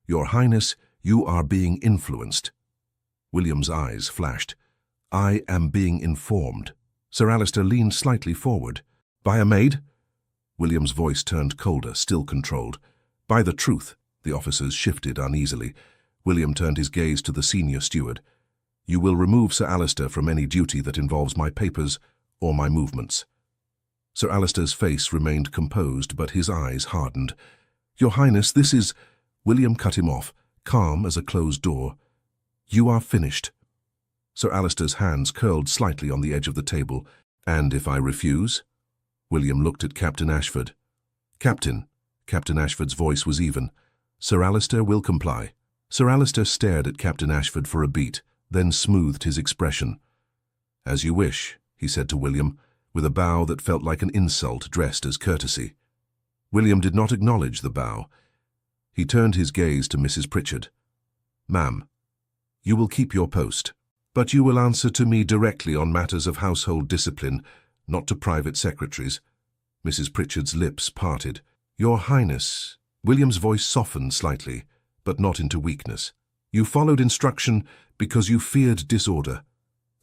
"Your Highness, you are being influenced." William's eyes flashed. "I am being informed." Sir Alister leaned slightly forward. "By a maid?" William's voice turned colder, still controlled. "By the truth." The officers shifted uneasily. William turned his gaze to the senior steward. "You will remove Sir Alister from any duty that involves my papers or my movements." Sir Alister's face remained composed, but his eyes hardened. "Your Highness, this is—" William cut him off, calm as a closed door. "You are finished." Sir Alister's hands curled slightly on the edge of the table. "And if I refuse?" William looked at Captain Ashford. "Captain." Captain Ashford's voice was even. "Sir Alister will comply." Sir Alister stared at Captain Ashford for a beat, then smoothed his expression. "As you wish," he said to William, with a bow that felt like an insult dressed as courtesy. William did not acknowledge the bow. He turned his gaze to Mrs. Pritchard. "Ma'am, you will keep your post, but you will answer to me directly on matters of household discipline, not to private secretaries." Mrs. Pritchard's lips parted. "Your Highness." William's voice softened slightly, but not into weakness. "You followed instruction because you feared disorder.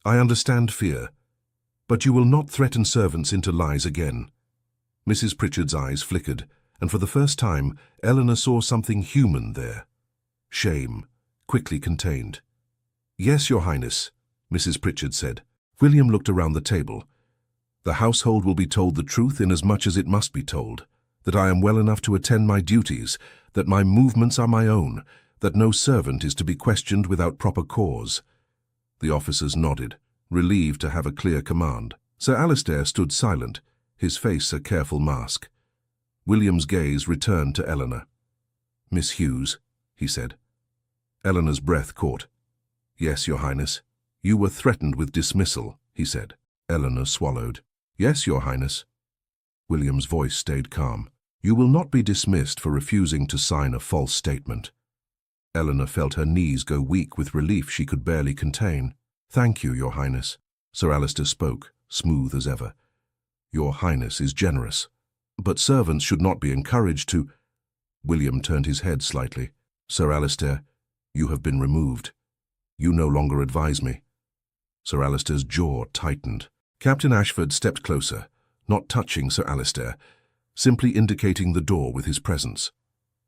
I understand fear, but you will not threaten servants into lies again." Mrs. Pritchard's eyes flickered, and for the first time, Eleanor saw something human there. Shame, quickly contained. "Yes, Your Highness," Mrs. Pritchard said. William looked around the table. "The household will be told the truth inasmuch as it must be told, that I am well enough to attend my duties, that my movements are my own, that no servant is to be questioned without proper cause." The officers nodded, relieved to have a clear command. Sir Alister stood silent, his face a careful mask. William's gaze returned to Eleanor. "Miss Hughes," he said. Eleanor's breath caught. "Yes, Your Highness." "You were threatened with dismissal," he said. Eleanor swallowed. "Yes, Your Highness." William's voice stayed calm. "You will not be dismissed for refusing to sign a false statement." Eleanor felt her knees go weak with relief she could barely contain. "Thank you, Your Highness." Sir Alistair spoke, smooth as ever. Your Highness is generous, but servants should not be encouraged to... William turned his head slightly. Sir Alistair, you have been removed. You no longer advise me. Sir Alistair's jaw tightened. Captain Ashford stepped closer, not touching Sir Alistair, simply indicating the door with his presence.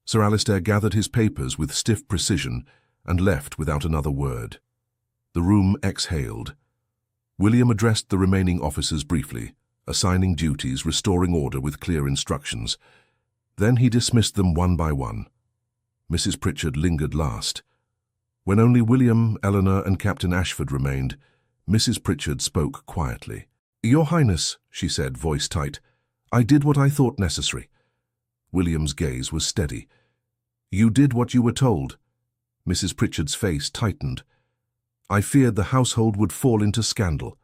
Sir Alistair gathered his papers with stiff precision and left without another word. The room exhaled. William addressed the remaining officers briefly, assigning duties, restoring order with clear instructions. Then he dismissed them one by one. Mrs. Pritchard lingered last. When only William, Eleanor, and Captain Ashford remained, Mrs. Pritchard spoke quietly. Your Highness, she said, voice tight, I did what I thought necessary. William's gaze was steady. You did what you were told. Mrs. Pritchard's face tightened. I feared the household would fall into scandal.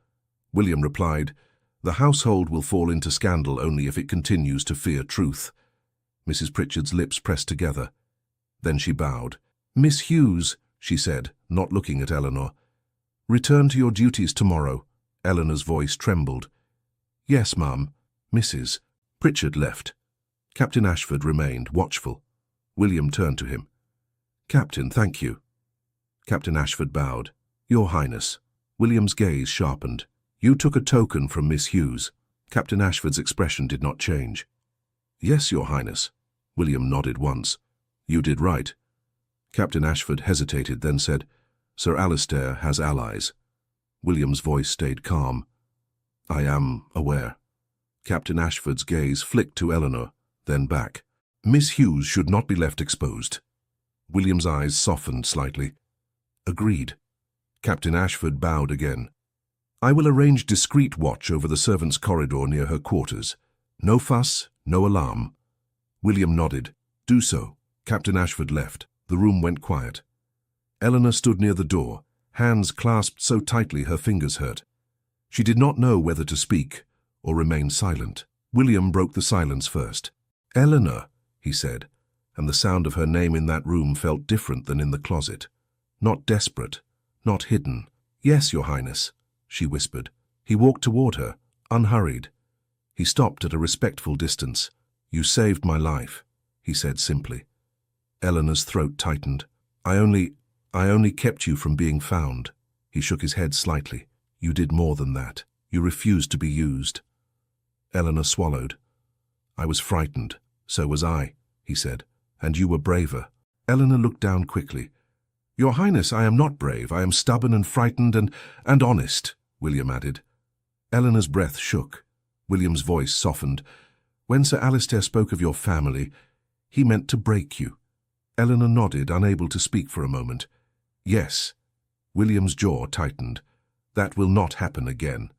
William replied, The household will fall into scandal only if it continues to fear truth. Mrs. Pritchard's lips pressed together. Then she bowed. Miss Hughes, she said, not looking at Eleanor. Return to your duties tomorrow. Eleanor's voice trembled. Yes, ma'am. Mrs. Pritchard left. Captain Ashford remained, watchful. William turned to him. Captain, thank you. Captain Ashford bowed. Your Highness. William's gaze sharpened. You took a token from Miss Hughes. Captain Ashford's expression did not change. Yes, Your Highness. William nodded once. You did right. Captain Ashford hesitated, then said, Sir Alistair has allies. William's voice stayed calm. I am aware. Captain Ashford's gaze flicked to Eleanor, then back. Miss Hughes should not be left exposed. William's eyes softened slightly. Agreed. Captain Ashford bowed again. I will arrange discreet watch over the servants' corridor near her quarters. No fuss, no alarm. William nodded. Do so. Captain Ashford left. The room went quiet. Eleanor stood near the door, hands clasped so tightly her fingers hurt. She did not know whether to speak or remain silent. William broke the silence first. Eleanor, he said, and the sound of her name in that room felt different than in the closet. Not desperate, not hidden. Yes, Your Highness, she whispered. He walked toward her, unhurried. He stopped at a respectful distance. You saved my life, he said simply. Eleanor's throat tightened. I only kept you from being found. He shook his head slightly. You did more than that. You refused to be used. Eleanor swallowed. I was frightened. So was I, he said. And you were braver. Eleanor looked down quickly. Your Highness, I am not brave. I am stubborn and frightened and honest, William added. Eleanor's breath shook. William's voice softened. When Sir Alistair spoke of your family, he meant to break you. Eleanor nodded, unable to speak for a moment. Yes. William's jaw tightened. That will not happen again.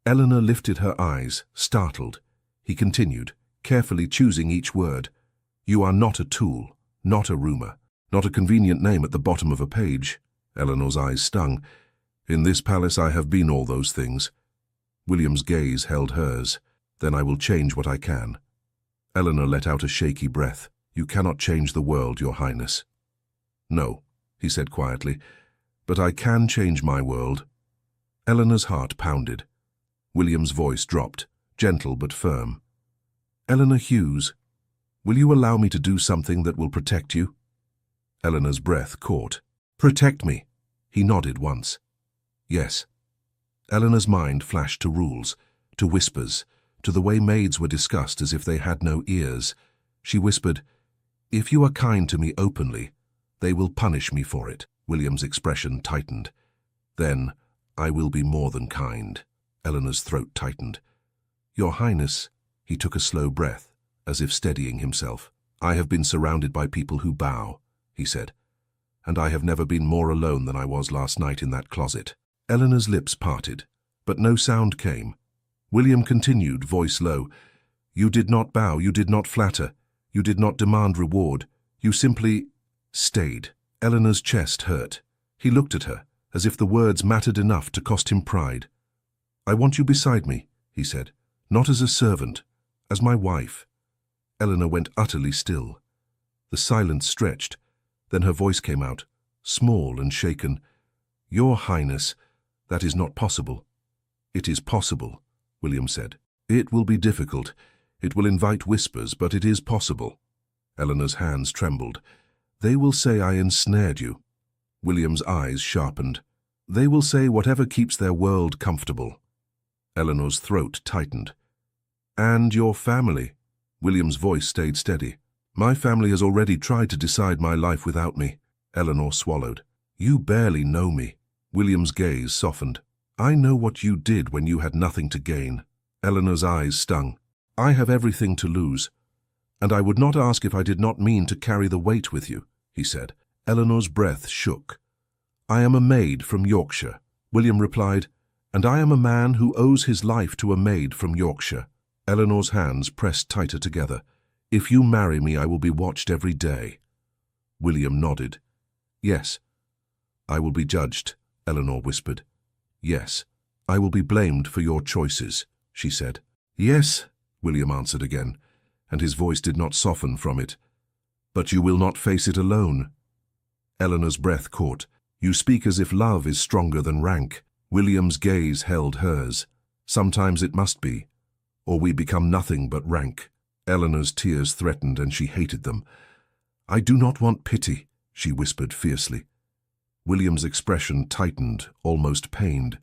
Eleanor lifted her eyes, startled. He continued, carefully choosing each word. You are not a tool, not a rumor, not a convenient name at the bottom of a page. Eleanor's eyes stung. In this palace I have been all those things. William's gaze held hers. Then I will change what I can. Eleanor let out a shaky breath. You cannot change the world, Your Highness. No, he said quietly, but I can change my world. Eleanor's heart pounded. William's voice dropped, gentle but firm. Eleanor Hughes, will you allow me to do something that will protect you? Eleanor's breath caught. Protect me. He nodded once. Yes. Eleanor's mind flashed to rules, to whispers, to the way maids were discussed as if they had no ears. She whispered, If you are kind to me openly, they will punish me for it. William's expression tightened. Then, I will be more than kind. Eleanor's throat tightened. Your Highness, he took a slow breath, as if steadying himself. I have been surrounded by people who bow, he said, and I have never been more alone than I was last night in that closet. Eleanor's lips parted, but no sound came. William continued, voice low. You did not bow, you did not flatter, you did not demand reward. You simply stayed. Eleanor's chest hurt. He looked at her, as if the words mattered enough to cost him pride. I want you beside me, he said, not as a servant, as my wife. Eleanor went utterly still. The silence stretched. Then her voice came out, small and shaken. Your Highness, that is not possible. "It is possible," William said. "It will be difficult. It will invite whispers, but it is possible." Eleanor's hands trembled. "They will say I ensnared you." William's eyes sharpened. "They will say whatever keeps their world comfortable." Eleanor's throat tightened. "And your family?" William's voice stayed steady. "My family has already tried to decide my life without me." Eleanor swallowed. "You barely know me." William's gaze softened. "I know what you did when you had nothing to gain." Eleanor's eyes stung. "I have everything to lose, and I would not ask if I did not mean to carry the weight with you," he said. Eleanor's breath shook. "I am a maid from Yorkshire," William replied, "and I am a man who owes his life to a maid from Yorkshire." Eleanor's hands pressed tighter together. "If you marry me, I will be watched every day." William nodded. "Yes." "I will be judged," Eleanor whispered. "Yes." "I will be blamed for your choices," she said. "Yes," William answered again, and his voice did not soften from it. "But you will not face it alone." Eleanor's breath caught. "You speak as if love is stronger than rank." William's gaze held hers. "Sometimes it must be, or we become nothing but rank." Eleanor's tears threatened, and she hated them. "I do not want pity," she whispered fiercely. William's expression tightened, almost pained.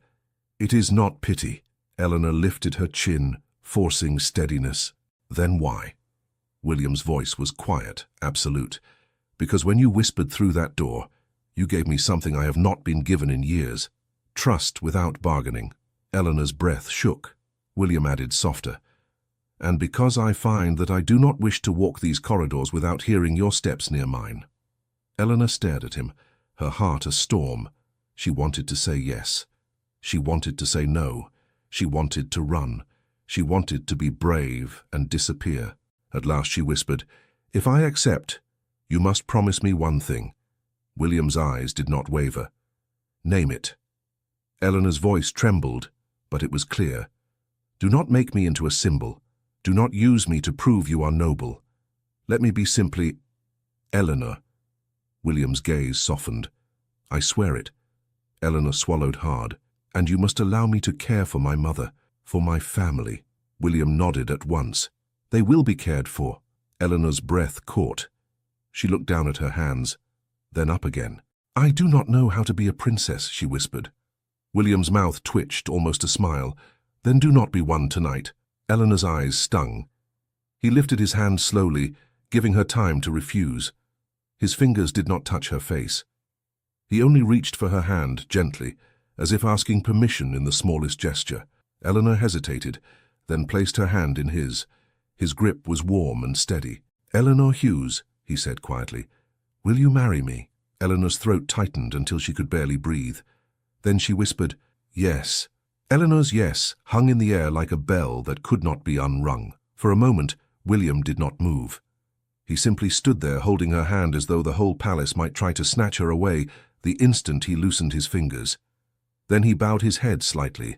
"It is not pity." Eleanor lifted her chin, forcing steadiness. "Then why?" William's voice was quiet, absolute. "Because when you whispered through that door, you gave me something I have not been given in years. Trust without bargaining." Eleanor's breath shook. William added softer. "And because I find that I do not wish to walk these corridors without hearing your steps near mine." Eleanor stared at him, her heart a storm. She wanted to say yes. She wanted to say no. She wanted to run. She wanted to be brave and disappear. At last she whispered, "If I accept, you must promise me one thing." William's eyes did not waver. "Name it." Eleanor's voice trembled, but it was clear. "Do not make me into a symbol. Do not use me to prove you are noble. Let me be simply Eleanor." William's gaze softened. "I swear it." Eleanor swallowed hard. "And you must allow me to care for my mother, for my family." William nodded at once. "They will be cared for." Eleanor's breath caught. She looked down at her hands, then up again. "I do not know how to be a princess," she whispered. William's mouth twitched, almost a smile. "Then do not be one tonight." Eleanor's eyes stung. He lifted his hand slowly, giving her time to refuse. His fingers did not touch her face. He only reached for her hand gently, as if asking permission in the smallest gesture. Eleanor hesitated, then placed her hand in his. His grip was warm and steady. "Eleanor Hughes," he said quietly, "will you marry me?" Eleanor's throat tightened until she could barely breathe. Then she whispered, "Yes." Eleanor's yes hung in the air like a bell that could not be unrung. For a moment, William did not move. He simply stood there holding her hand as though the whole palace might try to snatch her away the instant he loosened his fingers. Then he bowed his head slightly,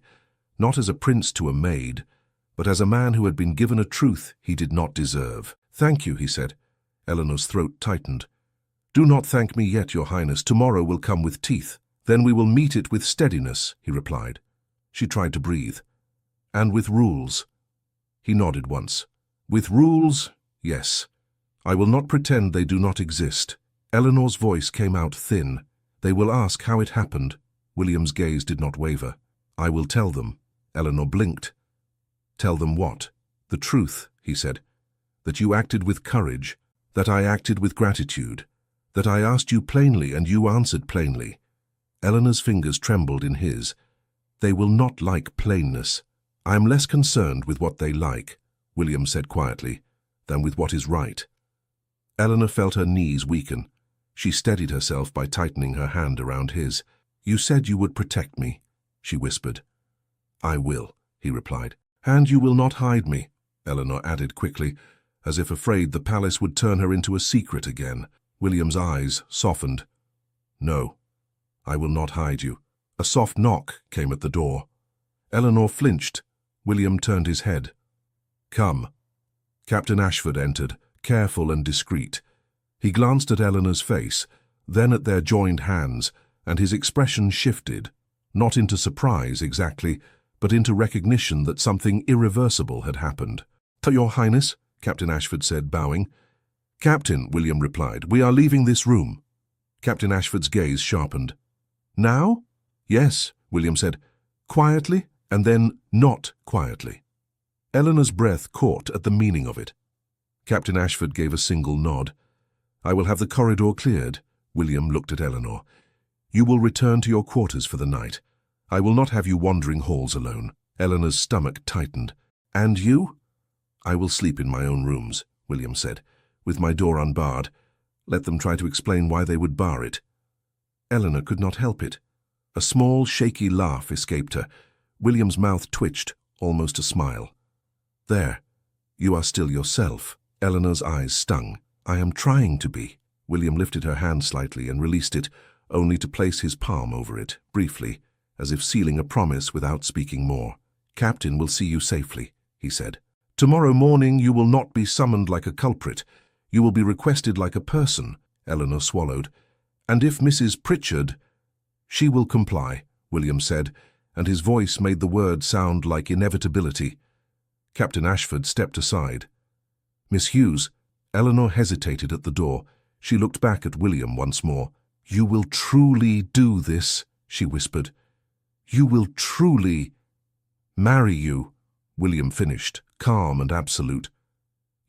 not as a prince to a maid, but as a man who had been given a truth he did not deserve. "Thank you," he said. Eleanor's throat tightened. "Do not thank me yet, Your Highness. Tomorrow will come with teeth. Then we will meet it with steadiness," he replied. She tried to breathe. "And with rules." He nodded once. "With rules, yes. I will not pretend they do not exist." Eleanor's voice came out thin. "They will ask how it happened." William's gaze did not waver. "I will tell them." Eleanor blinked. "Tell them what?" "The truth," he said. "That you acted with courage, that I acted with gratitude, that I asked you plainly and you answered plainly." Eleanor's fingers trembled in his. "They will not like plainness. I am less concerned with what they like," William said quietly, "than with what is right." Eleanor felt her knees weaken. She steadied herself by tightening her hand around his. "You said you would protect me," she whispered. "I will," he replied. "And you will not hide me," Eleanor added quickly, as if afraid the palace would turn her into a secret again. William's eyes softened. "No, I will not hide you." A soft knock came at the door. Eleanor flinched. William turned his head. "Come." Captain Ashford entered, careful and discreet. He glanced at Eleanor's face, then at their joined hands, and his expression shifted, not into surprise exactly, but into recognition that something irreversible had happened. "To Your Highness," Captain Ashford said, bowing. "Captain," William replied, "we are leaving this room." Captain Ashford's gaze sharpened. "Now?" "Yes," William said, quietly and then not quietly. Eleanor's breath caught at the meaning of it. Captain Ashford gave a single nod. "I will have the corridor cleared." William looked at Eleanor. "You will return to your quarters for the night. I will not have you wandering halls alone." Eleanor's stomach tightened. "And you?" "I will sleep in my own rooms," William said, "with my door unbarred. Let them try to explain why they would bar it." Eleanor could not help it. A small, shaky laugh escaped her. William's mouth twitched, almost a smile. "There, you are still yourself." Eleanor's eyes stung. "I am trying to be." William lifted her hand slightly and released it, only to place his palm over it, briefly, as if sealing a promise without speaking more. "Captain will see you safely," he said. "Tomorrow morning you will not be summoned like a culprit. You will be requested like a person." Eleanor swallowed. "And if Mrs. Pritchard—" "She will comply," William said, and his voice made the word sound like inevitability. Captain Ashford stepped aside. "Miss Hughes." Eleanor hesitated at the door. She looked back at William once more. "You will truly do this," she whispered. "You will truly—" "Marry you," William finished, calm and absolute.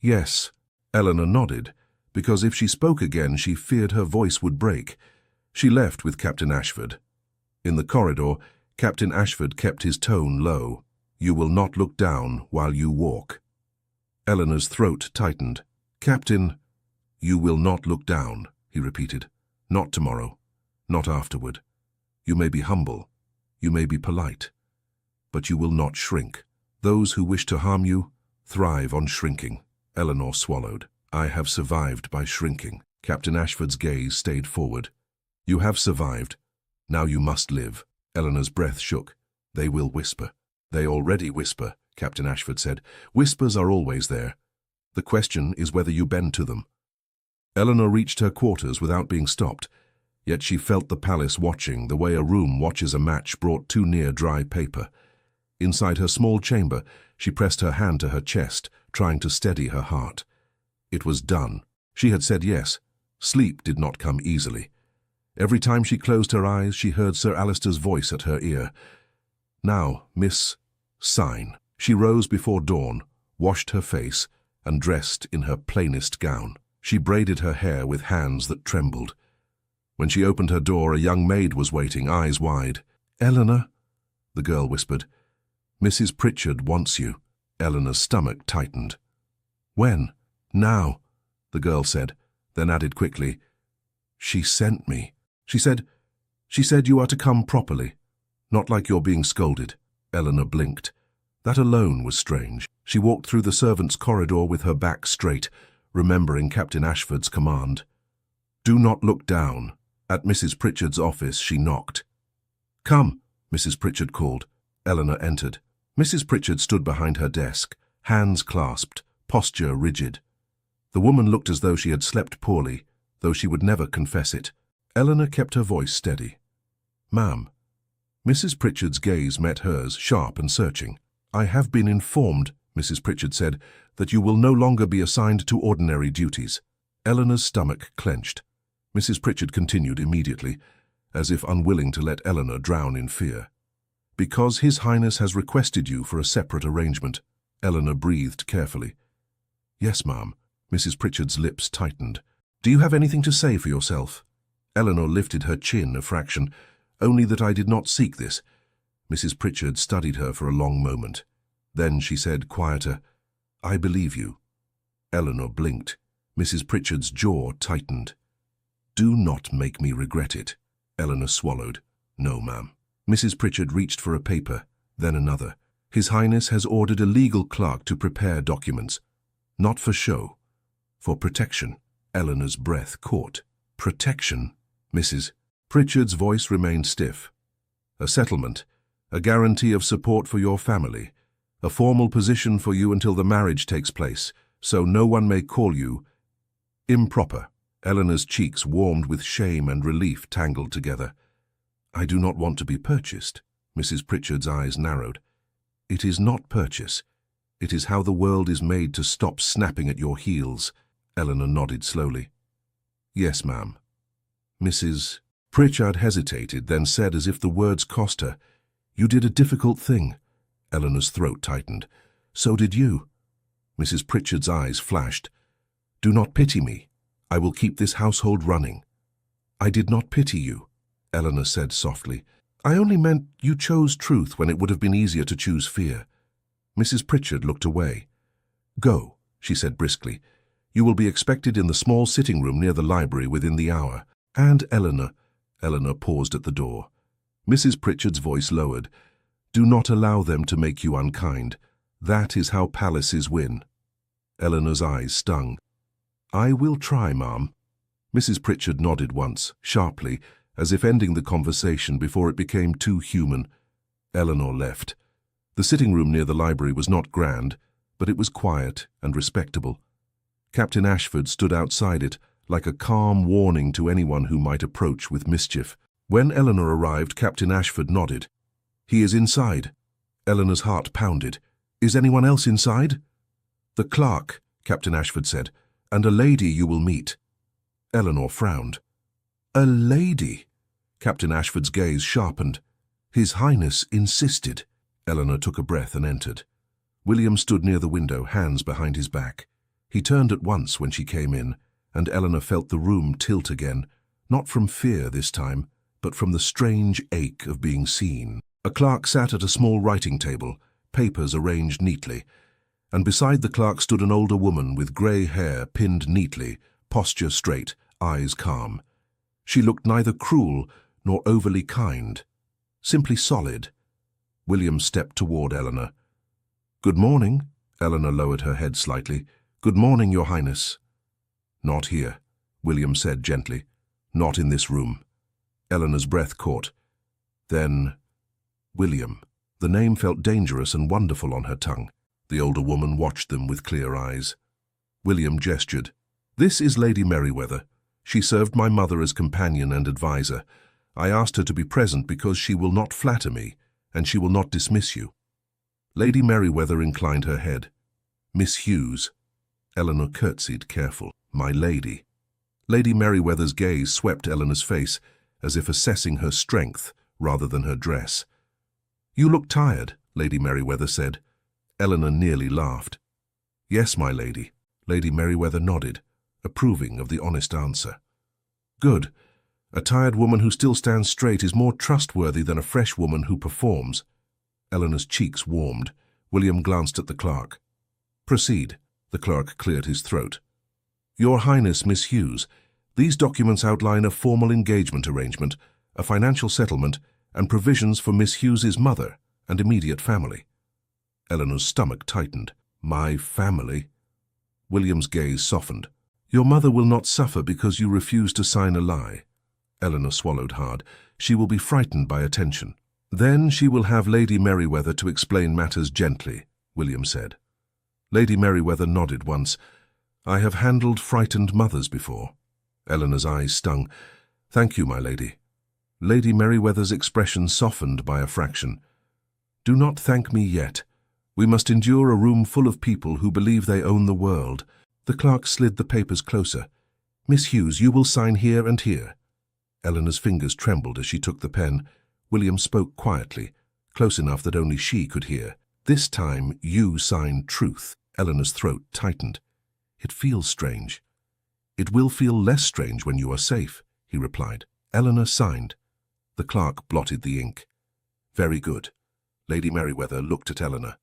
"Yes." Eleanor nodded, because if she spoke again she feared her voice would break. She left with Captain Ashford. In the corridor, Captain Ashford kept his tone low. "You will not look down while you walk." Eleanor's throat tightened. "Captain—" "You will not look down," he repeated. "Not tomorrow, not afterward. You may be humble, you may be polite, but you will not shrink. Those who wish to harm you thrive on shrinking." Eleanor swallowed. "I have survived by shrinking." Captain Ashford's gaze stayed forward. "You have survived. Now you must live." Eleanor's breath shook. "They will whisper." "They already whisper," Captain Ashford said. "Whispers are always there. The question is whether you bend to them." Eleanor reached her quarters without being stopped, yet she felt the palace watching the way a room watches a match brought too near dry paper. Inside her small chamber, she pressed her hand to her chest, trying to steady her heart. It was done. She had said yes. Sleep did not come easily. Every time she closed her eyes, she heard Sir Alister's voice at her ear. "Now, Miss, sign." She rose before dawn, washed her face, and dressed in her plainest gown. She braided her hair with hands that trembled. When she opened her door, a young maid was waiting, eyes wide. "Eleanor," the girl whispered. "Mrs. Pritchard wants you." Eleanor's stomach tightened. "When?" "Now," the girl said, then added quickly, "She sent me. She said you are to come properly, not like you're being scolded." Eleanor blinked. That alone was strange. She walked through the servants' corridor with her back straight, remembering Captain Ashford's command. "Do not look down." At Mrs. Pritchard's office she knocked. "Come," Mrs. Pritchard called. Eleanor entered. Mrs. Pritchard stood behind her desk, hands clasped, posture rigid. The woman looked as though she had slept poorly, though she would never confess it. Eleanor kept her voice steady. "Ma'am." Mrs. Pritchard's gaze met hers, sharp and searching. "I have been informed," Mrs. Pritchard said, "that you will no longer be assigned to ordinary duties." Eleanor's stomach clenched. Mrs. Pritchard continued immediately, as if unwilling to let Eleanor drown in fear. "Because His Highness has requested you for a separate arrangement." Eleanor breathed carefully. "Yes, ma'am." Mrs. Pritchard's lips tightened. "Do you have anything to say for yourself?" Eleanor lifted her chin a fraction. "Only that I did not seek this." Mrs. Pritchard studied her for a long moment. Then she said, quieter, "I believe you." Eleanor blinked. Mrs. Pritchard's jaw tightened. "Do not make me regret it." Eleanor swallowed. "No, ma'am." Mrs. Pritchard reached for a paper, then another. "His Highness has ordered a legal clerk to prepare documents. Not for show. For protection." Eleanor's breath caught. "Protection?" Mrs. Pritchard's voice remained stiff. "A settlement, a guarantee of support for your family, a formal position for you until the marriage takes place, so no one may call you improper." Eleanor's cheeks warmed with shame and relief tangled together. "I do not want to be purchased." Mrs. Pritchard's eyes narrowed. It is not purchase. It is how the world is made to stop snapping at your heels. Eleanor nodded slowly. Yes, ma'am. Mrs. Pritchard hesitated, then said as if the words cost her, You did a difficult thing. Eleanor's throat tightened. So did you. Mrs. Pritchard's eyes flashed. Do not pity me. I will keep this household running. I did not pity you, Eleanor said softly. I only meant you chose truth when it would have been easier to choose fear. Mrs. Pritchard looked away. Go, she said briskly. You will be expected in the small sitting room near the library within the hour. And Eleanor paused at the door. Mrs. Pritchard's voice lowered. Do not allow them to make you unkind. That is how palaces win. Eleanor's eyes stung. I will try, ma'am. Mrs. Pritchard nodded once, sharply, as if ending the conversation before it became too human. Eleanor left. The sitting room near the library was not grand, but it was quiet and respectable. Captain Ashford stood outside it, like a calm warning to anyone who might approach with mischief. When Eleanor arrived, Captain Ashford nodded. He is inside. Eleanor's heart pounded. Is anyone else inside? The clerk, Captain Ashford said, and a lady you will meet. Eleanor frowned. A lady? Captain Ashford's gaze sharpened. His Highness insisted. Eleanor took a breath and entered. William stood near the window, hands behind his back. He turned at once when she came in, and Eleanor felt the room tilt again, not from fear this time, but from the strange ache of being seen. A clerk sat at a small writing table, papers arranged neatly, and beside the clerk stood an older woman with grey hair pinned neatly, posture straight, eyes calm. She looked neither cruel nor overly kind, simply solid. William stepped toward Eleanor. Good morning. Eleanor lowered her head slightly. Good morning, Your Highness. Not here, William said gently. Not in this room. Eleanor's breath caught. Then, William. The name felt dangerous and wonderful on her tongue. The older woman watched them with clear eyes. William gestured. This is Lady Merryweather. She served my mother as companion and adviser. I asked her to be present because she will not flatter me, and she will not dismiss you. Lady Merryweather inclined her head. Miss Hughes. Eleanor curtsied, careful. My lady. Lady Merryweather's gaze swept Eleanor's face, as if assessing her strength rather than her dress. You look tired, Lady Merryweather said. Eleanor nearly laughed. Yes, my lady. Lady Merryweather nodded, approving of the honest answer. Good. A tired woman who still stands straight is more trustworthy than a fresh woman who performs. Eleanor's cheeks warmed. William glanced at the clerk. Proceed. The clerk cleared his throat. Your Highness, Miss Hughes, these documents outline a formal engagement arrangement, a financial settlement, and provisions for Miss Hughes's mother and immediate family. Eleanor's stomach tightened. My family? William's gaze softened. Your mother will not suffer because you refuse to sign a lie. Eleanor swallowed hard. She will be frightened by attention. Then she will have Lady Merryweather to explain matters gently, William said. Lady Merryweather nodded once. I have handled frightened mothers before. Eleanor's eyes stung. Thank you, my lady. Lady Merryweather's expression softened by a fraction. Do not thank me yet. We must endure a room full of people who believe they own the world. The clerk slid the papers closer. Miss Hughes, you will sign here and here. Eleanor's fingers trembled as she took the pen. William spoke quietly, close enough that only she could hear. This time you sign truth. Eleanor's throat tightened. It feels strange. It will feel less strange when you are safe, he replied. Eleanor signed. The clerk blotted the ink. Very good. Lady Merryweather looked at Eleanor.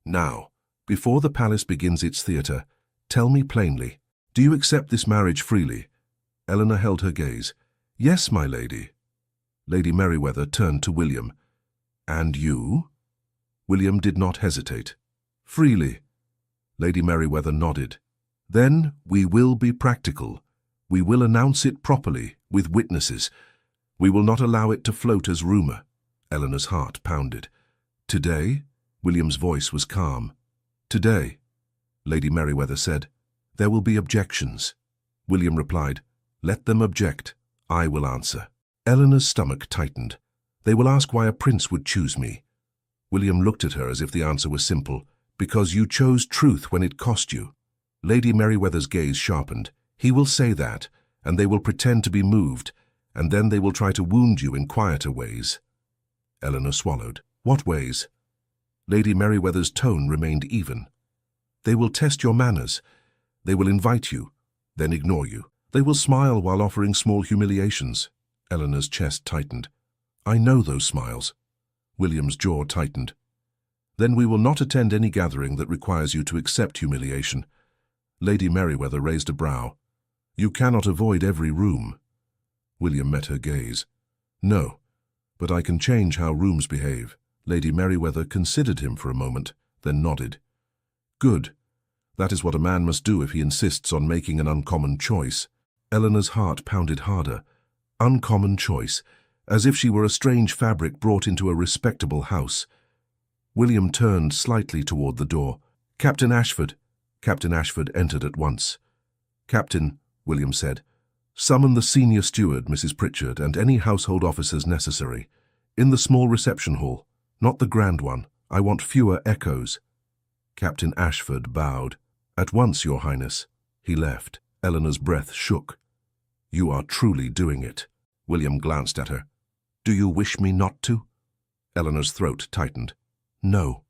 Now, before the palace begins its theatre, tell me plainly, do you accept this marriage freely? Eleanor held her gaze. Yes, my lady. Lady Merryweather turned to William. And you? William did not hesitate. Freely. Lady Merryweather nodded. Then we will be practical. We will announce it properly, with witnesses. We will not allow it to float as rumour. Eleanor's heart pounded. Today? William's voice was calm. Today, Lady Merryweather said, there will be objections. William replied, let them object. I will answer. Eleanor's stomach tightened. They will ask why a prince would choose me. William looked at her as if the answer was simple. Because you chose truth when it cost you. Lady Merryweather's gaze sharpened. He will say that, and they will pretend to be moved, and then they will try to wound you in quieter ways. Eleanor swallowed. What ways? Lady Merryweather's tone remained even. They will test your manners. They will invite you, then ignore you. They will smile while offering small humiliations. Eleanor's chest tightened. I know those smiles. William's jaw tightened. Then we will not attend any gathering that requires you to accept humiliation. Lady Merryweather raised a brow. You cannot avoid every room. William met her gaze. No, but I can change how rooms behave. Lady Merryweather considered him for a moment, then nodded. Good. That is what a man must do if he insists on making an uncommon choice. Eleanor's heart pounded harder. Uncommon choice, as if she were a strange fabric brought into a respectable house. William turned slightly toward the door. Captain Ashford. Captain Ashford entered at once. Captain, William said, summon the senior steward, Mrs. Pritchard, and any household officers necessary. In the small reception hall, not the grand one. I want fewer echoes. Captain Ashford bowed. At once, Your Highness. He left. Eleanor's breath shook. You are truly doing it. William glanced at her. Do you wish me not to? Eleanor's throat tightened. No.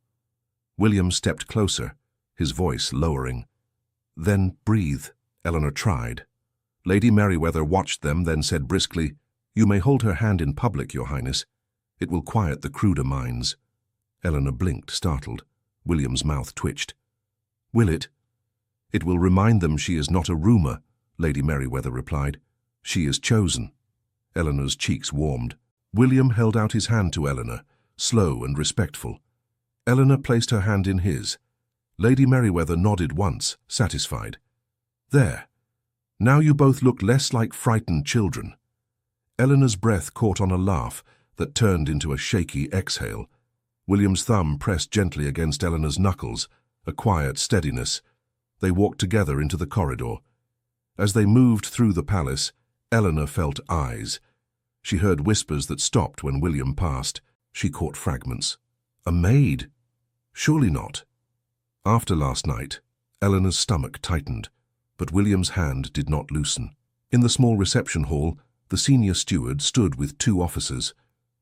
William stepped closer, his voice lowering. Then breathe. Eleanor tried. Lady Merryweather watched them, then said briskly, You may hold her hand in public, Your Highness. It will quiet the cruder minds. Eleanor blinked, startled. William's mouth twitched. Will it? It will remind them she is not a rumour, Lady Merryweather replied. She is chosen. Eleanor's cheeks warmed. William held out his hand to Eleanor, slow and respectful. Eleanor placed her hand in his. Lady Merryweather nodded once, satisfied. There. Now you both look less like frightened children. Eleanor's breath caught on a laugh that turned into a shaky exhale. William's thumb pressed gently against Eleanor's knuckles, a quiet steadiness. They walked together into the corridor. As they moved through the palace, Eleanor felt eyes. She heard whispers that stopped when William passed. She caught fragments. A maid? Surely not. After last night, Eleanor's stomach tightened, but William's hand did not loosen. In the small reception hall, the senior steward stood with two officers.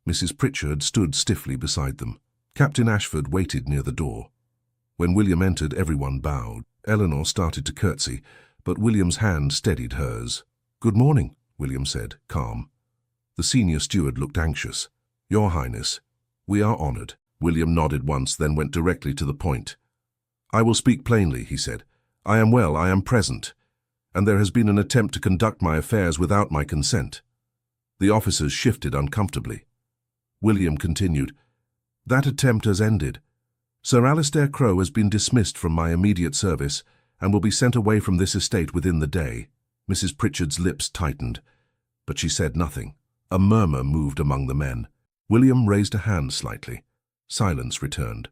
Mrs. Pritchard stood stiffly beside them. Captain Ashford waited near the door. When William entered, everyone bowed. Eleanor started to curtsy, but William's hand steadied hers. Good morning, William said, calm. The senior steward looked anxious. Your Highness, we are honoured. William nodded once, then went directly to the point. I will speak plainly, he said. I am well, I am present, and there has been an attempt to conduct my affairs without my consent. The officers shifted uncomfortably. William continued, That attempt has ended. Sir Alistair Crowe has been dismissed from my immediate service and will be sent away from this estate within the day. Mrs. Pritchard's lips tightened, but she said nothing. A murmur moved among the men. William raised a hand slightly. Silence returned.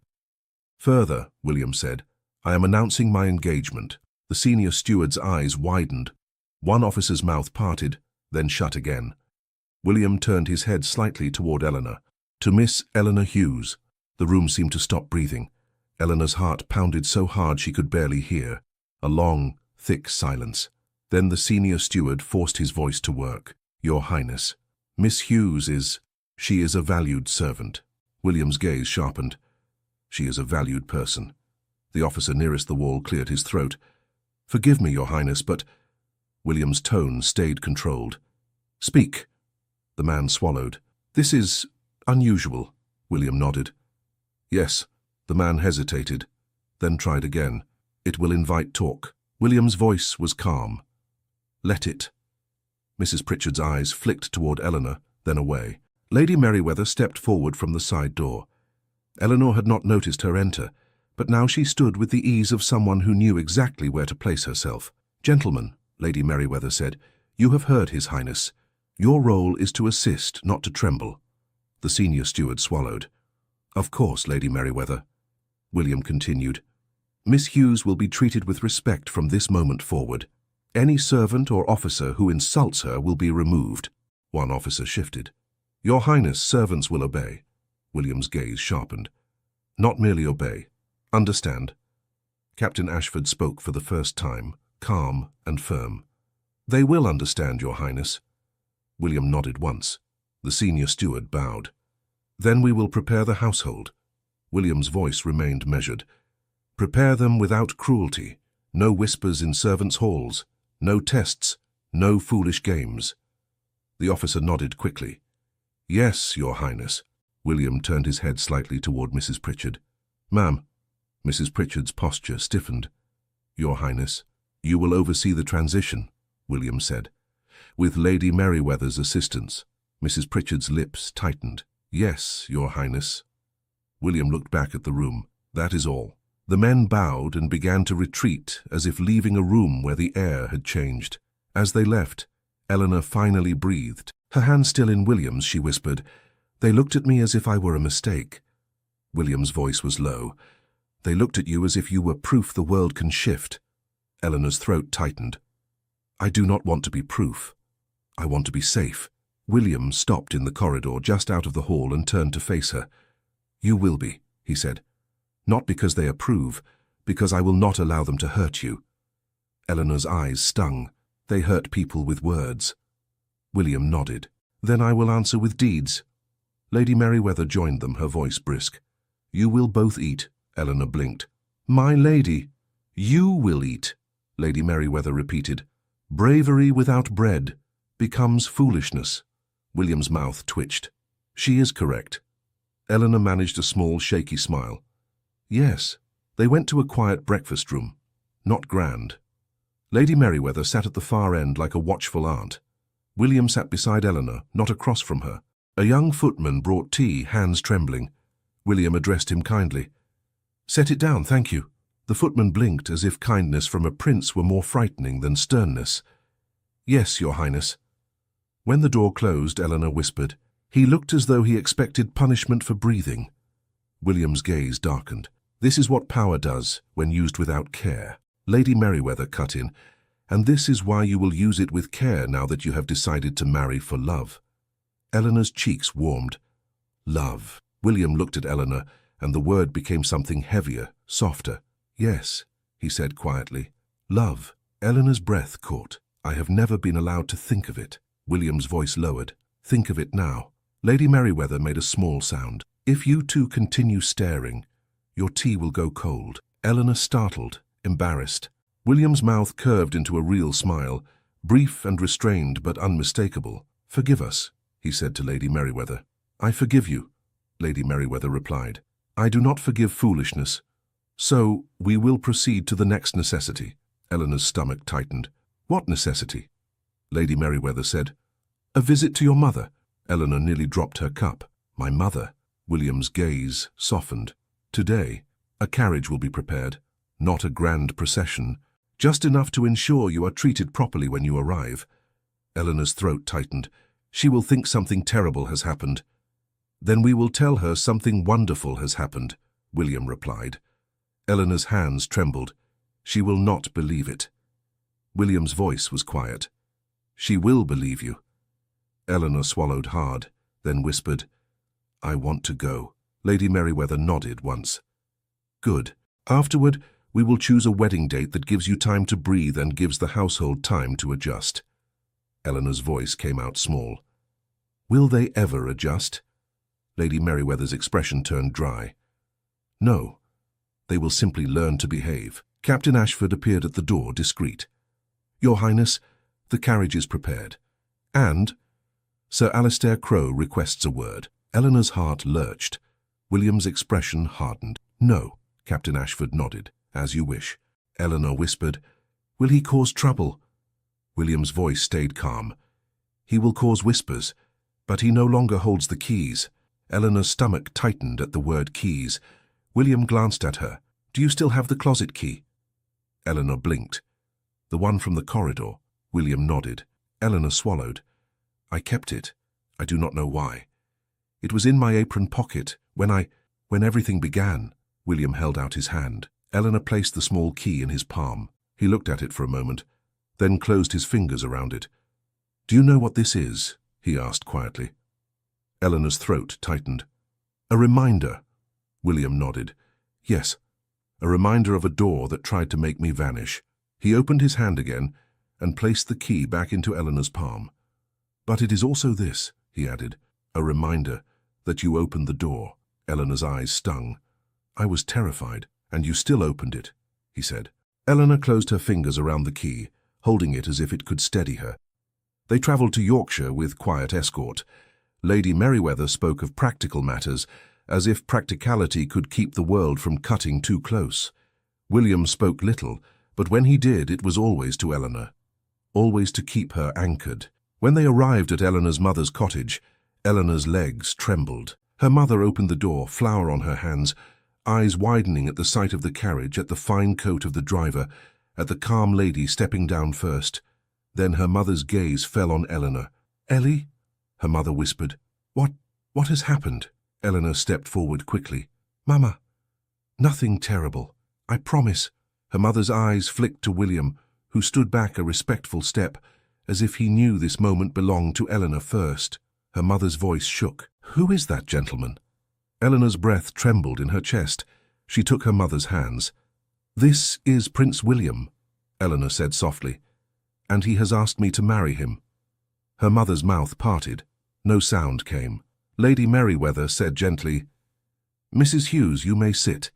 Further, William said, I am announcing my engagement. The senior steward's eyes widened. One officer's mouth parted, then shut again. William turned his head slightly toward Eleanor. To Miss Eleanor Hughes. The room seemed to stop breathing. Eleanor's heart pounded so hard she could barely hear. A long, thick silence. Then the senior steward forced his voice to work. Your Highness, Miss Hughes she is a valued servant. William's gaze sharpened. She is a valued person. The officer nearest the wall cleared his throat. Forgive me, Your Highness, but... William's tone stayed controlled. Speak. The man swallowed. This is unusual. William nodded. Yes. The man hesitated, then tried again. It will invite talk. William's voice was calm. Let it. Mrs. Pritchard's eyes flicked toward Eleanor, then away. Lady Merryweather stepped forward from the side door. Eleanor had not noticed her enter, but now she stood with the ease of someone who knew exactly where to place herself. Gentlemen, Lady Merryweather said, you have heard His Highness. Your role is to assist, not to tremble. The senior steward swallowed. Of course, Lady Merryweather. William continued. Miss Hughes will be treated with respect from this moment forward. Any servant or officer who insults her will be removed. One officer shifted. Your Highness, servants will obey. William's gaze sharpened. not merely obey. Understand? Captain Ashford spoke for the first time, calm and firm. They will understand, Your Highness. William nodded once. The senior steward bowed. Then we will prepare the household. William's voice remained measured. Prepare them without cruelty. No whispers in servants' halls. No tests. No foolish games. The officer nodded quickly. Yes, Your Highness. William turned his head slightly toward Mrs. Pritchard. Ma'am. Mrs. Pritchard's posture stiffened. Your Highness, you will oversee the transition, William said. With Lady Merryweather's assistance. Mrs. Pritchard's lips tightened. Yes, Your Highness. William looked back at the room. That is all. The men bowed and began to retreat as if leaving a room where the air had changed. As they left, Eleanor finally breathed. Her hand still in William's, she whispered, They looked at me as if I were a mistake. William's voice was low. They looked at you as if you were proof the world can shift. Eleanor's throat tightened. I do not want to be proof. I want to be safe. William stopped in the corridor just out of the hall and turned to face her. You will be, he said. Not because they approve, because I will not allow them to hurt you. Eleanor's eyes stung. They hurt people with words. William nodded. Then I will answer with deeds. Lady Merryweather joined them, her voice brisk. You will both eat, Eleanor blinked. My lady, you will eat, Lady Merryweather repeated. Bravery without bread becomes foolishness. William's mouth twitched. She is correct. Eleanor managed a small, shaky smile. Yes, they went to a quiet breakfast room. Not grand. Lady Merryweather sat at the far end like a watchful aunt. William sat beside Eleanor, not across from her. A young footman brought tea, hands trembling. William addressed him kindly. Set it down, thank you. The footman blinked as if kindness from a prince were more frightening than sternness. Yes, Your Highness. When the door closed, Eleanor whispered. He looked as though he expected punishment for breathing. William's gaze darkened. This is what power does when used without care. Lady Merryweather cut in. And this is why you will use it with care now that you have decided to marry for love. Eleanor's cheeks warmed. Love. William looked at Eleanor, and the word became something heavier, softer. Yes, he said quietly. Love. Eleanor's breath caught. I have never been allowed to think of it. William's voice lowered. Think of it now. Lady Merryweather made a small sound. If you two continue staring, your tea will go cold. Eleanor startled, embarrassed. William's mouth curved into a real smile, brief and restrained but unmistakable. Forgive us, he said to Lady Merryweather. I forgive you, Lady Merryweather replied. I do not forgive foolishness. So, we will proceed to the next necessity. Eleanor's stomach tightened. What necessity? Lady Merryweather said. A visit to your mother. Eleanor nearly dropped her cup. My mother. William's gaze softened. Today, a carriage will be prepared. Not a grand procession. Just enough to ensure you are treated properly when you arrive. Eleanor's throat tightened. She will think something terrible has happened. Then we will tell her something wonderful has happened, William replied. Eleanor's hands trembled. She will not believe it. William's voice was quiet. She will believe you. Eleanor swallowed hard, then whispered, I want to go. Lady Merryweather nodded once. Good. Afterward, we will choose a wedding date that gives you time to breathe and gives the household time to adjust. Eleanor's voice came out small. Will they ever adjust? Lady Merryweather's expression turned dry. No. They will simply learn to behave. Captain Ashford appeared at the door, discreet. Your Highness, the carriage is prepared. And Sir Alistair Crowe requests a word. Eleanor's heart lurched. William's expression hardened. No, Captain Ashford nodded. As you wish. Eleanor whispered, Will he cause trouble? William's voice stayed calm. He will cause whispers, but he no longer holds the keys. Eleanor's stomach tightened at the word keys. William glanced at her. Do you still have the closet key? Eleanor blinked. The one from the corridor. William nodded. Eleanor swallowed. I kept it. I do not know why. It was in my apron pocket when everything began. William held out his hand. Eleanor placed the small key in his palm. He looked at it for a moment, then closed his fingers around it. Do you know what this is? He asked quietly. Eleanor's throat tightened. A reminder. William nodded. Yes, a reminder of a door that tried to make me vanish. He opened his hand again and placed the key back into Eleanor's palm. But it is also this, he added, a reminder that you opened the door. Eleanor's eyes stung. I was terrified, and you still opened it, he said. Eleanor closed her fingers around the key, holding it as if it could steady her. They travelled to Yorkshire with quiet escort. Lady Merryweather spoke of practical matters, as if practicality could keep the world from cutting too close. William spoke little, but when he did, it was always to Eleanor, always to keep her anchored. When they arrived at Eleanor's mother's cottage, Eleanor's legs trembled. Her mother opened the door, flour on her hands, eyes widening at the sight of the carriage, at the fine coat of the driver, at the calm lady stepping down first. Then her mother's gaze fell on Eleanor. Ellie? Her mother whispered. What has happened? Eleanor stepped forward quickly. Mama, nothing terrible, I promise. Her mother's eyes flicked to William, who stood back a respectful step, as if he knew this moment belonged to Eleanor first. Her mother's voice shook. Who is that gentleman? Eleanor's breath trembled in her chest. She took her mother's hands. This is Prince William, Eleanor said softly, and he has asked me to marry him. Her mother's mouth parted. No sound came. Lady Merryweather said gently, Mrs. Hughes, you may sit.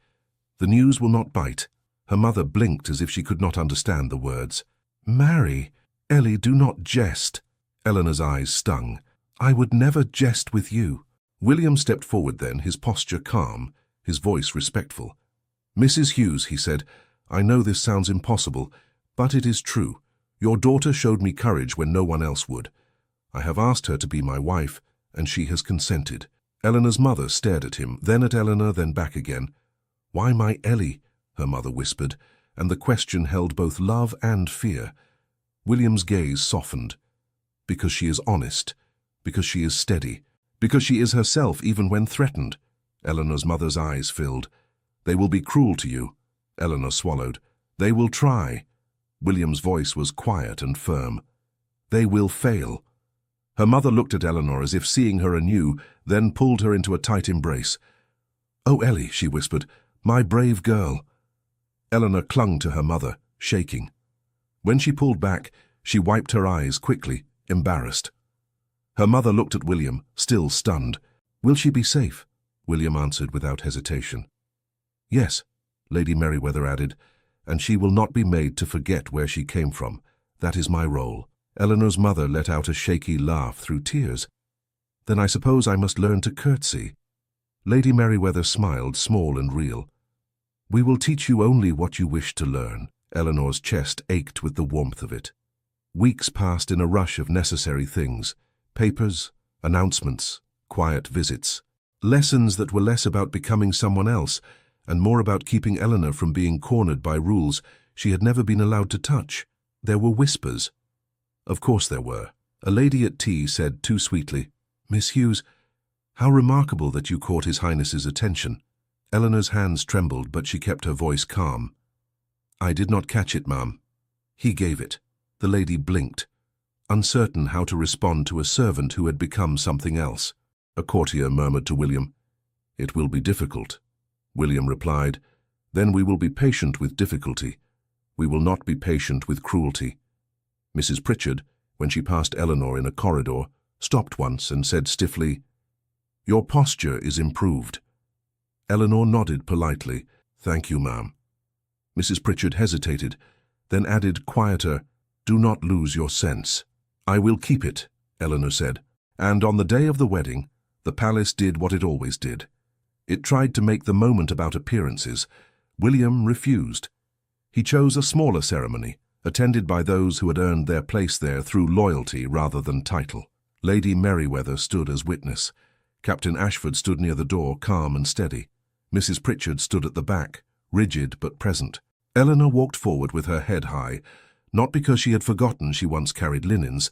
The news will not bite. Her mother blinked as if she could not understand the words. Marry? Ellie, do not jest. Eleanor's eyes stung. I would never jest with you. William stepped forward then, his posture calm, his voice respectful. Mrs. Hughes, he said, I know this sounds impossible, but it is true. Your daughter showed me courage when no one else would. I have asked her to be my wife, and she has consented. Eleanor's mother stared at him, then at Eleanor, then back again. Why my Ellie? Her mother whispered, and the question held both love and fear. William's gaze softened. Because she is honest, because she is steady, because she is herself even when threatened. Eleanor's mother's eyes filled. They will be cruel to you. Eleanor swallowed. They will try. William's voice was quiet and firm. They will fail. Her mother looked at Eleanor as if seeing her anew, then pulled her into a tight embrace. Oh, Ellie, she whispered, my brave girl. Eleanor clung to her mother, shaking. When she pulled back, she wiped her eyes quickly, embarrassed. Her mother looked at William, still stunned. Will she be safe? William answered without hesitation. Yes, Lady Merryweather added, and she will not be made to forget where she came from. That is my role. Eleanor's mother let out a shaky laugh through tears. Then I suppose I must learn to curtsy. Lady Merryweather smiled, small and real. We will teach you only what you wish to learn. Eleanor's chest ached with the warmth of it. Weeks passed in a rush of necessary things. Papers, announcements, quiet visits. Lessons that were less about becoming someone else and more about keeping Eleanor from being cornered by rules she had never been allowed to touch. There were whispers. Of course there were. A lady at tea said too sweetly, Miss Hughes, how remarkable that you caught His Highness's attention. Eleanor's hands trembled, but she kept her voice calm. I did not catch it, ma'am. He gave it. The lady blinked, uncertain how to respond to a servant who had become something else. A courtier murmured to William, It will be difficult. William replied, Then we will be patient with difficulty. We will not be patient with cruelty. Mrs. Pritchard, when she passed Eleanor in a corridor, stopped once and said stiffly, Your posture is improved. Eleanor nodded politely. Thank you, ma'am. Mrs. Pritchard hesitated, then added quieter, Do not lose your sense. I will keep it, Eleanor said. And on the day of the wedding, the palace did what it always did. It tried to make the moment about appearances. William refused. He chose a smaller ceremony, attended by those who had earned their place there through loyalty rather than title. Lady Merryweather stood as witness. Captain Ashford stood near the door, calm and steady. Mrs. Pritchard stood at the back, rigid but present. Eleanor walked forward with her head high, not because she had forgotten she once carried linens,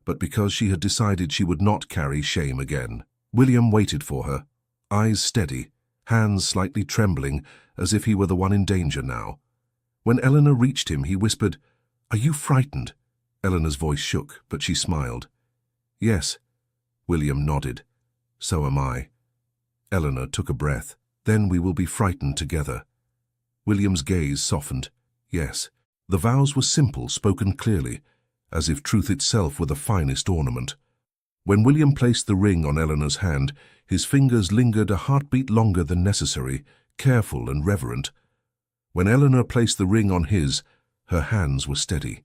but because she had decided she would not carry shame again. William waited for her, eyes steady, hands slightly trembling, as if he were the one in danger now. When Eleanor reached him, he whispered, Are you frightened? Eleanor's voice shook, but she smiled. Yes. William nodded. So am I. Eleanor took a breath. Then we will be frightened together. William's gaze softened. Yes, the vows were simple, spoken clearly, as if truth itself were the finest ornament. When William placed the ring on Eleanor's hand, his fingers lingered a heartbeat longer than necessary, careful and reverent. When Eleanor placed the ring on his, her hands were steady.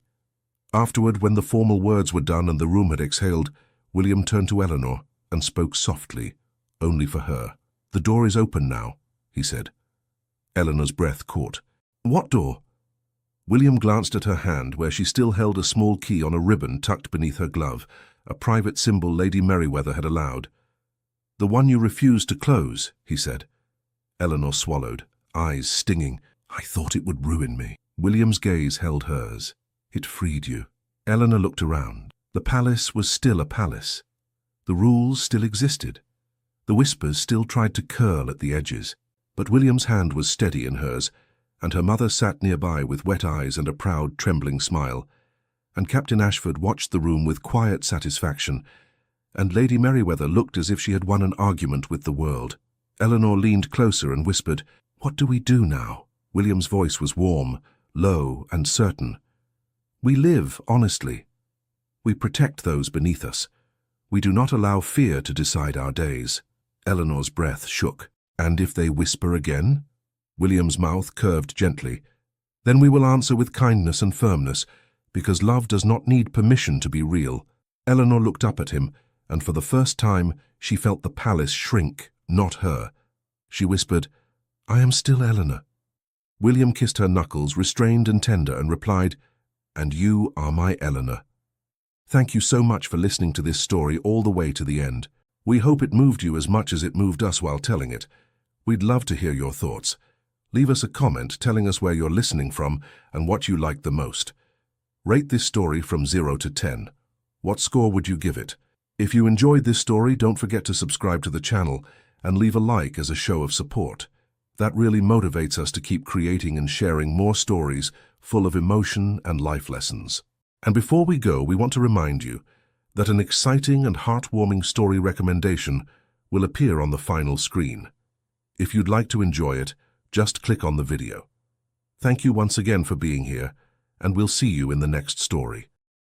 Afterward, when the formal words were done and the room had exhaled, William turned to Eleanor and spoke softly, only for her. "The door is open now," he said. Eleanor's breath caught. "What door?" William glanced at her hand, where she still held a small key on a ribbon tucked beneath her glove, a private symbol Lady Merriweather had allowed. "The one you refused to close," he said. Eleanor swallowed, eyes stinging. "I thought it would ruin me." William's gaze held hers. "It freed you." Eleanor looked around. The palace was still a palace. The rules still existed. The whispers still tried to curl at the edges. But William's hand was steady in hers, and her mother sat nearby with wet eyes and a proud, trembling smile. And Captain Ashford watched the room with quiet satisfaction, and Lady Merriweather looked as if she had won an argument with the world. Eleanor leaned closer and whispered, "What do we do now?" William's voice was warm, low, and certain. "We live honestly. We protect those beneath us. We do not allow fear to decide our days." Eleanor's breath shook. "And if they whisper again?" William's mouth curved gently. "Then we will answer with kindness and firmness, because love does not need permission to be real." Eleanor looked up at him, and for the first time she felt the palace shrink, not her. She whispered, "I am still Eleanor." William kissed her knuckles, restrained and tender, and replied, "And you are my Eleanor." Thank you so much for listening to this story all the way to the end. We hope it moved you as much as it moved us while telling it. We'd love to hear your thoughts. Leave us a comment telling us where you're listening from and what you liked the most. Rate this story from 0 to 10. What score would you give it? If you enjoyed this story, don't forget to subscribe to the channel and leave a like as a show of support. That really motivates us to keep creating and sharing more stories full of emotion and life lessons. And before we go, we want to remind you that an exciting and heartwarming story recommendation will appear on the final screen. If you'd like to enjoy it, just click on the video. Thank you once again for being here, and we'll see you in the next story.